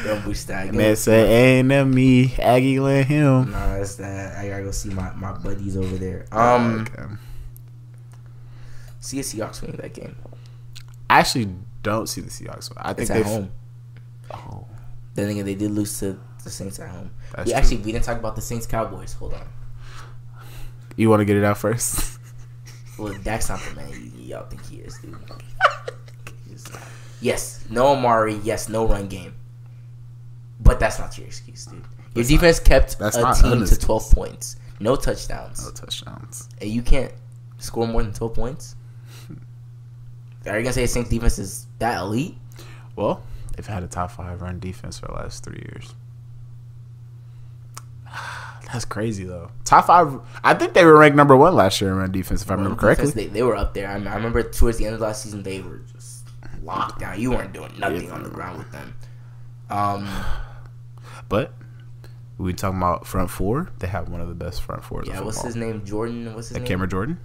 Don't boost that. Man said A&M me, Aggie let him. Nah, that's that. I gotta go see my buddies over there. Okay. See a Seahawks winning that game. I actually don't see the Seahawks. I think it's at home. Oh. Then again, they did lose to the Saints at home. That's true. We didn't talk about the Saints Cowboys. Hold on. You want to get it out first? Well, Dak's not the man y'all think he is, dude. Yes, no Amari. Yes, no run game. But that's not your excuse, dude. Your defense kept a team to 12 points. No touchdowns. And you can't score more than 12 points? Are you going to say the Saints defense is that elite? Well, they've had a top 5 run defense for the last 3 years. That's crazy, though. Top 5. I think they were ranked number 1 last year in run defense, if I remember correctly. They were up there. I remember towards the end of last season, they were just locked down. You weren't doing nothing on the ground with them. But we talking about front 4. They have one of the best front 4s. Yeah, what's his name? Jordan. What's his name? Cameron Jordan.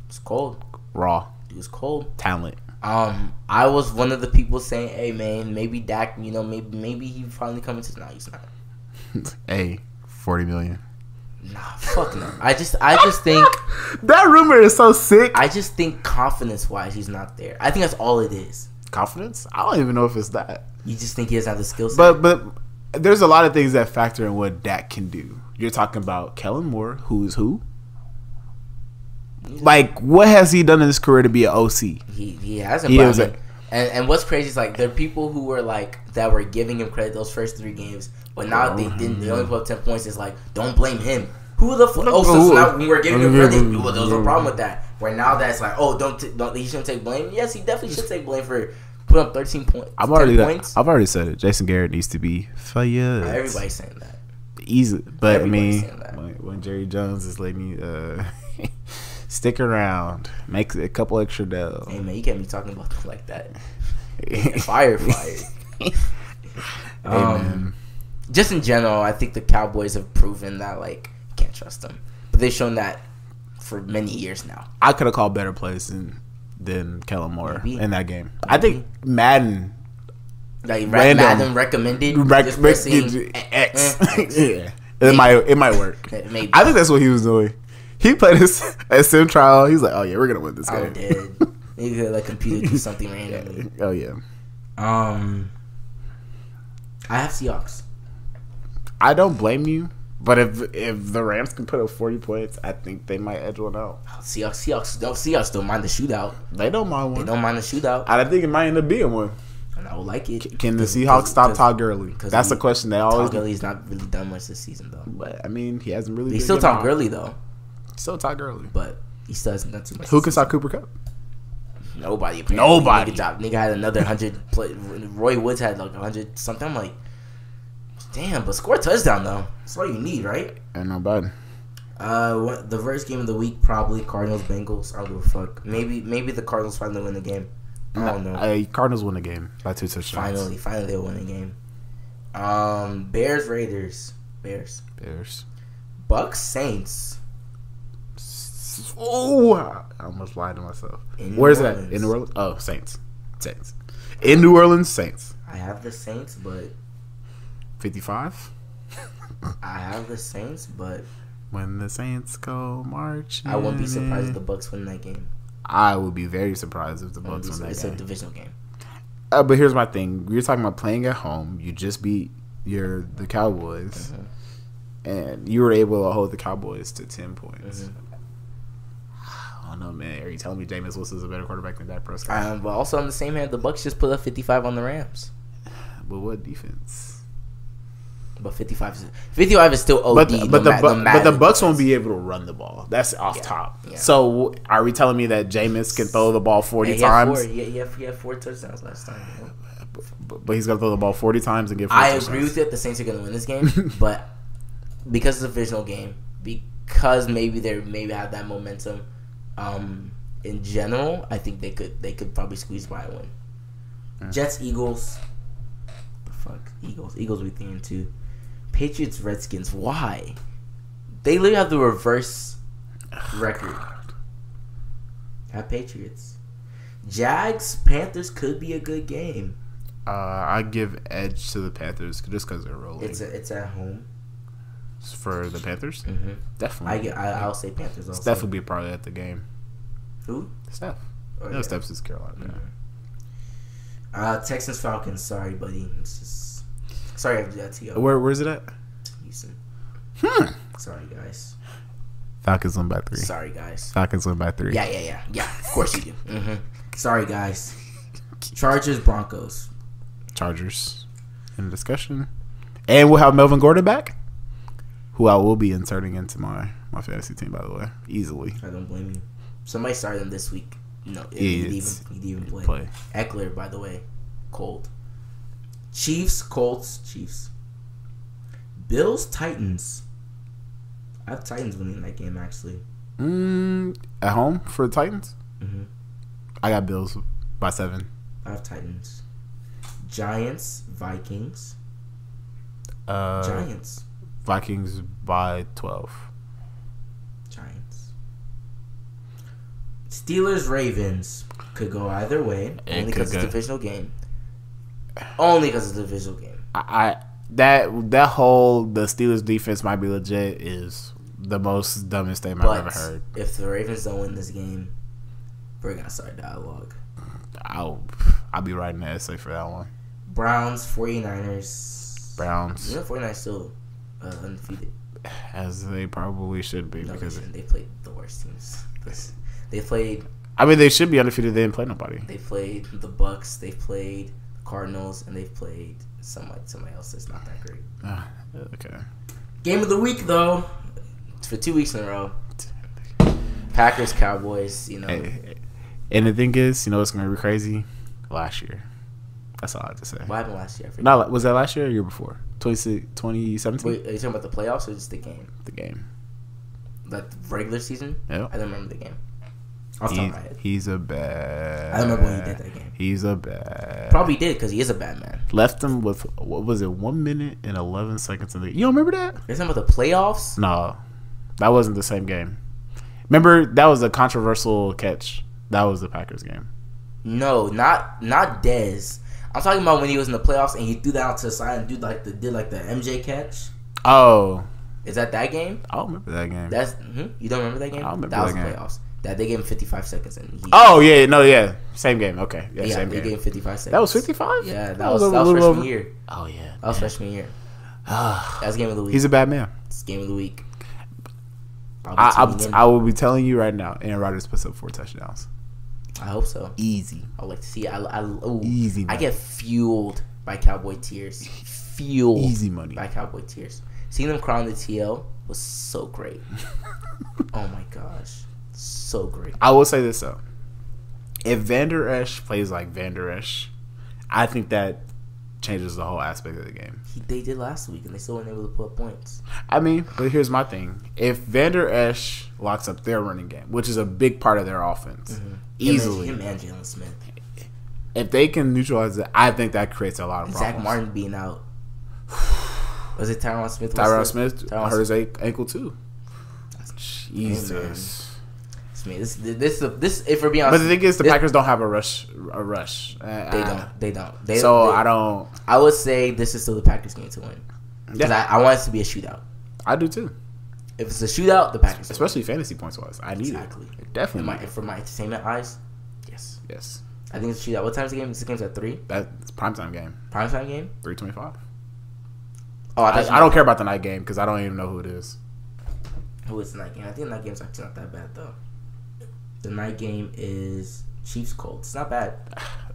It's cold. Raw. He was cold. Talent. I was one of the people saying, "Hey, man, maybe Dak. Maybe he finally coming to." No, he's not. Hey, $40 million. Nah, fuck no. I just think that rumor is so sick. I just think confidence-wise, he's not there. I think that's all it is. Confidence? I don't even know if it's that. You just think he doesn't have the skill set. But there's a lot of things that factor in what Dak can do. You're talking about Kellen Moore, who's who? Like, what has he done in his career to be an OC? He hasn't. And what's crazy is, like, there are people who were, like, that were giving him credit those first 3 games, but now they didn't. They only put up 10 points. It's like, don't blame him. Who the fuck? So now when we're giving him credit, well, there was no problem with that. Where now that's like, don't he shouldn't take blame? Yes, he definitely should take blame for putting up 13 points. I've already said it. Jason Garrett needs to be fired. Everybody's saying that. Easy, but when Jerry Jones is letting you stick around, make a couple extra dough. Hey man, you can't be talking about them like that. Fire. Just in general, I think the Cowboys have proven that, like, you can't trust them. But they've shown that for many years now. I could have called better plays than Kellen Moore in that game. I think Madden. Like Madden recommended X. Yeah. It might work. Maybe. I think that's what he was doing. He played his sim trial. He's like, oh yeah, we're gonna win this game. I did. Maybe could let computer do something randomly. Oh yeah. I have Seahawks. I don't blame you, but if the Rams can put up 40 points, I think they might edge one out. Seahawks don't mind the shootout. They don't mind one. They don't mind the shootout. I think it might end up being one. And I would like it. Can the Seahawks stop Todd Gurley? That's the question they always. Todd Gurley's not really done much this season though. But I mean, he hasn't really. He's still Todd Gurley though. Still Todd Gurley, but he still hasn't done too much. Who can stop Cooper Kupp? Nobody. Nigga had another 100 play. Roy Woods had like 100 something. I'm like, damn, but score a touchdown though. That's all you need, right? Ain't no bad. The first game of the week probably Cardinals Bengals. I don't give a fuck. Maybe the Cardinals finally win the game. I don't know. Cardinals win the game by 2 touchdowns. Finally they'll win the game. Bears Raiders. Bears. Bucks Saints. Oh, I almost lied to myself. Where's that? In New Orleans? Oh, Saints. In New Orleans, Saints. I have the Saints, but 55. I have the Saints, but when the Saints go marching, I wouldn't be surprised if the Bucks win that game. I would be very surprised if the Bucks win that game. It's a divisional game. But here's my thing: you're talking about playing at home. You just beat the Cowboys, and you were able to hold the Cowboys to 10 points. I don't don't know, man. Are you telling me Jameis Winston's a better quarterback than Dak Prescott? But also on the same hand, the Bucs just put up 55 on the Rams. But what defense? But 55 is still OD. But the Bucs won't be able to run the ball. That's off top. Yeah. So are we telling me that Jameis can throw the ball 40 times? He had 4 touchdowns last time. But he's going to throw the ball 40 times and get 4 touchdowns. I agree with it. The Saints are going to win this game. But because it's a divisional game, because maybe they have that momentum, in general, I think they could probably squeeze by a win. Yeah. Jets, Eagles. The fuck? Eagles we thinking too. Patriots, Redskins. Why? They literally have the reverse record. Have Patriots. Jags, Panthers could be a good game. I give edge to the Panthers just because they're rolling. It's at home. For the Panthers? Mm-hmm. Definitely. I'll say Panthers also. Steph will be probably at the game. Who? Steph. Oh, yeah. Steph's is Carolina. Mm-hmm. Texans, Falcons. Sorry, buddy. Sorry I have to do that to you. Where's it at? Houston. Sorry, guys. Falcons win by 3. Sorry, guys. Falcons win by 3. Yeah. Of course you do. Mm-hmm. Sorry, guys. Chargers, Broncos. Chargers in the discussion. And we'll have Melvin Gordon back, who I will be inserting into my fantasy team, by the way, easily. I don't blame you. Somebody started him this week. No, he'd even play. Eckler, by the way, cold. Chiefs, Colts, Chiefs. Bills, Titans. I have Titans winning that game, actually. At home for the Titans? Mm-hmm. I got Bills by 7. I have Titans. Giants, Vikings. Giants. Vikings by 12. Giants. Steelers, Ravens. Could go either way. Only because it's a divisional game. Only because it's a divisional game. That whole the Steelers defense might be legit is the most dumbest statement I've ever heard. If the Ravens don't win this game, we're gonna start dialogue. I'll be writing an essay for that one. Browns, 49ers. Browns. 49ers still undefeated. As they probably should be. No, because they played the worst teams. They played. I mean, they should be undefeated. They didn't play nobody. They played the Bucks. They played the Cardinals, and they've played somebody else that's not that great. Okay. Game of the week, though, for 2 weeks in a row. Packers, Cowboys. And the thing is, what's going to be crazy? Last year. That's all I have to say. What happened last year? Was that last year or year before? 2017? Wait, are you talking about the playoffs or just the game? The game. Like the regular season? Yeah. I don't remember the game. He's a bad. I don't remember when he did that game. He's a bad. Probably did because he is a bad man. Left him with, 1 minute and 11 seconds in the. You don't remember that? You're talking about the playoffs? No. That wasn't the same game. Remember, that was a controversial catch. That was the Packers game. No, not Dez. I'm talking about when he was in the playoffs and he threw that out to the side and did like the MJ catch. Oh. Is that game? I don't remember that game. You don't remember that game? I don't remember that was game. The playoffs. That they gave him 55 seconds and same game. Okay, same game. They gave him 55 seconds. That was 55. Yeah, that was freshman year. Oh yeah, that was freshman year. That was game of the week. He's a bad man. It's game of the week. I will be telling you right now. Aaron Rodgers puts up 4 touchdowns. I hope so. Easy. I would like to see. Easy. I get fueled by Cowboy tears. Fueled. Easy money by Cowboy tears. Seeing them cry on the TL was so great. Oh my gosh, so great. I will say this though: if Van Der Esch plays like Van Der Esch, I think that changes the whole aspect of the game. They did last week, and they still weren't able to put up points. I mean, but here's my thing: if Van Der Esch locks up their running game, which is a big part of their offense, easily, him and Jalen Smith, if they can neutralize it, I think that creates a lot of problems. Zach Martin being out. Was it Tyron Smith? Tyron Smith hurt his ankle too. Jesus. This if we're being honest. But the thing is, the Packers don't have a rush. They don't. I would say this is still the Packers' game to win. Because I want it to be a shootout. I do too. If it's a shootout, the Packers. Especially fantasy points wise, I need it. Definitely. For my entertainment eyes, yes. Yes. I think it's a shootout. What time's the game? This game's at 3. That's primetime game. Primetime game. 3:25. Oh, I don't care about the night game because I don't even know who it is. Who is the night game? I think the night game's actually not that bad though. The night game is Chiefs Colts. It's not bad.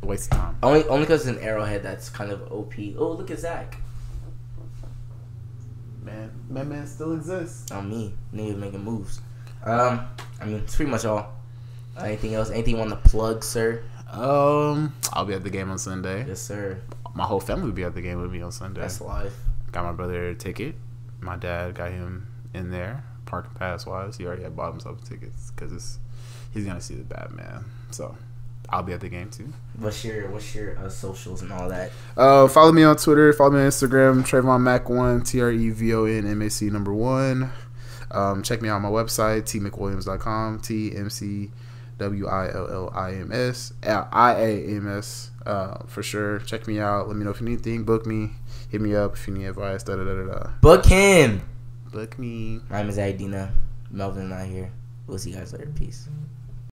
Waste of time. Only because it's an Arrowhead that's kind of OP. Oh, look at Zach. Man still exists. On me. Niggas making moves. I mean, it's pretty much all. Anything else? Anything you want to plug, sir? I'll be at the game on Sunday. Yes, sir. My whole family will be at the game with me on Sunday. That's live. Got my brother a ticket. My dad got him in there, parking pass wise. He already had bought himself tickets because he's gonna see the Batman. So I'll be at the game too. What's your socials and all that? Follow me on Twitter. Follow me on Instagram. Trayvon Mac1. TREVON MAC 1. Check me out on my website tmcwilliams.com. TMCWILLIAMS. For sure. Check me out. Let me know if you need anything. Book me. Hit me up if you need advice. Book him. Book me. My name is Adina. Melvin and I here. We'll see you guys later. Peace.